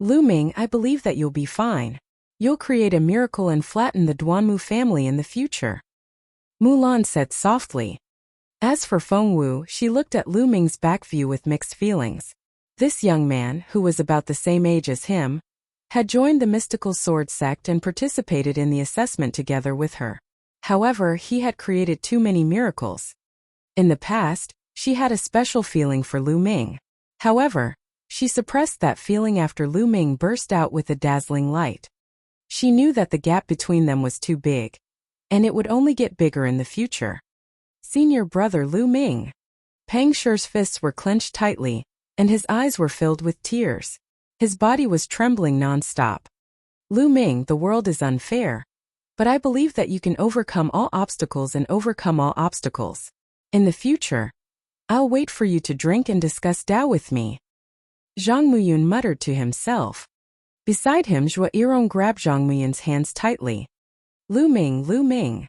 Lu Ming, I believe that you'll be fine. You'll create a miracle and flatten the Duanmu family in the future. Mulan said softly. As for Feng Wu, she looked at Lu Ming's back view with mixed feelings. This young man, who was about the same age as him, had joined the mystical sword sect and participated in the assessment together with her. However, he had created too many miracles. In the past, she had a special feeling for Lu Ming. However, she suppressed that feeling after Lu Ming burst out with a dazzling light. She knew that the gap between them was too big, and it would only get bigger in the future. Senior brother Lu Ming. Peng Shi's fists were clenched tightly, and his eyes were filled with tears. His body was trembling non-stop. Lu Ming, the world is unfair, but I believe that you can overcome all obstacles and overcome all obstacles. In the future, I'll wait for you to drink and discuss Tao with me. Zhang Muyun muttered to himself. Beside him, Zhua Yirong grabbed Zhang Muyun's hands tightly. Lu Ming, Lu Ming.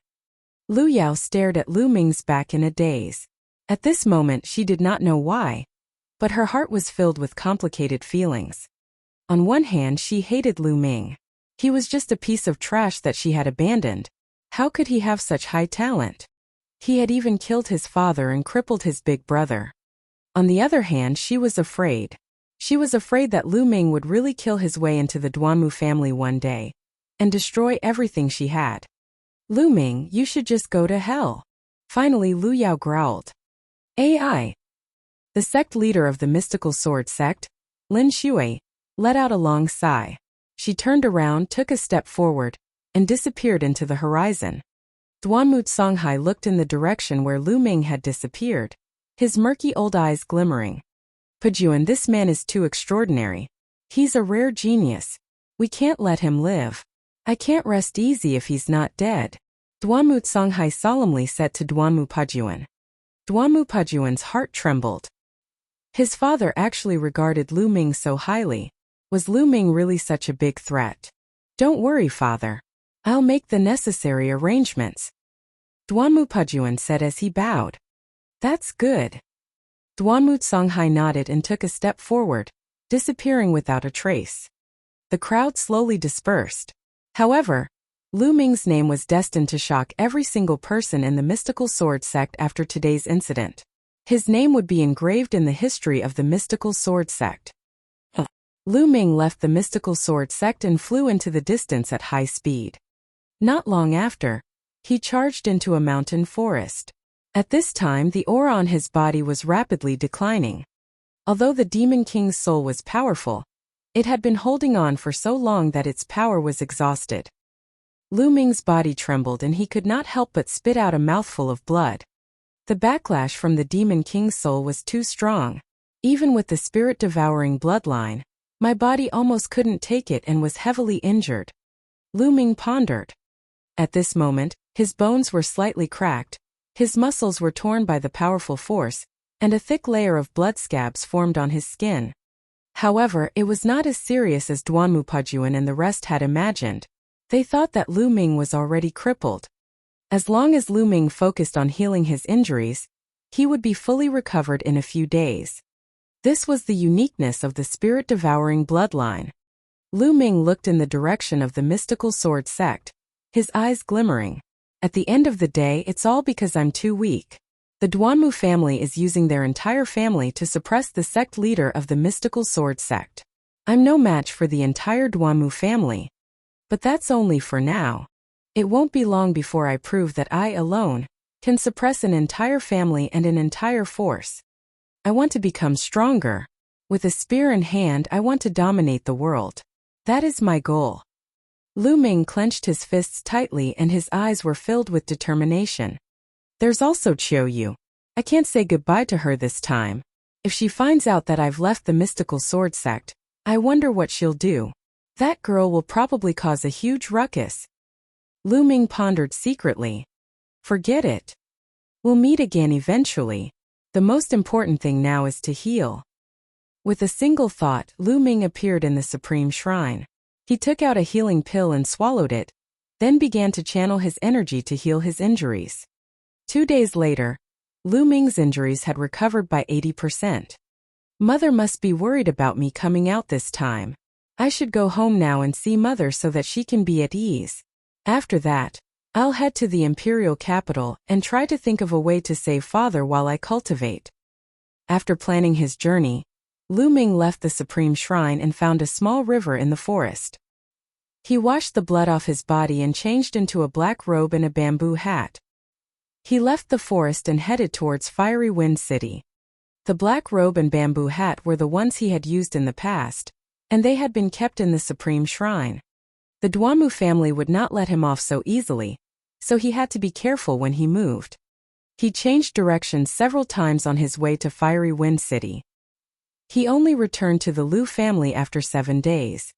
Lu Yao stared at Lu Ming's back in a daze. At this moment, she did not know why, but her heart was filled with complicated feelings. On one hand, she hated Lu Ming. He was just a piece of trash that she had abandoned. How could he have such high talent? He had even killed his father and crippled his big brother. On the other hand, she was afraid. She was afraid that Lu Ming would really kill his way into the Duanmu family one day and destroy everything she had. Lu Ming, you should just go to hell. Finally, Lu Yao growled. AI. The sect leader of the mystical sword sect, Lin Shui, let out a long sigh. She turned around, took a step forward, and disappeared into the horizon. Duanmu Songhai looked in the direction where Lu Ming had disappeared, his murky old eyes glimmering. Pajuan, this man is too extraordinary. He's a rare genius. We can't let him live. I can't rest easy if he's not dead. Duanmu Songhai solemnly said to Duanmu Pajuan. Duanmu Pajuan's heart trembled. His father actually regarded Lu Ming so highly. Was Lu Ming really such a big threat? Don't worry, father. I'll make the necessary arrangements. Duanmu Pajuan said as he bowed. That's good. Duanmu Songhai nodded and took a step forward, disappearing without a trace. The crowd slowly dispersed. However, Lu Ming's name was destined to shock every single person in the mystical sword sect after today's incident. His name would be engraved in the history of the mystical sword sect. Lu Ming left the mystical sword sect and flew into the distance at high speed. Not long after, he charged into a mountain forest. At this time, the aura on his body was rapidly declining. Although the Demon King's soul was powerful, it had been holding on for so long that its power was exhausted. Lu Ming's body trembled and he could not help but spit out a mouthful of blood. The backlash from the Demon King's soul was too strong. Even with the spirit-devouring bloodline, my body almost couldn't take it and was heavily injured. Lu Ming pondered. At this moment, his bones were slightly cracked, his muscles were torn by the powerful force, and a thick layer of blood scabs formed on his skin. However, it was not as serious as Duanmu Pajuan and the rest had imagined. They thought that Lu Ming was already crippled. As long as Lu Ming focused on healing his injuries, he would be fully recovered in a few days. This was the uniqueness of the spirit-devouring bloodline. Lu Ming looked in the direction of the mystical sword sect, his eyes glimmering. At the end of the day, it's all because I'm too weak. The Duanmu family is using their entire family to suppress the sect leader of the mystical sword sect. I'm no match for the entire Duanmu family. But that's only for now. It won't be long before I prove that I alone can suppress an entire family and an entire force. I want to become stronger. With a spear in hand, I want to dominate the world. That is my goal. Lu Ming clenched his fists tightly and his eyes were filled with determination. There's also Qiu Yu. I can't say goodbye to her this time. If she finds out that I've left the mystical sword sect, I wonder what she'll do. That girl will probably cause a huge ruckus. Lu Ming pondered secretly. Forget it. We'll meet again eventually. The most important thing now is to heal. With a single thought, Lu Ming appeared in the Supreme Shrine. He took out a healing pill and swallowed it, then began to channel his energy to heal his injuries. 2 days later, Lu Ming's injuries had recovered by 80%. Mother must be worried about me coming out this time. I should go home now and see Mother so that she can be at ease. After that, I'll head to the imperial capital and try to think of a way to save Father while I cultivate. After planning his journey, Lu Ming left the Supreme Shrine and found a small river in the forest. He washed the blood off his body and changed into a black robe and a bamboo hat. He left the forest and headed towards Fiery Wind City. The black robe and bamboo hat were the ones he had used in the past, and they had been kept in the Supreme Shrine. The Duanmu family would not let him off so easily, so he had to be careful when he moved. He changed directions several times on his way to Fiery Wind City. He only returned to the Lu family after 7 days.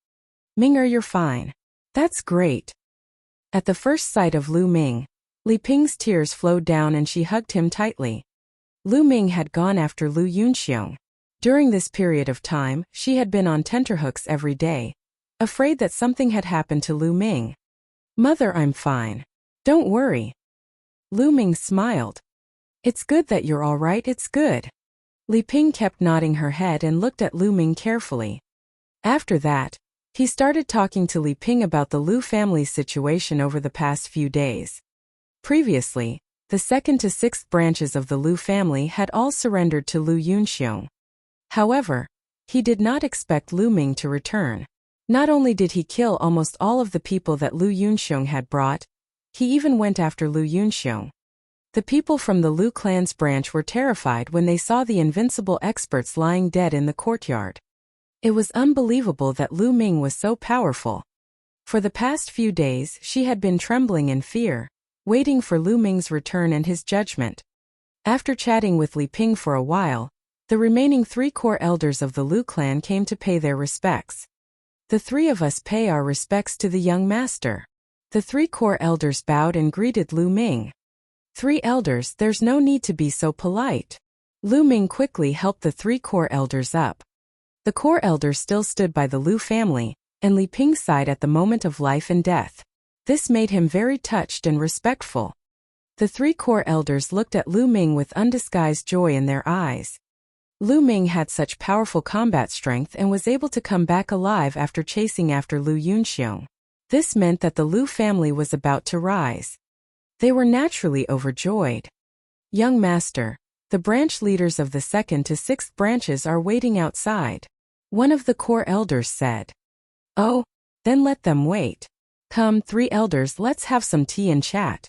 Ming-er, you're fine. That's great. At the first sight of Lu Ming, Li Ping's tears flowed down and she hugged him tightly. Lu Ming had gone after Lu Yunxiong. During this period of time, she had been on tenterhooks every day, afraid that something had happened to Lu Ming. Mother, I'm fine. Don't worry. Lu Ming smiled. It's good that you're all right, it's good. Li Ping kept nodding her head and looked at Lu Ming carefully. After that, he started talking to Li Ping about the Lu family's situation over the past few days. Previously, The second to sixth branches of the Lu family had all surrendered to Lu Yunxiong. However, he did not expect Lu Ming to return. Not only did he kill almost all of the people that Lu Yunxiong had brought, he even went after Lu Yunxiong. The people from the Lu clan's branch were terrified when they saw the invincible experts lying dead in the courtyard. It was unbelievable that Lu Ming was so powerful. For the past few days, she had been trembling in fear, waiting for Lu Ming's return and his judgment. After chatting with Li Ping for a while, the remaining 3 core elders of the Lu clan came to pay their respects. The 3 of us pay our respects to the young master. The 3 core elders bowed and greeted Lu Ming. 3 elders, there's no need to be so polite. Lu Ming quickly helped the 3 core elders up. The core elders still stood by the Lu family, and Li Ping's side at the moment of life and death. This made him very touched and respectful. The 3 core elders looked at Lu Ming with undisguised joy in their eyes. Lu Ming had such powerful combat strength and was able to come back alive after chasing after Lu Yunxiong. This meant that the Lu family was about to rise. They were naturally overjoyed. Young master, the branch leaders of the second to sixth branches are waiting outside. One of the core elders said. Oh, then let them wait. Come, 3 elders, let's have some tea and chat.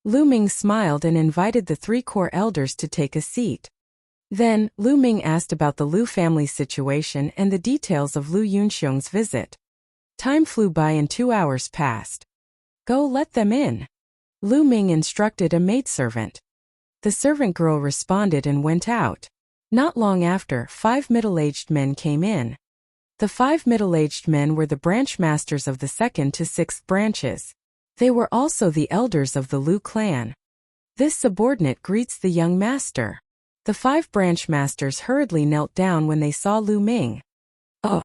Lu Ming smiled and invited the 3 core elders to take a seat. Then, Lu Ming asked about the Lu family's situation and the details of Lu Yunxiong's visit. Time flew by and 2 hours passed. Go let them in. Lu Ming instructed a maidservant. The servant girl responded and went out. Not long after, 5 middle-aged men came in. The 5 middle-aged men were the branch masters of the second to sixth branches. They were also the elders of the Lu clan. This subordinate greets the young master. The 5 branch masters hurriedly knelt down when they saw Lu Ming. Oh.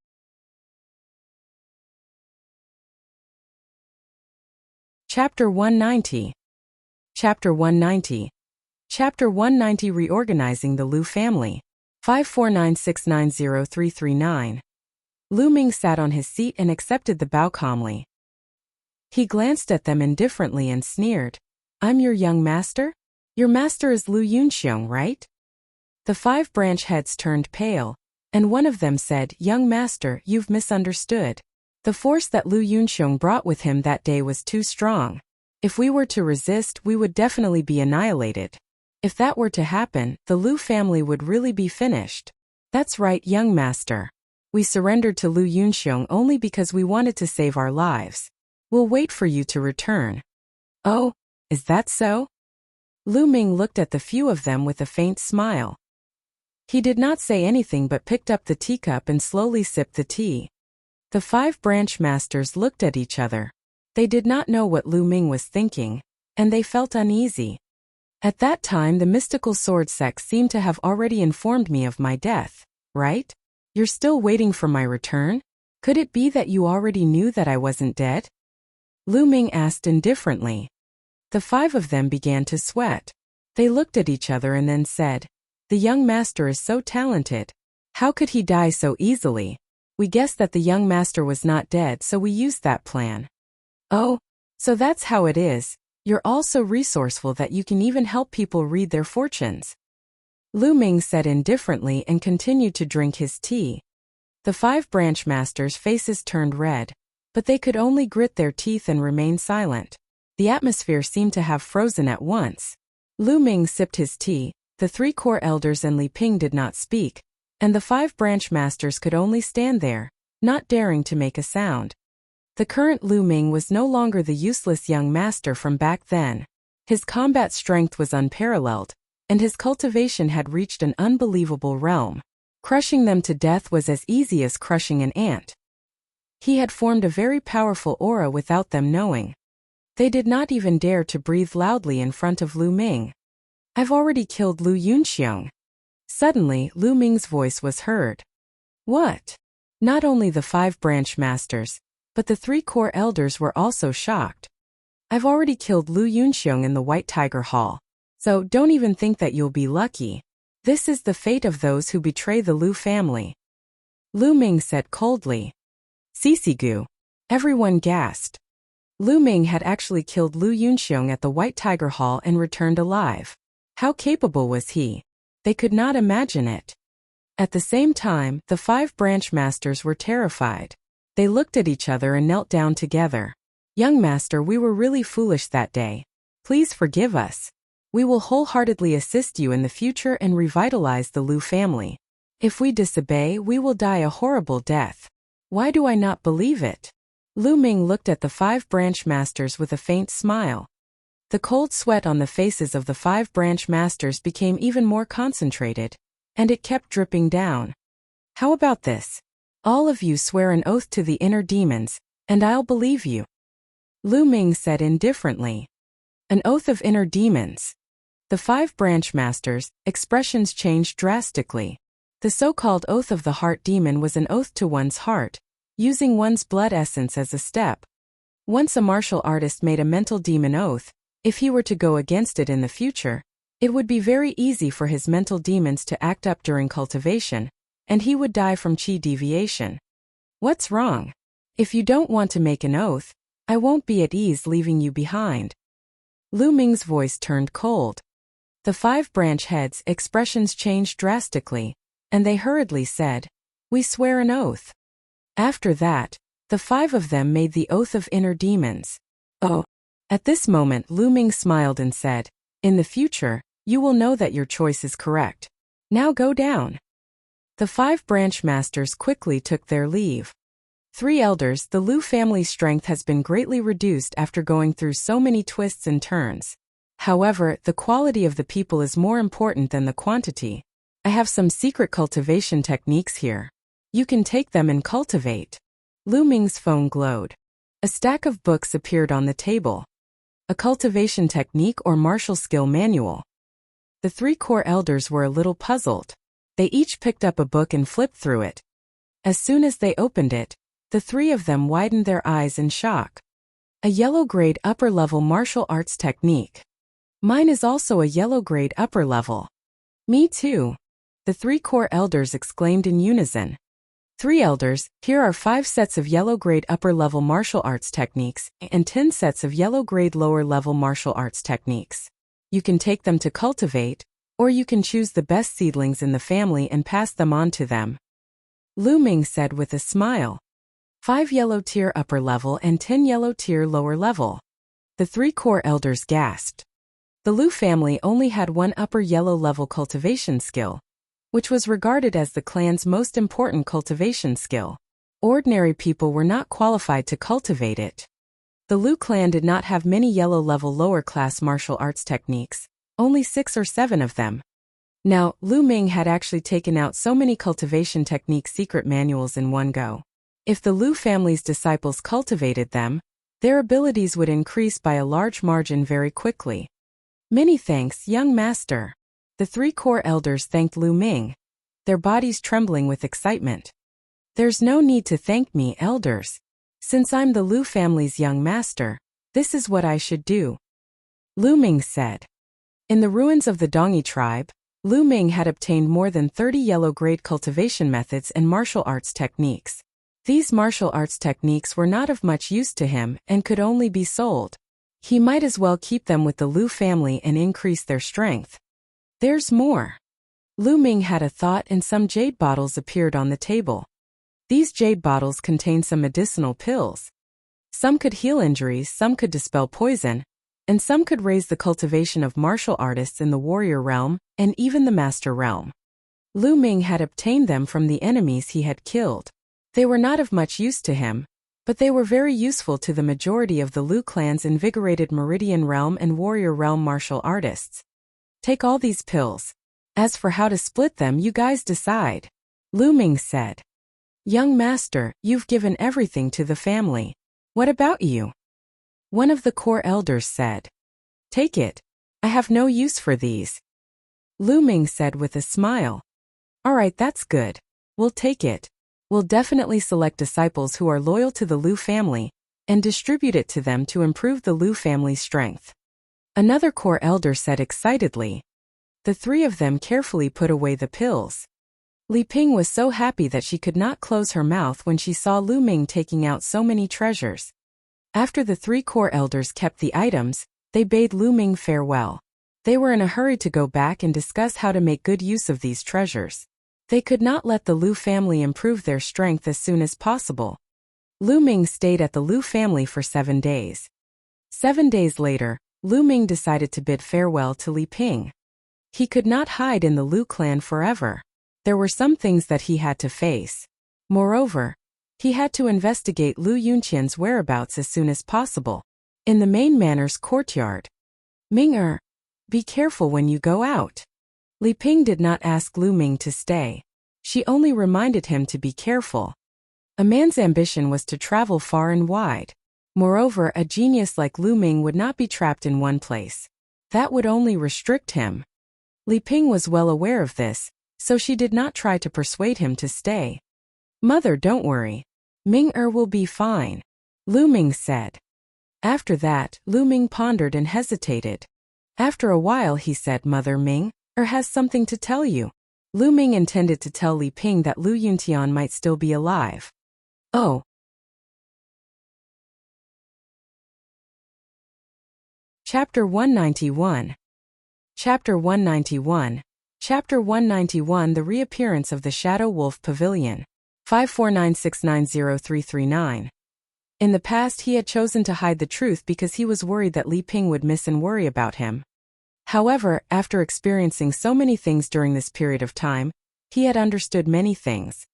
Chapter 190. Chapter 190. Chapter 190 Reorganizing the Lu family. 549690339. Lu Ming sat on his seat and accepted the bow calmly. He glanced at them indifferently and sneered. I'm your young master? Your master is Lu Yunxiong, right? The 5 branch heads turned pale, and one of them said, Young master, you've misunderstood. The force that Lu Yunxiong brought with him that day was too strong. If we were to resist, we would definitely be annihilated. If that were to happen, the Lu family would really be finished. That's right, young master. We surrendered to Lu Yunxiong only because we wanted to save our lives. We'll wait for you to return. Oh, is that so? Lu Ming looked at the few of them with a faint smile. He did not say anything but picked up the teacup and slowly sipped the tea. The 5 branch masters looked at each other. They did not know what Lu Ming was thinking, and they felt uneasy. At that time the mystical sword sect seemed to have already informed me of my death, right? You're still waiting for my return? Could it be that you already knew that I wasn't dead? Lu Ming asked indifferently. The 5 of them began to sweat. They looked at each other and then said, The young master is so talented. How could he die so easily? We guessed that the young master was not dead, so we used that plan. Oh, so that's how it is. You're all so resourceful that you can even help people read their fortunes. Lu Ming said indifferently and continued to drink his tea. The 5 branch masters' faces turned red, but they could only grit their teeth and remain silent. The atmosphere seemed to have frozen at once. Lu Ming sipped his tea, the 3 core elders and Li Ping did not speak, and the 5 branch masters could only stand there, not daring to make a sound. The current Lu Ming was no longer the useless young master from back then. His combat strength was unparalleled, and his cultivation had reached an unbelievable realm. Crushing them to death was as easy as crushing an ant. He had formed a very powerful aura without them knowing. They did not even dare to breathe loudly in front of Lu Ming. I've already killed Lu Yunxiong. Suddenly, Lu Ming's voice was heard. What? Not only the 5 branch masters, but the 3 core elders were also shocked. I've already killed Lu Yunxiong in the White Tiger Hall, so don't even think that you'll be lucky. This is the fate of those who betray the Lu family. Lu Ming said coldly. Sisigu. Everyone gasped. Lu Ming had actually killed Lu Yunxiong at the White Tiger Hall and returned alive. How capable was he? They could not imagine it. At the same time, the 5 branch masters were terrified. They looked at each other and knelt down together. Young master, we were really foolish that day. Please forgive us. We will wholeheartedly assist you in the future and revitalize the Lu family. If we disobey, we will die a horrible death. Why do I not believe it? Lu Ming looked at the 5 branch masters with a faint smile. The cold sweat on the faces of the 5 branch masters became even more concentrated, and it kept dripping down. How about this? All of you swear an oath to the inner demons, and I'll believe you. Lu Ming said indifferently. An oath of inner demons. The 5 branch masters' expressions changed drastically. The so-called oath of the heart demon was an oath to one's heart, using one's blood essence as a step. Once a martial artist made a mental demon oath, if he were to go against it in the future, it would be very easy for his mental demons to act up during cultivation, and he would die from chi deviation. What's wrong? If you don't want to make an oath, I won't be at ease leaving you behind. Lu Ming's voice turned cold. The 5 branch heads' expressions changed drastically, and they hurriedly said, "We swear an oath." After that, the 5 of them made the oath of inner demons. Oh. At this moment Lu Ming smiled and said, "In the future, you will know that your choice is correct. Now go down." The 5 branch masters quickly took their leave. 3 elders, the Lu family's strength has been greatly reduced after going through so many twists and turns. However, the quality of the people is more important than the quantity. I have some secret cultivation techniques here. You can take them and cultivate. Lu Ming's phone glowed. A stack of books appeared on the table. A cultivation technique or martial skill manual. The 3 core elders were a little puzzled. They each picked up a book and flipped through it. As soon as they opened it, the 3 of them widened their eyes in shock. A yellow grade upper level martial arts technique. Mine is also a yellow grade upper level. Me too. The 3 core elders exclaimed in unison. 3 elders, here are 5 sets of yellow grade upper level martial arts techniques and 10 sets of yellow grade lower level martial arts techniques. You can take them to cultivate, or you can choose the best seedlings in the family and pass them on to them. Lu Ming said with a smile. 5 yellow tier upper level and 10 yellow tier lower level. The 3 core elders gasped. The Lu family only had 1 upper yellow level cultivation skill, which was regarded as the clan's most important cultivation skill. Ordinary people were not qualified to cultivate it. The Lu clan did not have many yellow level lower class martial arts techniques, only 6 or 7 of them. Now, Lu Ming had actually taken out so many cultivation technique secret manuals in one go. If the Lu family's disciples cultivated them, their abilities would increase by a large margin very quickly. Many thanks, young master. The 3 core elders thanked Lu Ming, their bodies trembling with excitement. There's no need to thank me, elders. Since I'm the Lu family's young master, this is what I should do. Lu Ming said. In the ruins of the Dongi tribe, Lu Ming had obtained more than 30 yellow-grade cultivation methods and martial arts techniques. These martial arts techniques were not of much use to him and could only be sold. He might as well keep them with the Lu family and increase their strength. There's more. Lu Ming had a thought and some jade bottles appeared on the table. These jade bottles contained some medicinal pills. Some could heal injuries, some could dispel poison, and some could raise the cultivation of martial artists in the warrior realm and even the master realm. Lu Ming had obtained them from the enemies he had killed. They were not of much use to him, but they were very useful to the majority of the Lu clan's invigorated Meridian realm and warrior realm martial artists. Take all these pills. As for how to split them, you guys decide. Lu Ming said. Young master, you've given everything to the family. What about you? One of the core elders said. Take it. I have no use for these. Lu Ming said with a smile. All right, that's good. We'll take it. We'll definitely select disciples who are loyal to the Lu family and distribute it to them to improve the Lu family's strength. Another core elder said excitedly. The 3 of them carefully put away the pills. Li Ping was so happy that she could not close her mouth when she saw Lu Ming taking out so many treasures. After the three core elders kept the items, they bade Lu Ming farewell. They were in a hurry to go back and discuss how to make good use of these treasures. They could not let the Lu family improve their strength as soon as possible. Lu Ming stayed at the Lu family for 7 days. 7 days later, Lu Ming decided to bid farewell to Li Ping. He could not hide in the Lu clan forever. There were some things that he had to face. Moreover, he had to investigate Lu Yunqian's whereabouts as soon as possible. In the main manor's courtyard. Ming be careful when you go out. Li Ping did not ask Lu Ming to stay. She only reminded him to be careful. A man's ambition was to travel far and wide. Moreover, a genius like Lu Ming would not be trapped in one place. That would only restrict him. Li Ping was well aware of this, so she did not try to persuade him to stay. Mother, don't worry. Ming will be fine, Lu Ming said. After that, Lu Ming pondered and hesitated. After a while he said, Mother, Ming has something to tell you. Lu Ming intended to tell Li Ping that Lu Yuntian might still be alive. Oh. Chapter 191. Chapter 191. Chapter 191 The Reappearance of the Shadow Wolf Pavilion. 549690339. In the past he had chosen to hide the truth because he was worried that Li Ping would miss and worry about him. However, after experiencing so many things during this period of time, he had understood many things.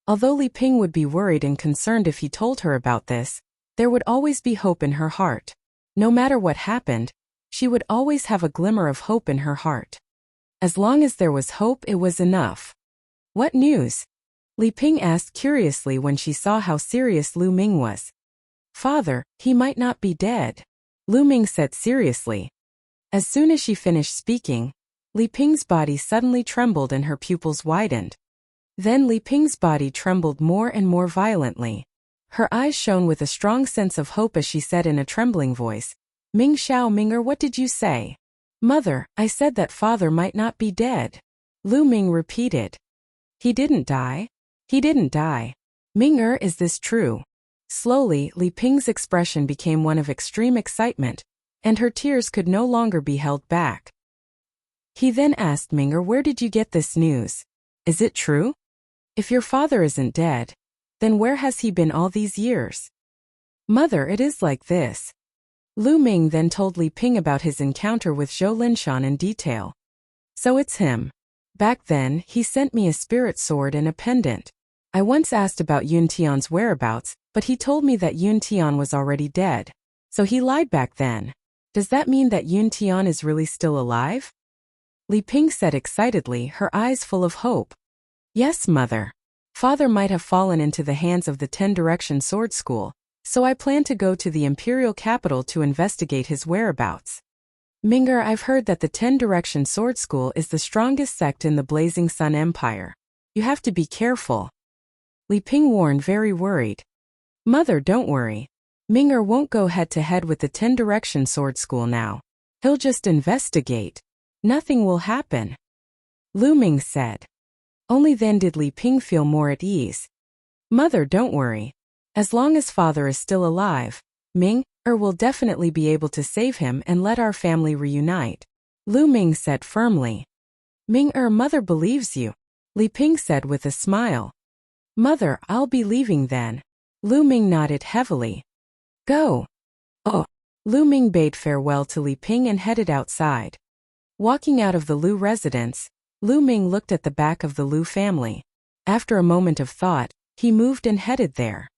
Although Li Ping would be worried and concerned if he told her about this, there would always be hope in her heart. No matter what happened, she would always have a glimmer of hope in her heart. As long as there was hope, it was enough. What news? Li Ping asked curiously when she saw how serious Lu Ming was. Father, he might not be dead, Lu Ming said seriously. As soon as she finished speaking, Li Ping's body suddenly trembled and her pupils widened. Then Li Ping's body trembled more and more violently. Her eyes shone with a strong sense of hope as she said in a trembling voice, Ming Xiao Minger, what did you say? Mother, I said that father might not be dead, Lu Ming repeated. He didn't die? He didn't die. Minger, is this true? Slowly, Li Ping's expression became one of extreme excitement, and her tears could no longer be held back. He then asked Minger, where did you get this news? Is it true? If your father isn't dead, then where has he been all these years? Mother, it is like this. Lu Ming then told Li Ping about his encounter with Zhou Linshan in detail. So it's him. Back then, he sent me a spirit sword and a pendant. I once asked about Yun Tian's whereabouts, but he told me that Yun Tian was already dead. So he lied back then. Does that mean that Yun Tian is really still alive? Li Ping said excitedly, her eyes full of hope. Yes, mother. Father might have fallen into the hands of the 10-direction sword school, so I plan to go to the imperial capital to investigate his whereabouts. Minger, I've heard that the 10-direction sword school is the strongest sect in the Blazing Sun Empire. You have to be careful. Li Ping warned, very worried. Mother, don't worry. Minger won't go head-to-head with the 10-direction sword school now. He'll just investigate. Nothing will happen. Lu Ming said. Only then did Li Ping feel more at ease. Mother, don't worry. As long as father is still alive, Ming will definitely be able to save him and let our family reunite. Lu Ming said firmly. Ming mother believes you, Li Ping said with a smile. Mother, I'll be leaving then. Lu Ming nodded heavily. Go. Oh. Lu Ming bade farewell to Li Ping and headed outside. Walking out of the Lu residence, Lu Ming looked at the back of the Lu family. After a moment of thought, he moved and headed there.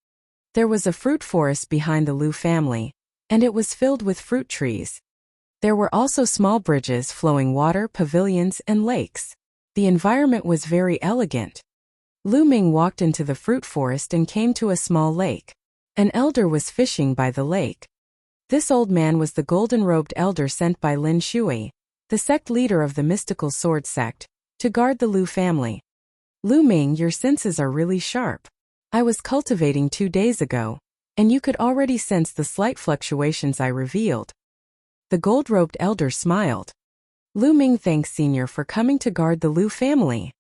There was a fruit forest behind the Lu family, and it was filled with fruit trees. There were also small bridges, flowing water, pavilions, and lakes. The environment was very elegant. Lu Ming walked into the fruit forest and came to a small lake. An elder was fishing by the lake. This old man was the golden-robed elder sent by Lin Shui, the sect leader of the mystical sword sect, to guard the Lu family. Lu Ming, your senses are really sharp. I was cultivating 2 days ago, and you could already sense the slight fluctuations I revealed. The gold-robed elder smiled. Lu Ming thanks Senior for coming to guard the Lu family.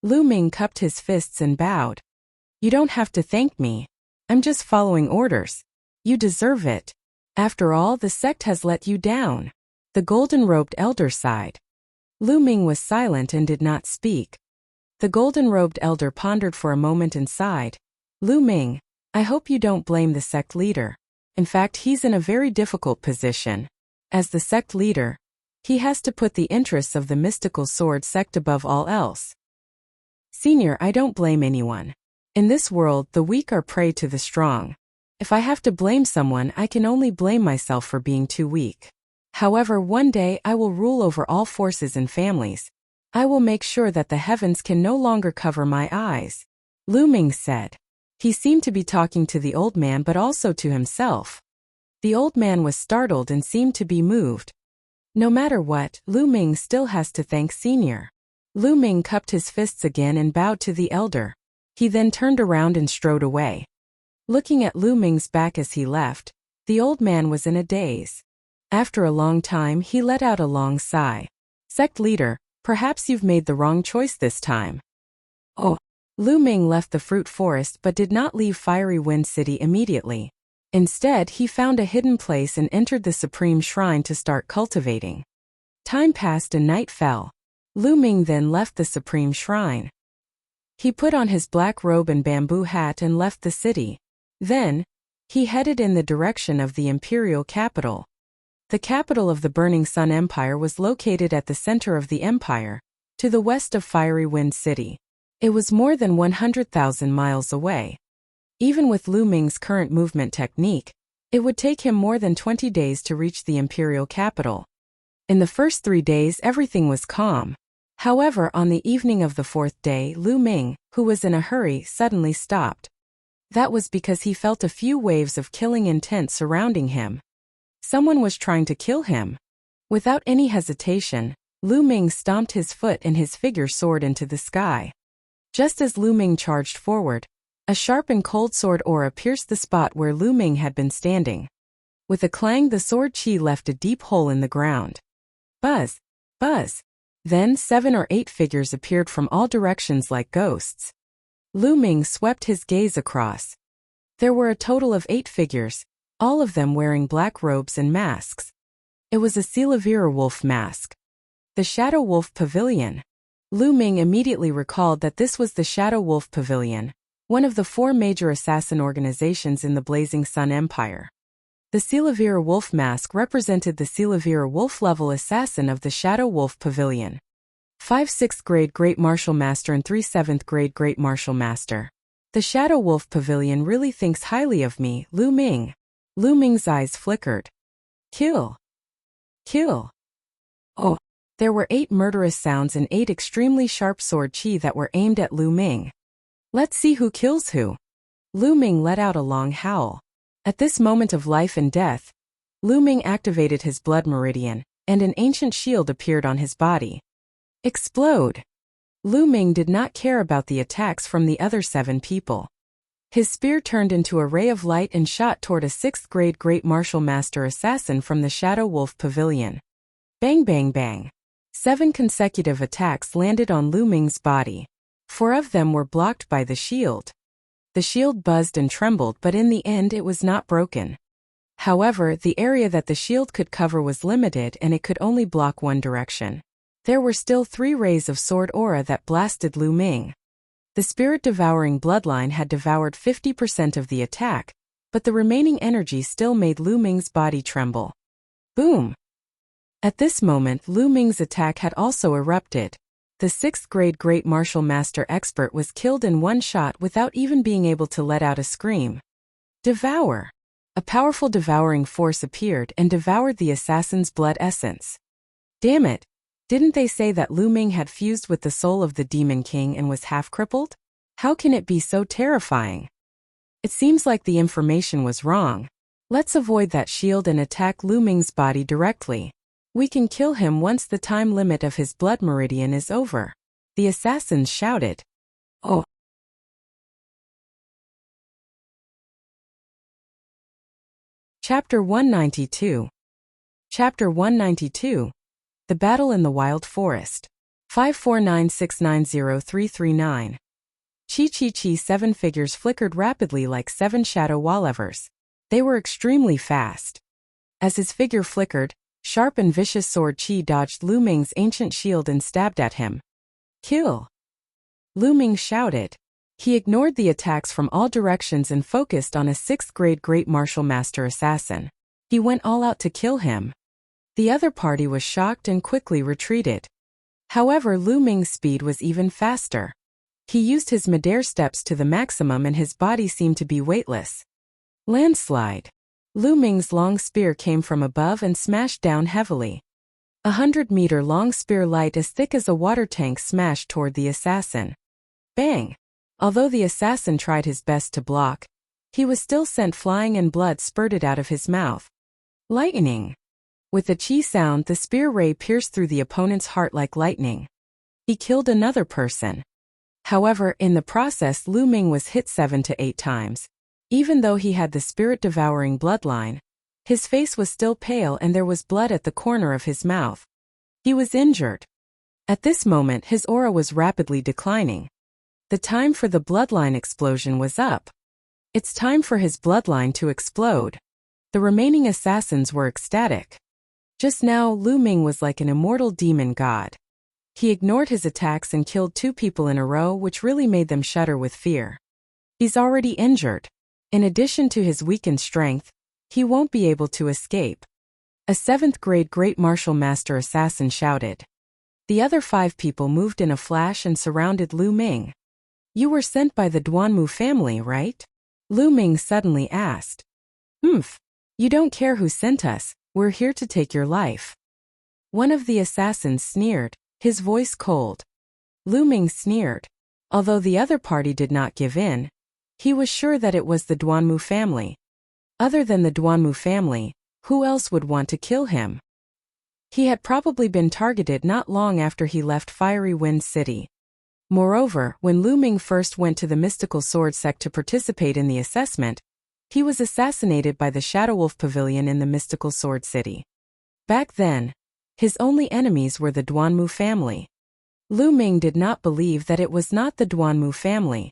Lu Ming cupped his fists and bowed. You don't have to thank me. I'm just following orders. You deserve it. After all, the sect has let you down. The golden-robed elder sighed. Lu Ming was silent and did not speak. The golden-robed elder pondered for a moment and sighed. Lu Ming, I hope you don't blame the sect leader. In fact, he's in a very difficult position. As the sect leader, he has to put the interests of the mystical sword sect above all else. Senior, I don't blame anyone. In this world, the weak are prey to the strong. If I have to blame someone, I can only blame myself for being too weak. However, one day I will rule over all forces and families. I will make sure that the heavens can no longer cover my eyes. Lu Ming said. He seemed to be talking to the old man but also to himself. The old man was startled and seemed to be moved. No matter what, Lu Ming still has to thank Senior. Lu Ming cupped his fists again and bowed to the elder. He then turned around and strode away. Looking at Lu Ming's back as he left, the old man was in a daze. After a long time, he let out a long sigh. Sect leader, perhaps you've made the wrong choice this time. Oh. Lu Ming left the fruit forest but did not leave Fiery Wind City immediately. Instead, he found a hidden place and entered the Supreme Shrine to start cultivating. Time passed and night fell. Lu Ming then left the Supreme Shrine. He put on his black robe and bamboo hat and left the city. Then, he headed in the direction of the imperial capital. The capital of the Burning Sun Empire was located at the center of the empire, to the west of Fiery Wind City. It was more than 100,000 miles away. Even with Lu Ming's current movement technique, it would take him more than 20 days to reach the imperial capital. In the first 3 days, everything was calm. However, on the evening of the 4th day, Lu Ming, who was in a hurry, suddenly stopped. That was because he felt a few waves of killing intent surrounding him. Someone was trying to kill him. Without any hesitation, Lu Ming stomped his foot and his figure soared into the sky. Just as Lu Ming charged forward, a sharp and cold sword aura pierced the spot where Lu Ming had been standing. With a clang, the sword chi left a deep hole in the ground. Buzz! Buzz! Then 7 or 8 figures appeared from all directions like ghosts. Lu Ming swept his gaze across. There were a total of 8 figures, all of them wearing black robes and masks. It was a Silavira wolf mask. The Shadow Wolf Pavilion. Lu Ming immediately recalled that this was the Shadow Wolf Pavilion, one of the 4 major assassin organizations in the Blazing Sun Empire. The Silavira wolf mask represented the Silavira wolf-level assassin of the Shadow Wolf Pavilion. 5 6th grade Great Martial Master and 3 7th grade Great Martial Master. The Shadow Wolf Pavilion really thinks highly of me, Lu Ming. Lu Ming's eyes flickered. Kill. Kill. Oh. There were 8 murderous sounds and 8 extremely sharp sword chi that were aimed at Lu Ming. Let's see who kills who. Lu Ming let out a long howl. At this moment of life and death, Lu Ming activated his blood meridian, and an ancient shield appeared on his body. Explode! Lu Ming did not care about the attacks from the other 7 people. His spear turned into a ray of light and shot toward a 6th grade Great Martial Master assassin from the Shadow Wolf Pavilion. Bang bang bang. 7 consecutive attacks landed on Lu Ming's body. 4 of them were blocked by the shield. The shield buzzed and trembled, but in the end it was not broken. However, the area that the shield could cover was limited and it could only block one direction. There were still 3 rays of sword aura that blasted Lu Ming. The spirit-devouring bloodline had devoured 50% of the attack, but the remaining energy still made Lu Ming's body tremble. Boom! At this moment, Lu Ming's attack had also erupted. The 6th grade Great Martial Master expert was killed in one shot without even being able to let out a scream. Devour! A powerful devouring force appeared and devoured the assassin's blood essence. Damn it! Didn't they say that Lu Ming had fused with the soul of the Demon King and was half-crippled? How can it be so terrifying? It seems like the information was wrong. Let's avoid that shield and attack Lu Ming's body directly. We can kill him once the time limit of his blood meridian is over. The assassins shouted. Oh! Chapter 192. Chapter 192. The Battle in the Wild Forest. 549690339. Chi 7 figures flickered rapidly like 7 shadow wallevers. They were extremely fast. As his figure flickered, sharp and vicious sword Qi dodged Lu Ming's ancient shield and stabbed at him. Kill! Lu Ming shouted. He ignored the attacks from all directions and focused on a 6th-grade Great Martial Master assassin. He went all out to kill him. The other party was shocked and quickly retreated. However, Lu Ming's speed was even faster. He used his midair steps to the maximum and his body seemed to be weightless. Landslide. Lu Ming's long spear came from above and smashed down heavily. 100-meter long spear light as thick as a water tank smashed toward the assassin. Bang! Although the assassin tried his best to block, he was still sent flying and blood spurted out of his mouth. Lightning! With a Qi sound, the spear ray pierced through the opponent's heart like lightning. He killed another person. However, in the process, Lu Ming was hit 7 to 8 times. Even though he had the spirit-devouring bloodline, his face was still pale and there was blood at the corner of his mouth. He was injured. At this moment, his aura was rapidly declining. The time for the bloodline explosion was up. It's time for his bloodline to explode. The remaining assassins were ecstatic. Just now, Lu Ming was like an immortal demon god. He ignored his attacks and killed 2 people in a row, which really made them shudder with fear. He's already injured. In addition to his weakened strength, he won't be able to escape. A 7th-grade Great Martial Master assassin shouted. The other 5 people moved in a flash and surrounded Lu Ming. You were sent by the Duanmu family, right? Lu Ming suddenly asked. You don't care who sent us, we're here to take your life. One of the assassins sneered, his voice cold. Lu Ming sneered. Although the other party did not give in, he was sure that it was the Duanmu family. Other than the Duanmu family, who else would want to kill him? He had probably been targeted not long after he left Fiery Wind City. Moreover, when Lu Ming first went to the mystical sword sect to participate in the assessment, he was assassinated by the Shadow Wolf Pavilion in the mystical sword city. Back then, his only enemies were the Duanmu family. Lu Ming did not believe that it was not the Duanmu family.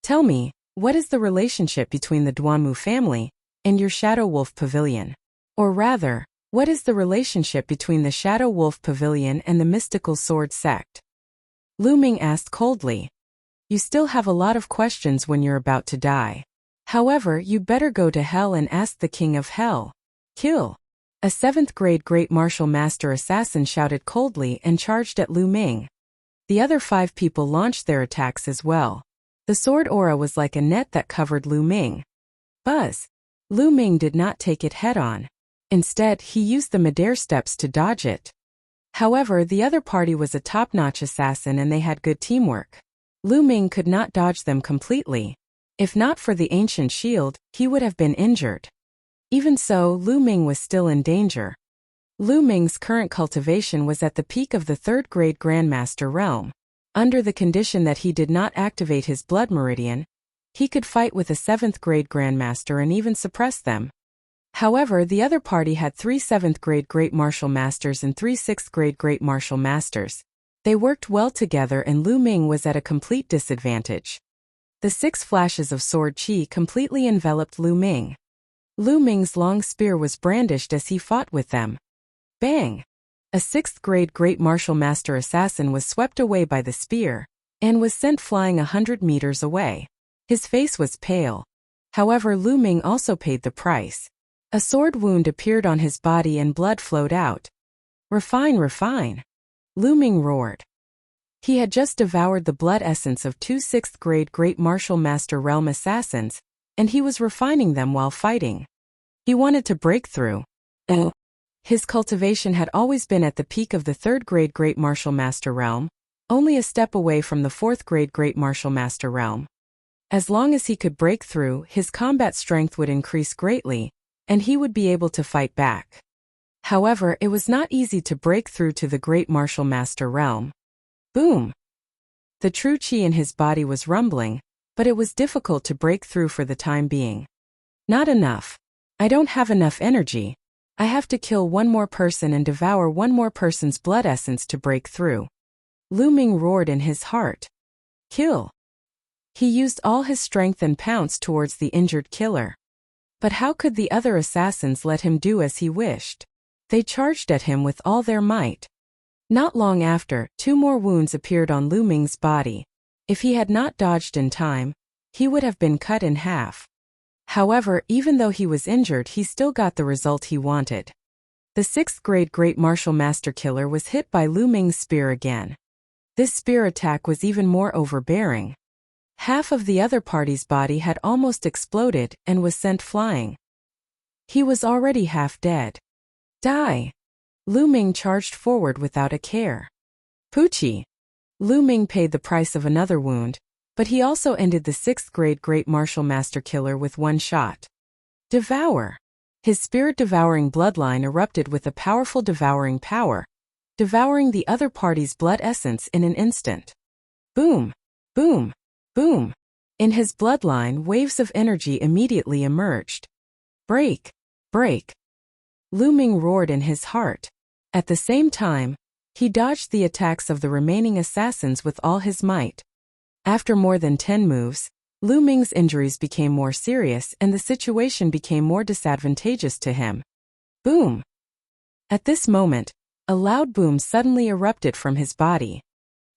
Tell me, what is the relationship between the Duanmu family and your Shadow Wolf Pavilion? Or rather, what is the relationship between the Shadow Wolf Pavilion and the mystical sword sect? Lu Ming asked coldly. You still have a lot of questions when you're about to die. However, you better go to hell and ask the King of Hell. Kill! A 7th-grade Great Martial Master assassin shouted coldly and charged at Lu Ming. The other 5 people launched their attacks as well. The sword aura was like a net that covered Lu Ming. Buzz! Lu Ming did not take it head-on. Instead, he used the midair steps to dodge it. However, the other party was a top-notch assassin and they had good teamwork. Lu Ming could not dodge them completely. If not for the ancient shield, he would have been injured. Even so, Lu Ming was still in danger. Lu Ming's current cultivation was at the peak of the 3rd-grade Grandmaster realm. Under the condition that he did not activate his blood meridian, he could fight with a 7th-grade Grandmaster and even suppress them. However, the other party had 3 7th-grade Great Martial Masters and 3 6th-grade Great Martial Masters. They worked well together and Lu Ming was at a complete disadvantage. The 6 flashes of sword Qi completely enveloped Lu Ming. Lu Ming's long spear was brandished as he fought with them. Bang! A 6th-grade Great Martial Master assassin was swept away by the spear, and was sent flying 100 meters away. His face was pale. However, Lu Ming also paid the price. A sword wound appeared on his body and blood flowed out. Refine, refine! Lu Ming roared. He had just devoured the blood essence of 2 6th-grade Great Martial Master Realm assassins, and he was refining them while fighting. He wanted to break through. His cultivation had always been at the peak of the 3rd-grade Great Martial Master Realm, only a step away from the 4th-grade Great Martial Master Realm. As long as he could break through, his combat strength would increase greatly, and he would be able to fight back. However, it was not easy to break through to the Great Martial Master Realm. Boom! The true Qi in his body was rumbling, but it was difficult to break through for the time being. Not enough. I don't have enough energy. I have to kill one more person and devour one more person's blood essence to break through. Lu Ming roared in his heart. Kill! He used all his strength and pounced towards the injured killer. But how could the other assassins let him do as he wished? They charged at him with all their might. Not long after, 2 more wounds appeared on Lu Ming's body. If he had not dodged in time, he would have been cut in half. However, even though he was injured, he still got the result he wanted. The 6th grade Great Martial Master Killer was hit by Lu Ming's spear again. This spear attack was even more overbearing. Half of the other party's body had almost exploded and was sent flying. He was already half dead. Die! Lu Ming charged forward without a care. Poochie! Lu Ming paid the price of another wound, but he also ended the 6th grade Great Martial Master Killer with 1 shot. Devour! His spirit-devouring bloodline erupted with a powerful devouring power, devouring the other party's blood essence in an instant. Boom! Boom! Boom! In his bloodline, waves of energy immediately emerged. Break! Break! Lu Ming roared in his heart. At the same time, he dodged the attacks of the remaining assassins with all his might. After more than 10 moves, Lu Ming's injuries became more serious and the situation became more disadvantageous to him. Boom! At this moment, a loud boom suddenly erupted from his body.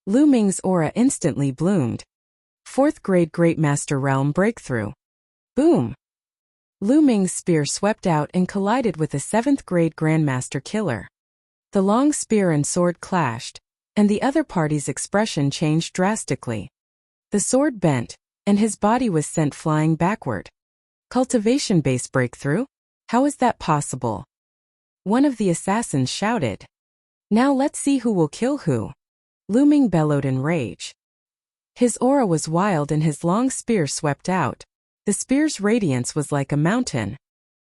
Lu Ming's aura instantly bloomed. 4th grade Great Master Realm Breakthrough. Boom! Lu Ming's spear swept out and collided with a 7th grade Grandmaster Killer. The long spear and sword clashed, and the other party's expression changed drastically. The sword bent, and his body was sent flying backward. Cultivation-based breakthrough? How is that possible? One of the assassins shouted. Now let's see who will kill who. Lu Ming bellowed in rage. His aura was wild and his long spear swept out. The spear's radiance was like a mountain.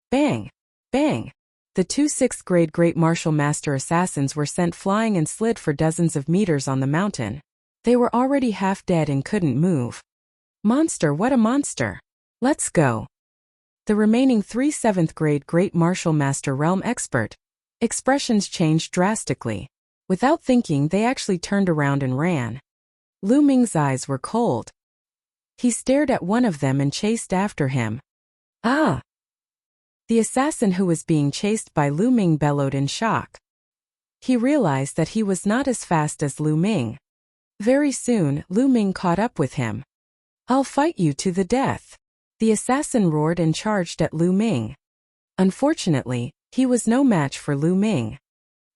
Bang! Bang! The 2 6th grade Great Martial Master assassins were sent flying and slid for dozens of meters on the mountain. They were already half dead and couldn't move. Monster, what a monster! Let's go! The remaining 3 7th grade Great Martial Master Realm expert expressions changed drastically. Without thinking, they actually turned around and ran. Lu Ming's eyes were cold. He stared at one of them and chased after him. Ah! The assassin who was being chased by Lu Ming bellowed in shock. He realized that he was not as fast as Lu Ming. Very soon, Lu Ming caught up with him. I'll fight you to the death. The assassin roared and charged at Lu Ming. Unfortunately, he was no match for Lu Ming.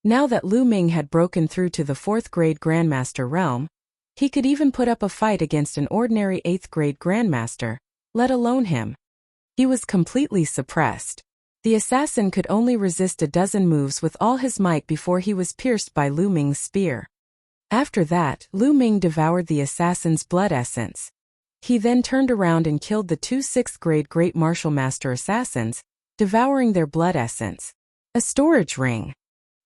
Now that Lu Ming had broken through to the 4th grade Grandmaster realm, he could even put up a fight against an ordinary 8th grade Grandmaster, let alone him. He was completely suppressed. The assassin could only resist a dozen moves with all his might before he was pierced by Lu Ming's spear. After that, Lu Ming devoured the assassin's blood essence. He then turned around and killed the 2 6th grade Great Martial Master assassins, devouring their blood essence. A storage ring.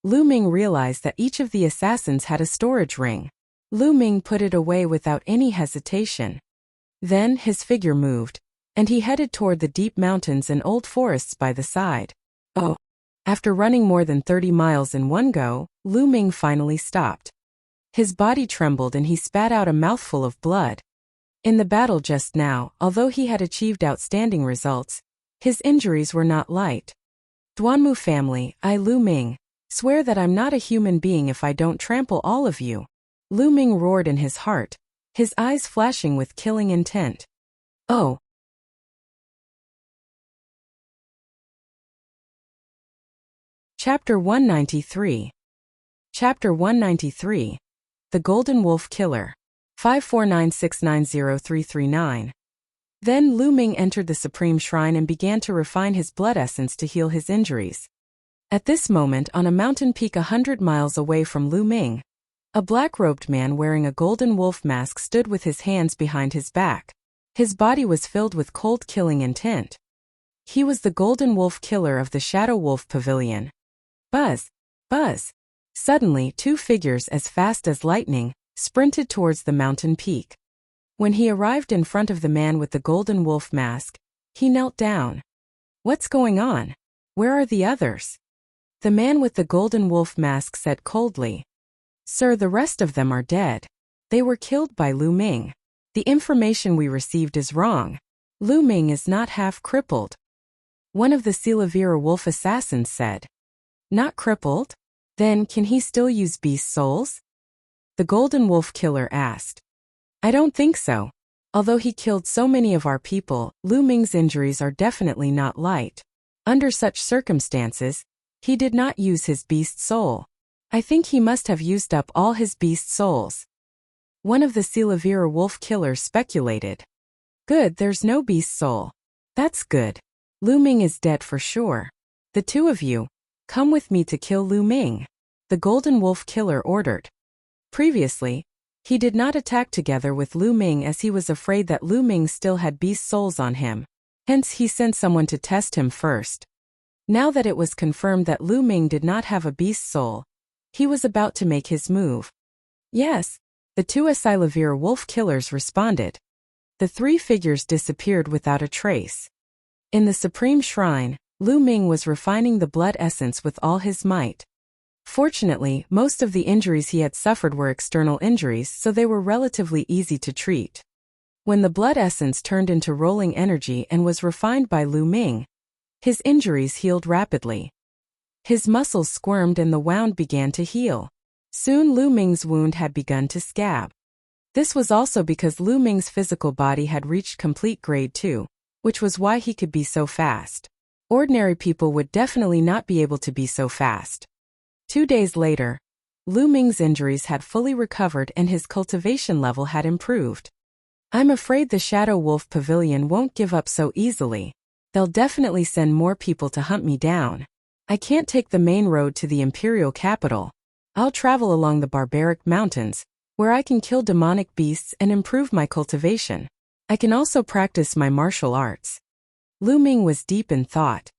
Lu Ming realized that each of the assassins had a storage ring. Lu Ming put it away without any hesitation. Then his figure moved, and he headed toward the deep mountains and old forests by the side. Oh! After running more than 30 miles in one go, Lu Ming finally stopped. His body trembled and he spat out a mouthful of blood. In the battle just now, although he had achieved outstanding results, his injuries were not light. Duanmu family, I Lu Ming, swear that I'm not a human being if I don't trample all of you. Lu Ming roared in his heart, his eyes flashing with killing intent. Oh! Chapter 193. Chapter 193. The Golden Wolf Killer. 549690339. Then Lu Ming entered the Supreme Shrine and began to refine his blood essence to heal his injuries. At this moment, on a mountain peak 100 miles away from Lu Ming, a black-robed man wearing a golden wolf mask stood with his hands behind his back. His body was filled with cold killing intent. He was the Golden Wolf Killer of the Shadow Wolf Pavilion. Buzz! Buzz! Suddenly, 2 figures as fast as lightning sprinted towards the mountain peak. When he arrived in front of the man with the golden wolf mask, he knelt down. What's going on? Where are the others? The man with the golden wolf mask said coldly. Sir, the rest of them are dead. They were killed by Lu Ming. The information we received is wrong. Lu Ming is not half crippled. One of the Silavira wolf assassins said. Not crippled? Then can he still use beast souls? The golden wolf killer asked. I don't think so. Although he killed so many of our people, Lu Ming's injuries are definitely not light. Under such circumstances, he did not use his beast soul. I think he must have used up all his beast souls. One of the Silavira wolf killers speculated. Good, there's no beast soul. That's good. Lu Ming is dead for sure. The two of you, come with me to kill Lu Ming, the golden wolf killer ordered. Previously, he did not attack together with Lu Ming as he was afraid that Lu Ming still had beast souls on him. Hence he sent someone to test him first. Now that it was confirmed that Lu Ming did not have a beast soul, he was about to make his move. Yes, the two Silavira wolf killers responded. The three figures disappeared without a trace. In the Supreme Shrine, Lu Ming was refining the blood essence with all his might. Fortunately, most of the injuries he had suffered were external injuries, so they were relatively easy to treat. When the blood essence turned into rolling energy and was refined by Lu Ming, his injuries healed rapidly. His muscles squirmed and the wound began to heal. Soon Lu Ming's wound had begun to scab. This was also because Lu Ming's physical body had reached complete grade 2, which was why he could be so fast. Ordinary people would definitely not be able to be so fast. 2 days later, Lu Ming's injuries had fully recovered and his cultivation level had improved. I'm afraid the Shadow Wolf Pavilion won't give up so easily. They'll definitely send more people to hunt me down. I can't take the main road to the imperial capital. I'll travel along the barbaric mountains, where I can kill demonic beasts and improve my cultivation. I can also practice my martial arts. Lu Ming was deep in thought.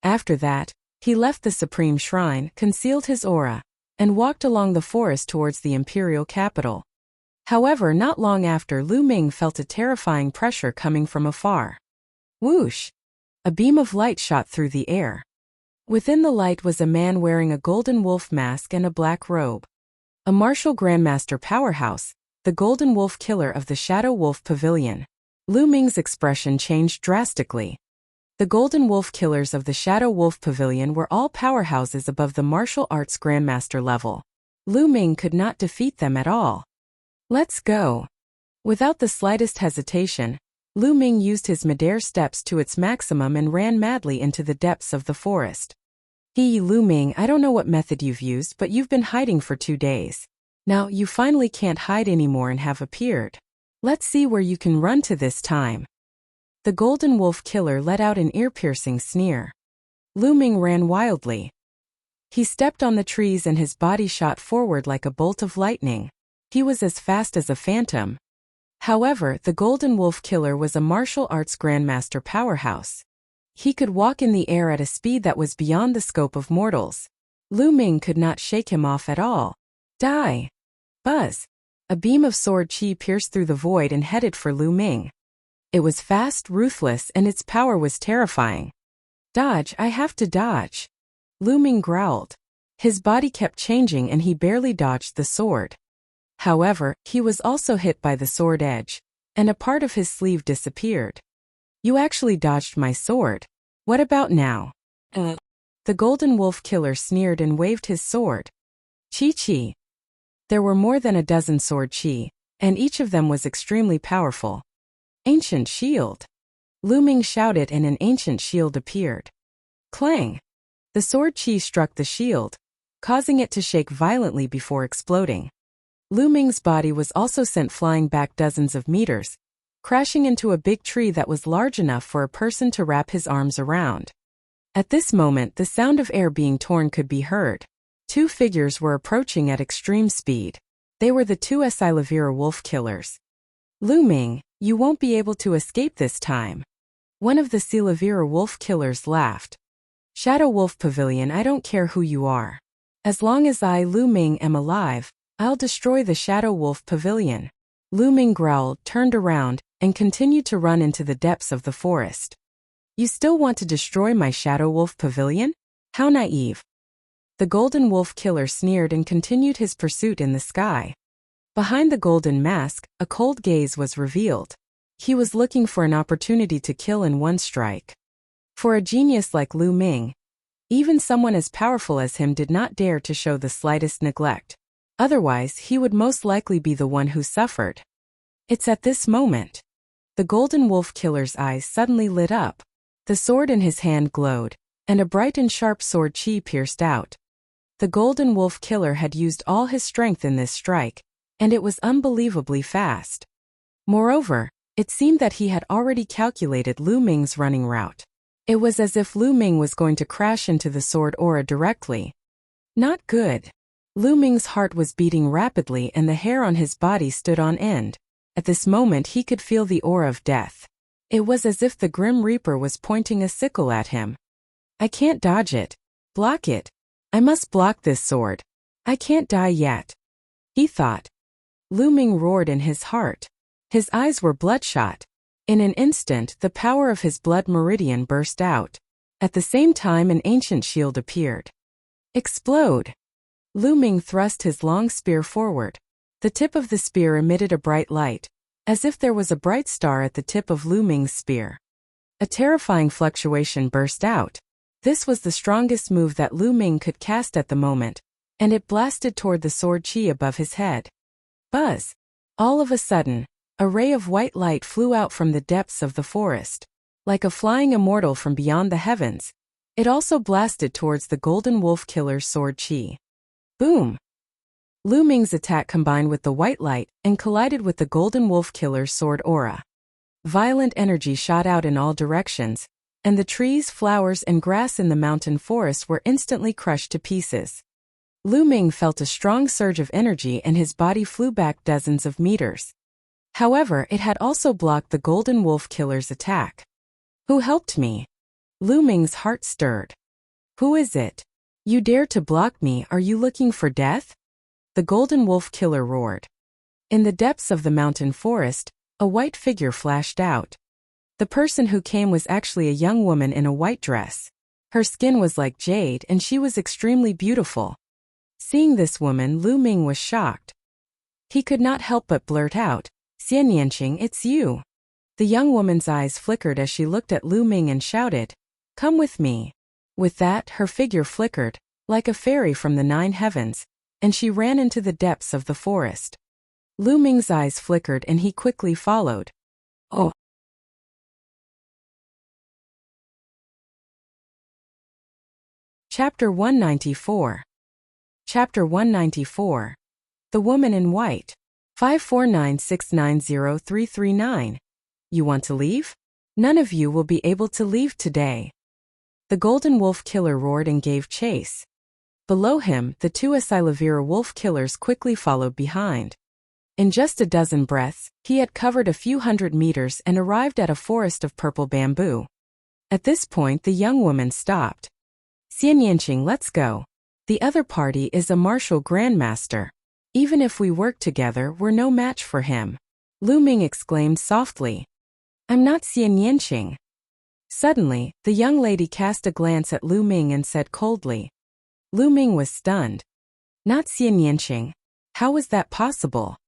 After that, he left the Supreme Shrine, concealed his aura, and walked along the forest towards the imperial capital. However, not long after, Lu Ming felt a terrifying pressure coming from afar. Whoosh! A beam of light shot through the air. Within the light was a man wearing a golden wolf mask and a black robe. A martial grandmaster powerhouse, the golden wolf killer of the Shadow Wolf Pavilion. Lu Ming's expression changed drastically. The golden wolf killers of the Shadow Wolf Pavilion were all powerhouses above the martial arts grandmaster level. Lu Ming could not defeat them at all. Let's go. Without the slightest hesitation, Lu Ming used his midair steps to its maximum and ran madly into the depths of the forest. Lu Ming, I don't know what method you've used, but you've been hiding for 2 days. Now you finally can't hide anymore and have appeared. Let's see where you can run to this time. The golden wolf killer let out an ear-piercing sneer. Lu Ming ran wildly. He stepped on the trees and his body shot forward like a bolt of lightning. He was as fast as a phantom. However, the golden wolf killer was a martial arts grandmaster powerhouse. He could walk in the air at a speed that was beyond the scope of mortals. Lu Ming could not shake him off at all. Die! Buzz! A beam of sword chi pierced through the void and headed for Lu Ming. It was fast, ruthless, and its power was terrifying. Dodge, I have to dodge. Lu Ming growled. His body kept changing and he barely dodged the sword. However, he was also hit by the sword edge, and a part of his sleeve disappeared. You actually dodged my sword. What about now? The golden wolf killer sneered and waved his sword. Chi. There were more than a dozen sword chi, and each of them was extremely powerful. Ancient shield. Lu Ming shouted and an ancient shield appeared. Clang! The sword chi struck the shield, causing it to shake violently before exploding. Lu Ming's body was also sent flying back dozens of meters, crashing into a big tree that was large enough for a person to wrap his arms around. At this moment, the sound of air being torn could be heard. 2 figures were approaching at extreme speed. They were the 2 Silavira wolf killers. Lu Ming, you won't be able to escape this time. One of the Silavira wolf killers laughed. Shadow Wolf Pavilion, I don't care who you are. As long as I, Lu Ming, am alive, I'll destroy the Shadow Wolf Pavilion. Lu Ming growled, turned around, and continued to run into the depths of the forest. You still want to destroy my Shadow Wolf Pavilion? How naive. The golden wolf killer sneered and continued his pursuit in the sky. Behind the golden mask, a cold gaze was revealed. He was looking for an opportunity to kill in one strike. For a genius like Lu Ming, even someone as powerful as him did not dare to show the slightest neglect. Otherwise, he would most likely be the one who suffered. It's at this moment. The Golden Wolf Killer's eyes suddenly lit up. The sword in his hand glowed, and a bright and sharp sword chi pierced out. The Golden Wolf Killer had used all his strength in this strike, and it was unbelievably fast. Moreover, it seemed that he had already calculated Lu Ming's running route. It was as if Lu Ming was going to crash into the sword aura directly. Not good. Lu Ming's heart was beating rapidly and the hair on his body stood on end. At this moment he could feel the aura of death. It was as if the Grim Reaper was pointing a sickle at him. I can't dodge it. Block it. I must block this sword. I can't die yet, he thought. Lu Ming roared in his heart. His eyes were bloodshot. In an instant, the power of his blood meridian burst out. At the same time, an ancient shield appeared. Explode! Lu Ming thrust his long spear forward. The tip of the spear emitted a bright light, as if there was a bright star at the tip of Lu Ming's spear. A terrifying fluctuation burst out. This was the strongest move that Lu Ming could cast at the moment, and it blasted toward the sword chi above his head. Buzz! All of a sudden, a ray of white light flew out from the depths of the forest. Like a flying immortal from beyond the heavens, it also blasted towards the Golden Wolf Killer's sword chi. Boom! Lu Ming's attack combined with the white light and collided with the Golden Wolf Killer's sword aura. Violent energy shot out in all directions, and the trees, flowers, and grass in the mountain forest were instantly crushed to pieces. Lu Ming felt a strong surge of energy and his body flew back dozens of meters. However, it had also blocked the Golden Wolf Killer's attack. Who helped me? Lu Ming's heart stirred. Who is it? You dare to block me? Are you looking for death? The Golden Wolf Killer roared. In the depths of the mountain forest, a white figure flashed out. The person who came was actually a young woman in a white dress. Her skin was like jade and she was extremely beautiful. Seeing this woman, Lu Ming was shocked. He could not help but blurt out, "Xian Yanqing, it's you." The young woman's eyes flickered as she looked at Lu Ming and shouted, "Come with me." With that, her figure flickered, like a fairy from the 9 heavens, and she ran into the depths of the forest. Lu Ming's eyes flickered and he quickly followed. Oh! Chapter 194. Chapter 194. The Woman in White. 549690339. You want to leave? None of you will be able to leave today. The Golden Wolf Killer roared and gave chase. Below him, the 2 Asilavira Wolf Killers quickly followed behind. In just a dozen breaths, he had covered a few hundred meters and arrived at a forest of purple bamboo. At this point, the young woman stopped. "Xian Yanqing, let's go. The other party is a martial grandmaster. Even if we work together, we're no match for him." Lu Ming exclaimed softly. "I'm not Xian Yanqing." Suddenly, the young lady cast a glance at Lu Ming and said coldly. Lu Ming was stunned. Not Xian Yanqing. How was that possible?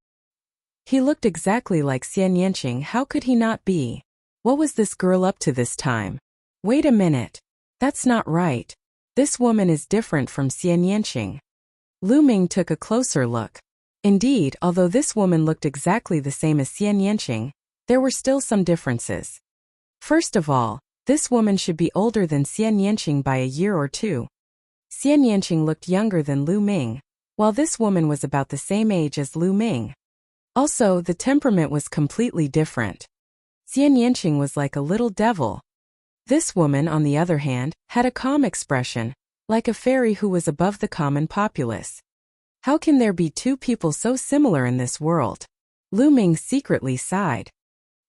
He looked exactly like Xian Yanqing. How could he not be? What was this girl up to this time? Wait a minute. That's not right. This woman is different from Xian Yanqing. Lu Ming took a closer look. Indeed, although this woman looked exactly the same as Xian Yanqing, there were still some differences. First of all, this woman should be older than Xian Yanqing by a year or two. Xian Yanqing looked younger than Lu Ming, while this woman was about the same age as Lu Ming. Also, the temperament was completely different. Xian Yanqing was like a little devil. This woman, on the other hand, had a calm expression, like a fairy who was above the common populace. How can there be 2 people so similar in this world? Lu Ming secretly sighed.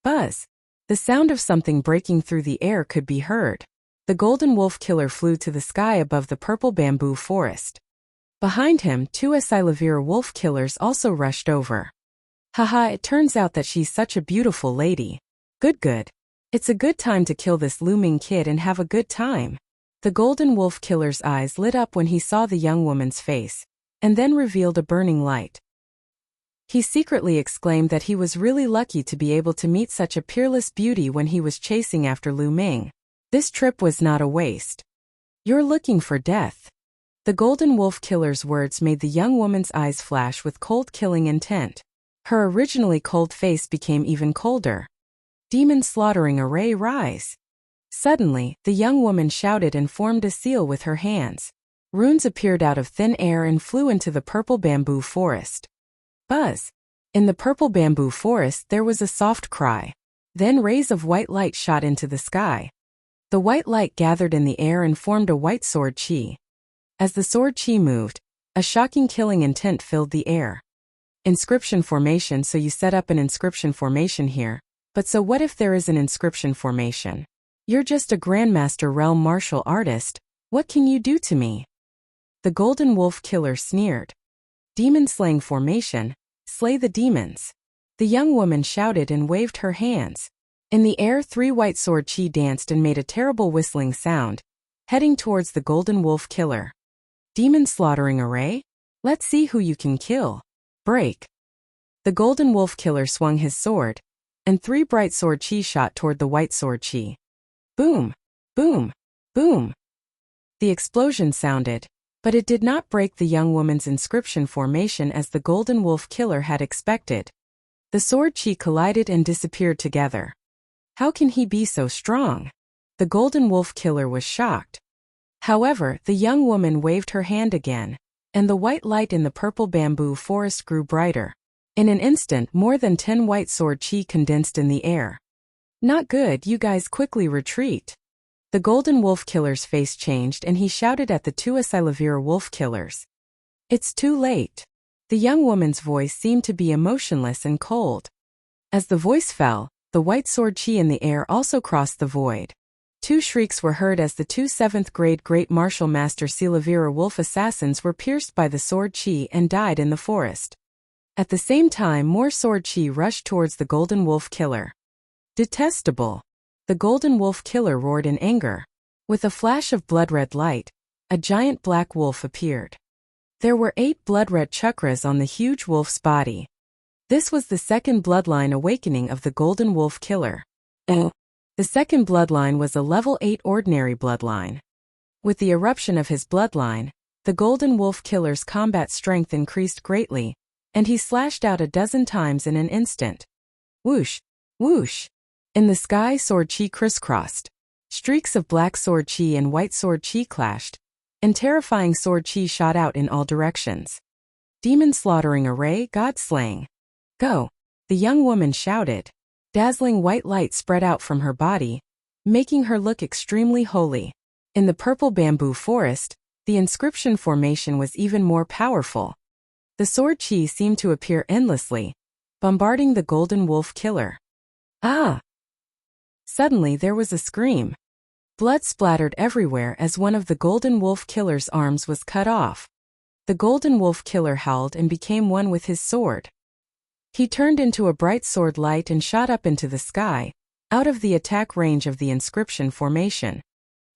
Buzz! The sound of something breaking through the air could be heard. The Golden Wolf Killer flew to the sky above the purple bamboo forest. Behind him, 2 Asilavira Wolf Killers also rushed over. Haha, it turns out that she's such a beautiful lady. Good. It's a good time to kill this Lu Ming kid and have a good time. The Golden Wolf Killer's eyes lit up when he saw the young woman's face, and then revealed a burning light. He secretly exclaimed that he was really lucky to be able to meet such a peerless beauty when he was chasing after Lu Ming. This trip was not a waste. You're looking for death. The Golden Wolf Killer's words made the young woman's eyes flash with cold killing intent. Her originally cold face became even colder. Demon slaughtering array rise. Suddenly, the young woman shouted and formed a seal with her hands. Runes appeared out of thin air and flew into the purple bamboo forest. Buzz. In the purple bamboo forest there was a soft cry. Then rays of white light shot into the sky. The white light gathered in the air and formed a white sword chi. As the sword chi moved, a shocking killing intent filled the air. Inscription formation. So you set up an inscription formation here. But so what if there is an inscription formation? You're just a Grandmaster realm martial artist, what can you do to me? The Golden Wolf Killer sneered. Demon slaying formation, slay the demons. The young woman shouted and waved her hands. In the air 3 white sword chi danced and made a terrible whistling sound, heading towards the Golden Wolf Killer. Demon slaughtering array? Let's see who you can kill. Break. The Golden Wolf Killer swung his sword, and 3 bright sword chi shot toward the white sword chi. Boom! Boom! Boom! The explosion sounded, but it did not break the young woman's inscription formation as the Golden Wolf Killer had expected. The sword chi collided and disappeared together. How can he be so strong? The Golden Wolf Killer was shocked. However, the young woman waved her hand again, and the white light in the purple bamboo forest grew brighter. In an instant, more than 10 white sword chi condensed in the air. Not good, you guys quickly retreat. The Golden Wolf Killer's face changed and he shouted at the 2 Asilavira Wolf Killers. It's too late. The young woman's voice seemed to be emotionless and cold. As the voice fell, the white sword chi in the air also crossed the void. 2 shrieks were heard as the 2 7th-grade Great Martial Master Silavira Wolf assassins were pierced by the sword chi and died in the forest. At the same time, more sword chi rushed towards the Golden Wolf Killer. Detestable! The Golden Wolf Killer roared in anger. With a flash of blood-red light, a giant black wolf appeared. There were 8 blood-red chakras on the huge wolf's body. This was the second bloodline awakening of the Golden Wolf Killer. The second bloodline was a level 8 ordinary bloodline. With the eruption of his bloodline, the Golden Wolf Killer's combat strength increased greatly, and he slashed out 12 times in an instant. Whoosh! Whoosh! In the sky, sword chi crisscrossed. Streaks of black sword chi and white sword chi clashed, and terrifying sword chi shot out in all directions. Demon slaughtering array, god slaying. Go! The young woman shouted. Dazzling white light spread out from her body, making her look extremely holy. In the purple bamboo forest, the inscription formation was even more powerful. The sword chi seemed to appear endlessly, bombarding the Golden Wolf Killer. Ah! Suddenly there was a scream. Blood splattered everywhere as one of the Golden Wolf Killer's arms was cut off. The Golden Wolf Killer howled and became one with his sword. He turned into a bright sword light and shot up into the sky, out of the attack range of the inscription formation.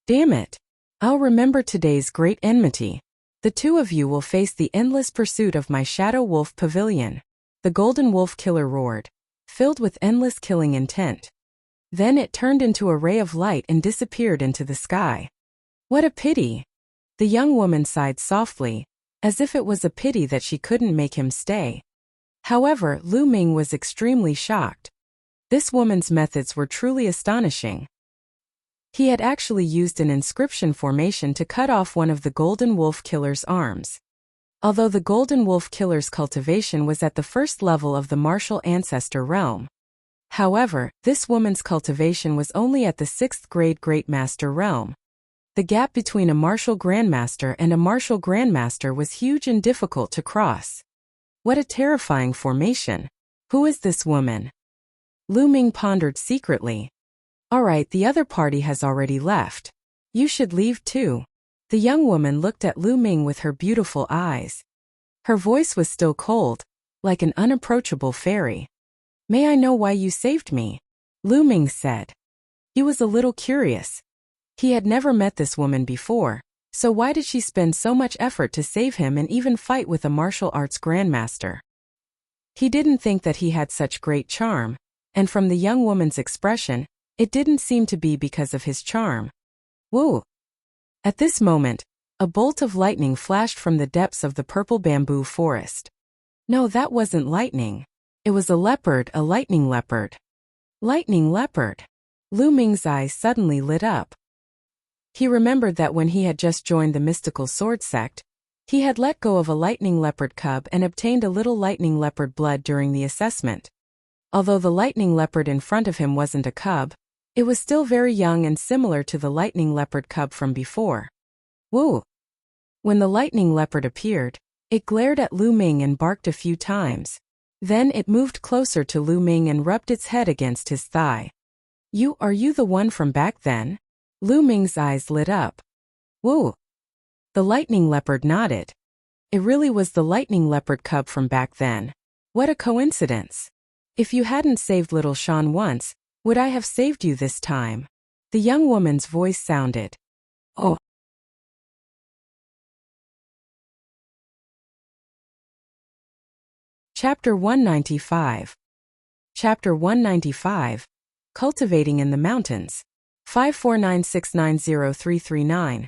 Damn it! I'll remember today's great enmity. The 2 of you will face the endless pursuit of my Shadow Wolf Pavilion. The Golden Wolf Killer roared, filled with endless killing intent. Then it turned into a ray of light and disappeared into the sky. What a pity! The young woman sighed softly, as if it was a pity that she couldn't make him stay. However, Lu Ming was extremely shocked. This woman's methods were truly astonishing. He had actually used an inscription formation to cut off one of the Golden Wolf Killer's arms. Although the Golden Wolf Killer's cultivation was at the first level of the martial ancestor realm. However, this woman's cultivation was only at the 6th grade Great Master realm. The gap between a martial grandmaster and a martial grandmaster was huge and difficult to cross. What a terrifying formation. Who is this woman? Lu Ming pondered secretly. Alright, the other party has already left. You should leave too. The young woman looked at Lu Ming with her beautiful eyes. Her voice was still cold, like an unapproachable fairy. May I know why you saved me? Lu Ming said. He was a little curious. He had never met this woman before. So why did she spend so much effort to save him and even fight with a martial arts grandmaster? He didn't think that he had such great charm, and from the young woman's expression, it didn't seem to be because of his charm. Woo! At this moment, a bolt of lightning flashed from the depths of the purple bamboo forest. No, that wasn't lightning. It was a leopard, a lightning leopard. Lightning leopard. Lu Ming's eyes suddenly lit up. He remembered that when he had just joined the mystical sword sect, he had let go of a lightning leopard cub and obtained a little lightning leopard blood during the assessment. Although the lightning leopard in front of him wasn't a cub, it was still very young and similar to the lightning leopard cub from before. Woo! When the lightning leopard appeared, it glared at Lu Ming and barked a few times. Then it moved closer to Lu Ming and rubbed its head against his thigh. Are you the one from back then? Lu Ming's eyes lit up. Woo! The lightning leopard nodded. It really was the lightning leopard cub from back then. What a coincidence. If you hadn't saved little Shan once, would I have saved you this time? The young woman's voice sounded. Oh. Chapter 195. Chapter 195. Cultivating in the Mountains. 549690339.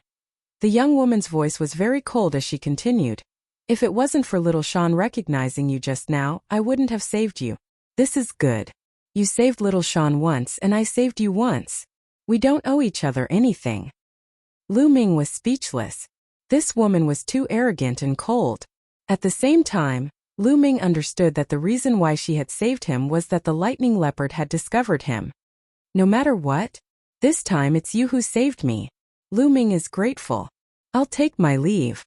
The young woman's voice was very cold as she continued. If it wasn't for little Shan recognizing you just now, I wouldn't have saved you. This is good. You saved little Shan once and I saved you once. We don't owe each other anything. Lu Ming was speechless. This woman was too arrogant and cold. At the same time, Lu Ming understood that the reason why she had saved him was that the lightning leopard had discovered him. No matter what, this time it's you who saved me. Lu Ming is grateful. I'll take my leave.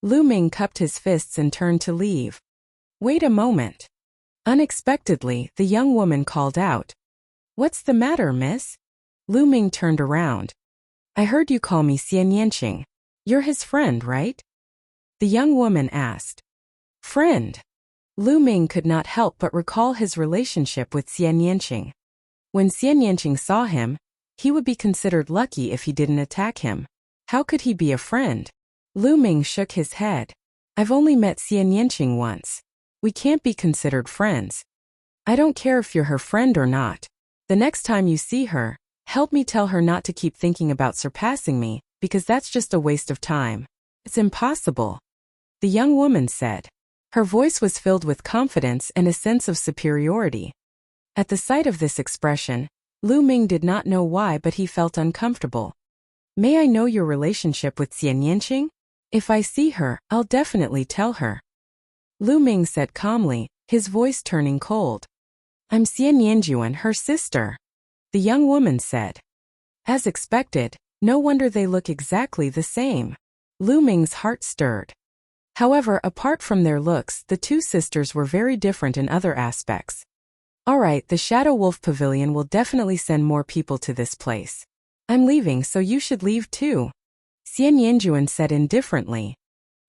Lu Ming cupped his fists and turned to leave. Wait a moment. Unexpectedly, the young woman called out. What's the matter, miss? Lu Ming turned around. I heard you call me Xian Yanqing. You're his friend, right? The young woman asked. Friend? Lu Ming could not help but recall his relationship with Xian Yanqing. When Xian Yanqing saw him, he would be considered lucky if he didn't attack him. How could he be a friend? Lu Ming shook his head. I've only met Xian Yanqing once. We can't be considered friends. I don't care if you're her friend or not. The next time you see her, help me tell her not to keep thinking about surpassing me, because that's just a waste of time. It's impossible. The young woman said. Her voice was filled with confidence and a sense of superiority. At the sight of this expression, Lu Ming did not know why, but he felt uncomfortable. May I know your relationship with Xian Yanqing? If I see her, I'll definitely tell her. Lu Ming said calmly, his voice turning cold. I'm Xian Yanjuan, her sister. The young woman said. As expected, no wonder they look exactly the same. Lu Ming's heart stirred. However, apart from their looks, the two sisters were very different in other aspects. Alright, the Shadow Wolf Pavilion will definitely send more people to this place. I'm leaving, so you should leave too. Xian Yanjuan said indifferently.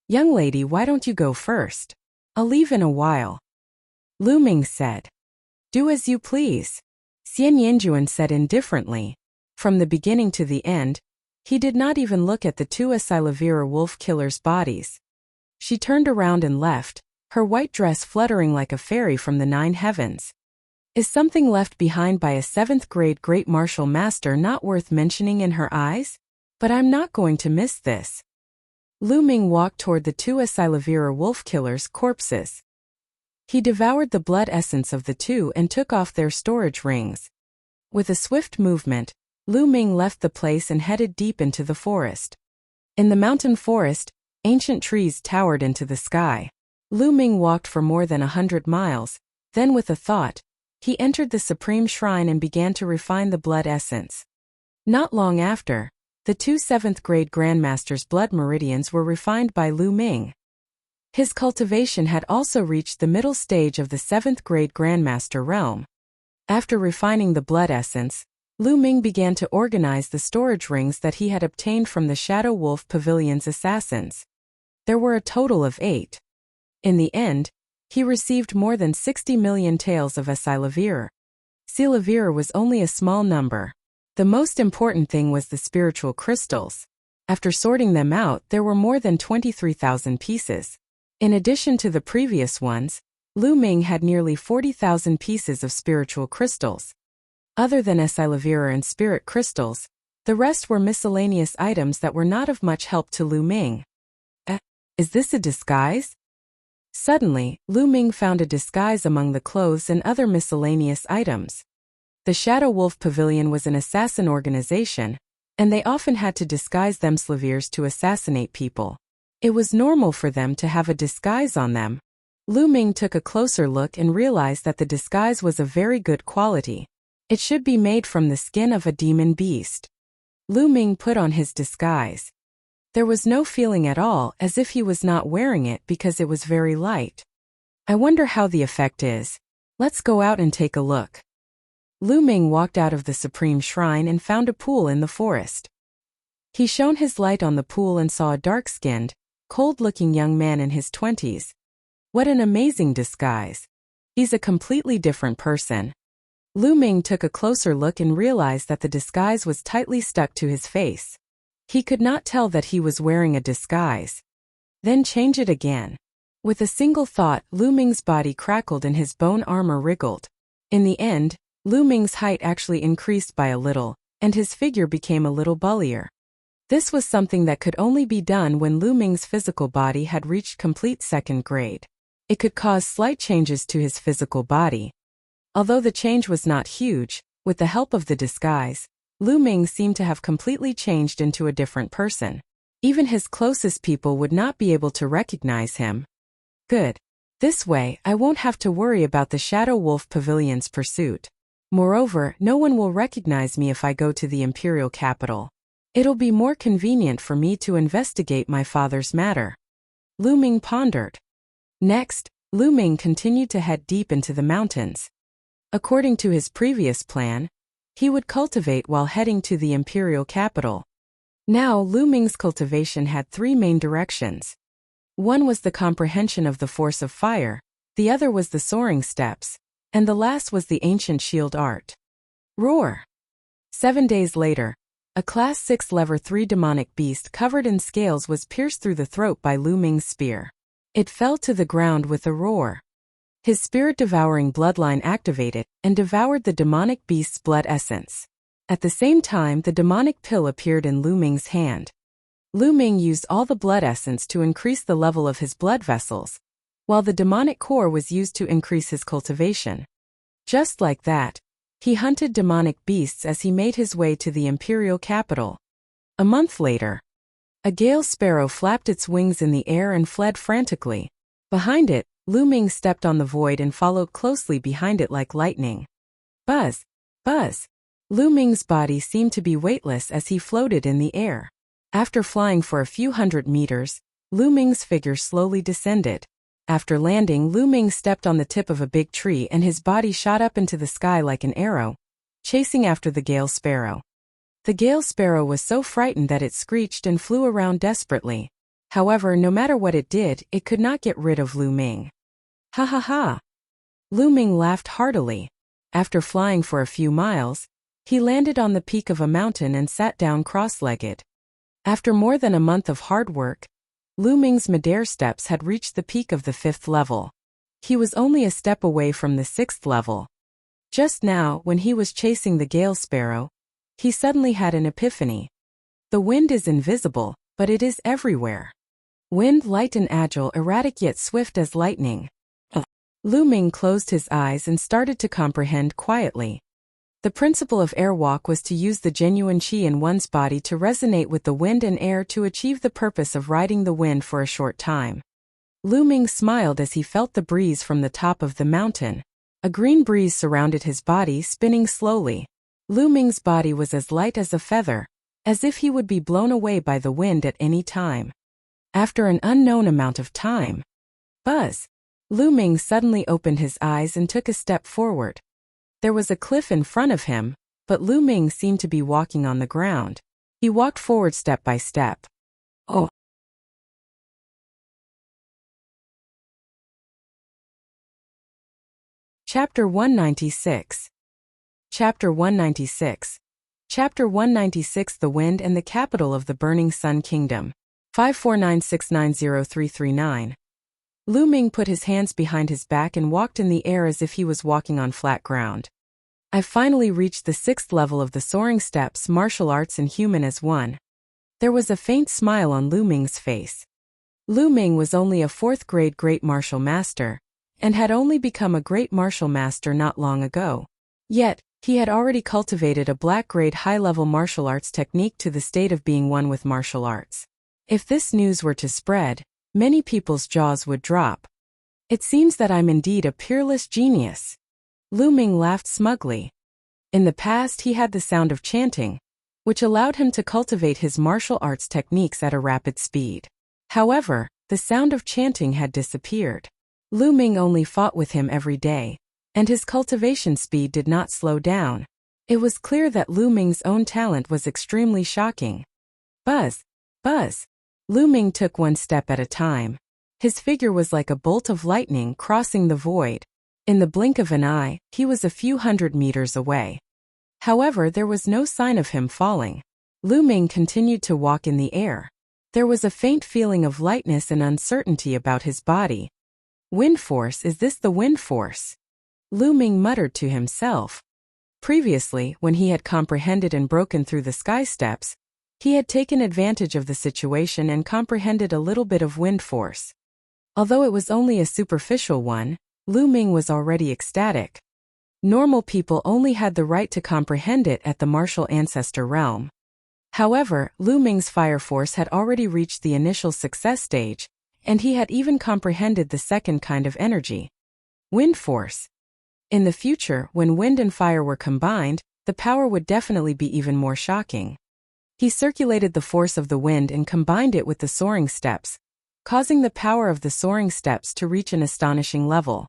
Young lady, why don't you go first? I'll leave in a while. Lu Ming said. Do as you please. Xian Yanjuan said indifferently. From the beginning to the end, he did not even look at the two Asilavira wolf killers' bodies. She turned around and left, her white dress fluttering like a fairy from the 9 heavens. Is something left behind by a 7th grade great martial master not worth mentioning in her eyes? But I'm not going to miss this. Lu Ming walked toward the two Asilavira wolf killers' corpses. He devoured the blood essence of the two and took off their storage rings. With a swift movement, Lu Ming left the place and headed deep into the forest. In the mountain forest, ancient trees towered into the sky. Lu Ming walked for more than 100 miles, then with a thought, he entered the supreme shrine and began to refine the blood essence. Not long after, the two 7th grade grandmasters' blood meridians were refined by Lu Ming. His cultivation had also reached the middle stage of the 7th grade grandmaster realm. After refining the blood essence, Lu Ming began to organize the storage rings that he had obtained from the Shadow Wolf Pavilion's assassins. There were a total of 8. In the end, he received more than 60 million taels of Asilavir. Silavir was only a small number. The most important thing was the spiritual crystals. After sorting them out, there were more than 23,000 pieces. In addition to the previous ones, Lu Ming had nearly 40,000 pieces of spiritual crystals. Other than Asilavir and spirit crystals, The rest were miscellaneous items that were not of much help to Lu Ming. Is this a disguise? Suddenly, Lu Ming found a disguise among the clothes and other miscellaneous items. The Shadow Wolf Pavilion was an assassin organization, and they often had to disguise themselves to assassinate people. It was normal for them to have a disguise on them. Lu Ming took a closer look and realized that the disguise was of very good quality. It should be made from the skin of a demon beast. Lu Ming put on his disguise. There was no feeling at all as if he was not wearing it because it was very light. I wonder how the effect is. Let's go out and take a look. Lu Ming walked out of the Supreme Shrine and found a pool in the forest. He shone his light on the pool and saw a dark-skinned, cold-looking young man in his 20s. What an amazing disguise. He's a completely different person. Lu Ming took a closer look and realized that the disguise was tightly stuck to his face. He could not tell that he was wearing a disguise. Then change it again. With a single thought, Lu Ming's body crackled and his bone armor wriggled. In the end, Lu Ming's height actually increased by a little, and his figure became a little bullier. This was something that could only be done when Lu Ming's physical body had reached complete second grade. It could cause slight changes to his physical body. Although the change was not huge, with the help of the disguise, Lu Ming seemed to have completely changed into a different person. Even his closest people would not be able to recognize him. Good. This way, I won't have to worry about the Shadow Wolf Pavilion's pursuit. Moreover, no one will recognize me if I go to the imperial capital. It'll be more convenient for me to investigate my father's matter. Lu Ming pondered. Next, Lu Ming continued to head deep into the mountains. According to his previous plan, he would cultivate while heading to the imperial capital. Now Lu Ming's cultivation had three main directions. One was the comprehension of the force of fire, the other was the soaring steps, and the last was the ancient shield art. Roar! 7 days later, a Class 6 Level 3 demonic beast covered in scales was pierced through the throat by Lu Ming's spear. It fell to the ground with a roar. His spirit-devouring bloodline activated and devoured the demonic beast's blood essence. At the same time, the demonic pill appeared in Lu Ming's hand. Lu Ming used all the blood essence to increase the level of his blood vessels, while the demonic core was used to increase his cultivation. Just like that, he hunted demonic beasts as he made his way to the imperial capital. A month later, a gale sparrow flapped its wings in the air and fled frantically. Behind it, Lu Ming stepped on the void and followed closely behind it like lightning. Buzz! Buzz! Lu Ming's body seemed to be weightless as he floated in the air. After flying for a few hundred meters, Lu Ming's figure slowly descended. After landing, Lu Ming stepped on the tip of a big tree and his body shot up into the sky like an arrow, chasing after the gale sparrow. The gale sparrow was so frightened that it screeched and flew around desperately. However, no matter what it did, it could not get rid of Lu Ming. Ha ha ha! Lu Ming laughed heartily. After flying for a few miles, he landed on the peak of a mountain and sat down cross-legged. After more than a month of hard work, Lu Ming's Midair steps had reached the peak of the 5th level. He was only a step away from the 6th level. Just now, when he was chasing the gale sparrow, he suddenly had an epiphany. The wind is invisible, but it is everywhere. Wind light and agile, erratic yet swift as lightning. Lu Ming closed his eyes and started to comprehend quietly. The principle of airwalk was to use the genuine qi in one's body to resonate with the wind and air to achieve the purpose of riding the wind for a short time. Lu Ming smiled as he felt the breeze from the top of the mountain. A green breeze surrounded his body, spinning slowly. Lu Ming's body was as light as a feather, as if he would be blown away by the wind at any time. After an unknown amount of time, buzz! Lu Ming suddenly opened his eyes and took a step forward. There was a cliff in front of him, but Lu Ming seemed to be walking on the ground. He walked forward step by step. Oh! Chapter 196. Chapter 196. Chapter 196 The Wind and the Capital of the Burning Sun Kingdom. 549690339. Lu Ming put his hands behind his back and walked in the air as if he was walking on flat ground. I've finally reached the 6th level of the soaring steps, martial arts and human as one. There was a faint smile on Lu Ming's face. Lu Ming was only a 4th grade great martial master, and had only become a great martial master not long ago. Yet, he had already cultivated a black grade high-level martial arts technique to the state of being one with martial arts. If this news were to spread, many people's jaws would drop. It seems that I'm indeed a peerless genius. Lu Ming laughed smugly. In the past he had the sound of chanting, which allowed him to cultivate his martial arts techniques at a rapid speed. However, the sound of chanting had disappeared. Lu Ming only fought with him every day, and his cultivation speed did not slow down. It was clear that Lu Ming's own talent was extremely shocking. Buzz! Buzz! Lu Ming took one step at a time. His figure was like a bolt of lightning crossing the void. In the blink of an eye, he was a few hundred meters away. However, there was no sign of him falling. Lu Ming continued to walk in the air. There was a faint feeling of lightness and uncertainty about his body. Wind force, is this the wind force? Lu Ming muttered to himself. Previously, when he had comprehended and broken through the sky steps, he had taken advantage of the situation and comprehended a little bit of wind force. Although it was only a superficial one, Lu Ming was already ecstatic. Normal people only had the right to comprehend it at the martial ancestor realm. However, Lu Ming's fire force had already reached the initial success stage, and he had even comprehended the second kind of energy. Wind force. In the future, when wind and fire were combined, the power would definitely be even more shocking. He circulated the force of the wind and combined it with the soaring steps, causing the power of the soaring steps to reach an astonishing level.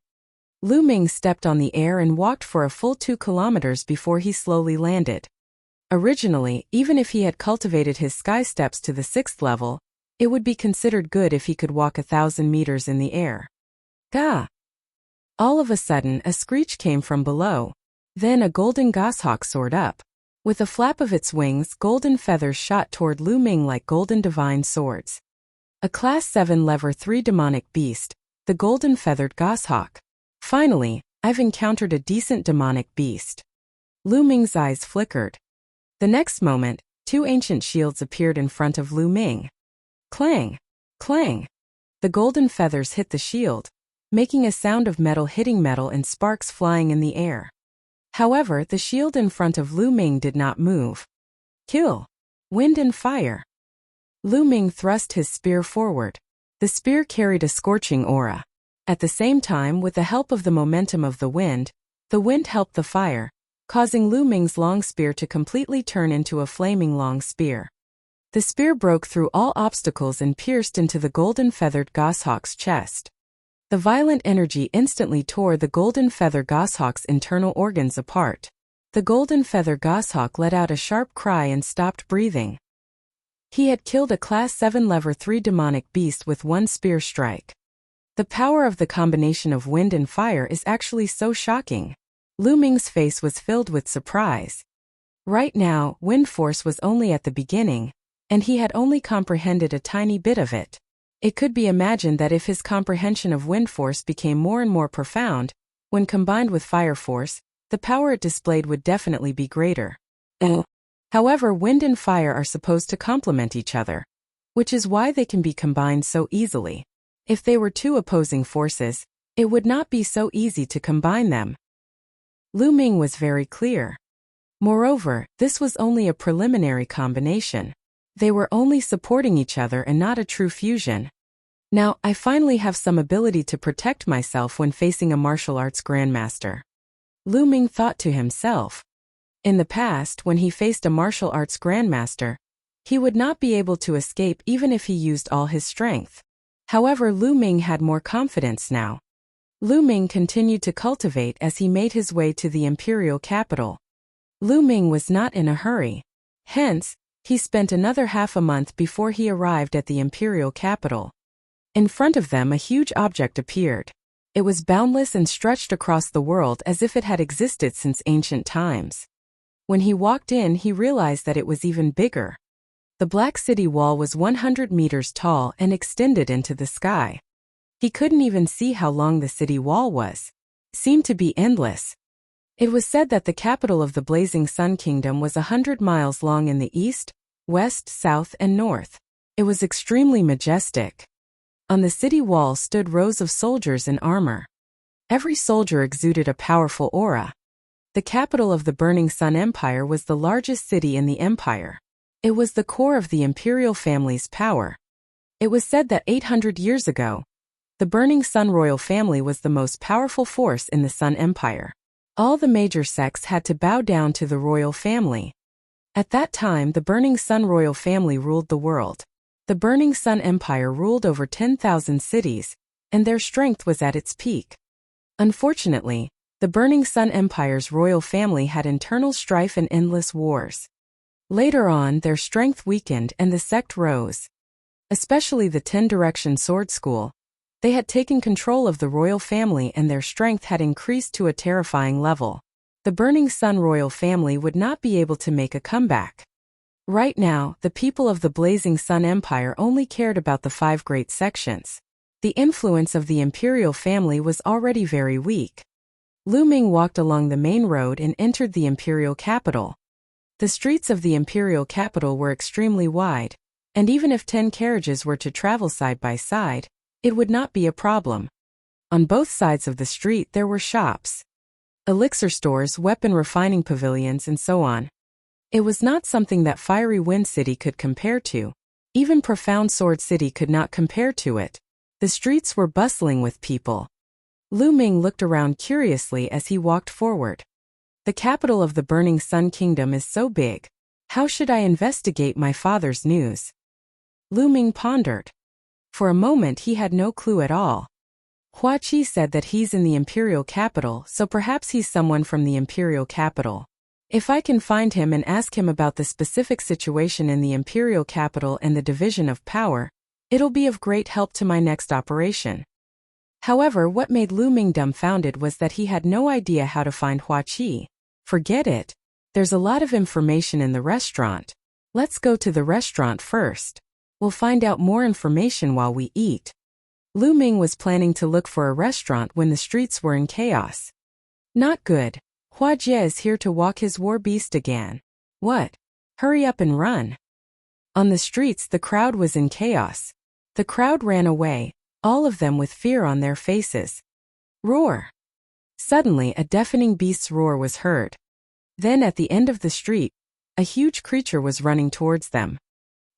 Lu Ming stepped on the air and walked for a full 2 kilometers before he slowly landed. Originally, even if he had cultivated his sky steps to the 6th level, it would be considered good if he could walk 1,000 meters in the air. Gah! All of a sudden, a screech came from below. Then a golden goshawk soared up. With a flap of its wings, golden feathers shot toward Lu Ming like golden divine swords. A Class 7 Level 3 demonic beast, the golden feathered goshawk. Finally, I've encountered a decent demonic beast. Lu Ming's eyes flickered. The next moment, 2 ancient shields appeared in front of Lu Ming. Clang! Clang! The golden feathers hit the shield, making a sound of metal hitting metal and sparks flying in the air. However, the shield in front of Lu Ming did not move. Kill! Wind and fire! Lu Ming thrust his spear forward. The spear carried a scorching aura. At the same time, with the help of the momentum of the wind helped the fire, causing Lu Ming's long spear to completely turn into a flaming long spear. The spear broke through all obstacles and pierced into the golden feathered goshawk's chest. The violent energy instantly tore the golden feather goshawk's internal organs apart. The golden feather goshawk let out a sharp cry and stopped breathing. He had killed a Class 7 Level 3 demonic beast with one spear strike. The power of the combination of wind and fire is actually so shocking. Lu Ming's face was filled with surprise. Right now, wind force was only at the beginning, and he had only comprehended a tiny bit of it. It could be imagined that if his comprehension of wind force became more and more profound, when combined with fire force, the power it displayed would definitely be greater. However, wind and fire are supposed to complement each other, which is why they can be combined so easily. If they were 2 opposing forces, it would not be so easy to combine them. Lu Ming was very clear. Moreover, this was only a preliminary combination. They were only supporting each other and not a true fusion. Now, I finally have some ability to protect myself when facing a martial arts grandmaster. Lu Ming thought to himself. In the past, when he faced a martial arts grandmaster, he would not be able to escape even if he used all his strength. However, Lu Ming had more confidence now. Lu Ming continued to cultivate as he made his way to the imperial capital. Lu Ming was not in a hurry. Hence, he spent another half a month before he arrived at the imperial capital. In front of them a huge object appeared. It was boundless and stretched across the world as if it had existed since ancient times. When he walked in, he realized that it was even bigger. The black city wall was 100 meters tall and extended into the sky. He couldn't even see how long the city wall was. It seemed to be endless. It was said that the capital of the Blazing Sun Kingdom was 100 miles long in the east, west, south, and north. It was extremely majestic. On the city wall stood rows of soldiers in armor. Every soldier exuded a powerful aura. The capital of the Burning Sun Empire was the largest city in the empire. It was the core of the imperial family's power. It was said that 800 years ago, the Burning Sun royal family was the most powerful force in the Sun Empire. All the major sects had to bow down to the royal family. At that time, the Burning Sun royal family ruled the world. The Burning Sun Empire ruled over 10,000 cities, and their strength was at its peak. Unfortunately, the Burning Sun Empire's royal family had internal strife and endless wars. Later on, their strength weakened and the sect rose. Especially the 10-Direction Sword School. They had taken control of the royal family and their strength had increased to a terrifying level. The Burning Sun royal family would not be able to make a comeback. Right now, the people of the Blazing Sun Empire only cared about the 5 great sections. The influence of the imperial family was already very weak. Lu Ming walked along the main road and entered the imperial capital. The streets of the imperial capital were extremely wide, and even if 10 carriages were to travel side by side, it would not be a problem. On both sides of the street there were shops, elixir stores, weapon refining pavilions, and so on. It was not something that Fiery Wind City could compare to. Even Profound Sword City could not compare to it. The streets were bustling with people. Lu Ming looked around curiously as he walked forward. The capital of the Burning Sun Kingdom is so big. How should I investigate my father's news? Lu Ming pondered. For a moment he had no clue at all. Hua Qi said that he's in the imperial capital, so perhaps he's someone from the imperial capital. If I can find him and ask him about the specific situation in the imperial capital and the division of power, it'll be of great help to my next operation. However, what made Lu Ming dumbfounded was that he had no idea how to find Hua Qi. Forget it. There's a lot of information in the restaurant. Let's go to the restaurant first. We'll find out more information while we eat. Lu Ming was planning to look for a restaurant when the streets were in chaos. Not good. Hua Jie is here to walk his war beast again. What? Hurry up and run. On the streets the crowd was in chaos. The crowd ran away, all of them with fear on their faces. Roar! Suddenly a deafening beast's roar was heard. Then at the end of the street, a huge creature was running towards them.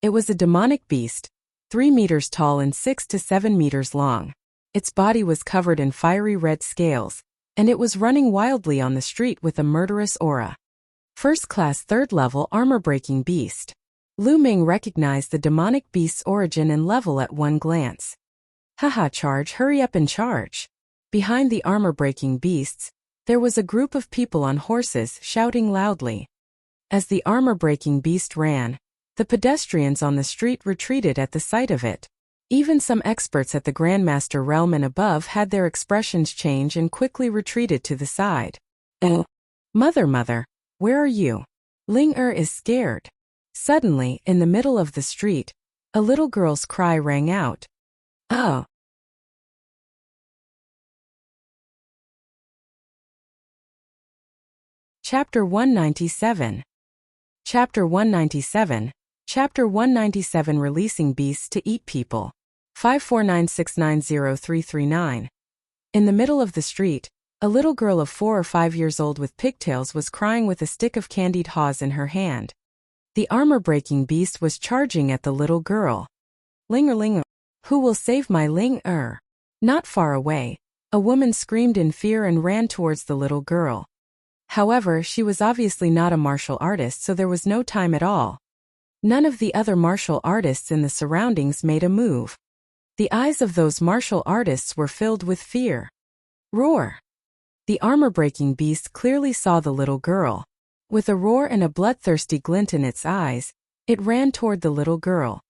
It was a demonic beast, 3 meters tall and 6 to 7 meters long. Its body was covered in fiery red scales, and it was running wildly on the street with a murderous aura. First-class 3rd-level armor-breaking beast. Lu Ming recognized the demonic beast's origin and level at one glance. Haha, charge, hurry up and charge. Behind the armor-breaking beasts, there was a group of people on horses shouting loudly. As the armor-breaking beast ran, the pedestrians on the street retreated at the sight of it. Even some experts at the Grandmaster realm and above had their expressions change and quickly retreated to the side. Oh, mother, where are you? Ling is scared. Suddenly, in the middle of the street, a little girl's cry rang out. Oh. Chapter 197. Chapter 197. Chapter 197 Releasing Beasts to Eat People. 549690339. In the middle of the street, a little girl of 4 or 5 years old with pigtails was crying with a stick of candied haws in her hand. The armor-breaking beast was charging at the little girl. Linger, who will save my Ling? Not far away, a woman screamed in fear and ran towards the little girl. However, she was obviously not a martial artist, so there was no time at all. None of the other martial artists in the surroundings made a move. The eyes of those martial artists were filled with fear. Roar! The armor-breaking beast clearly saw the little girl. With a roar and a bloodthirsty glint in its eyes, it ran toward the little girl.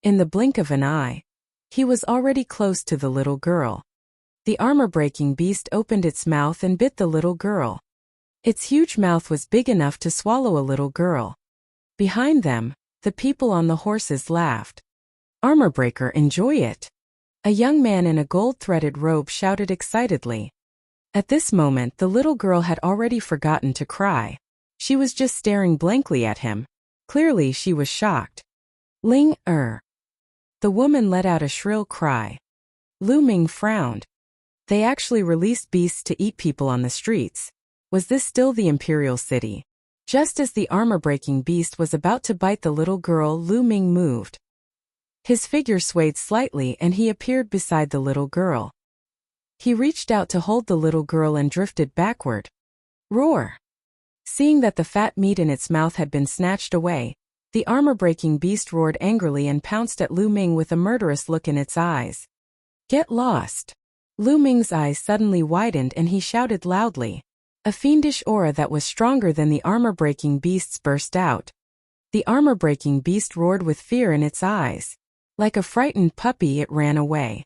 In the blink of an eye, he was already close to the little girl. The armor-breaking beast opened its mouth and bit the little girl. Its huge mouth was big enough to swallow a little girl. Behind them, the people on the horses laughed. Armorbreaker, enjoy it! A young man in a gold-threaded robe shouted excitedly. At this moment, the little girl had already forgotten to cry. She was just staring blankly at him. Clearly, she was shocked. Ling-er. The woman let out a shrill cry. Lu Ming frowned. They actually released beasts to eat people on the streets. Was this still the imperial city? Just as the armor-breaking beast was about to bite the little girl, Lu Ming moved. His figure swayed slightly and he appeared beside the little girl. He reached out to hold the little girl and drifted backward. Roar! Seeing that the fat meat in its mouth had been snatched away, the armor-breaking beast roared angrily and pounced at Lu Ming with a murderous look in its eyes. Get lost! Lu Ming's eyes suddenly widened and he shouted loudly. A fiendish aura that was stronger than the armor-breaking beast's burst out. The armor-breaking beast roared with fear in its eyes. Like a frightened puppy, it ran away.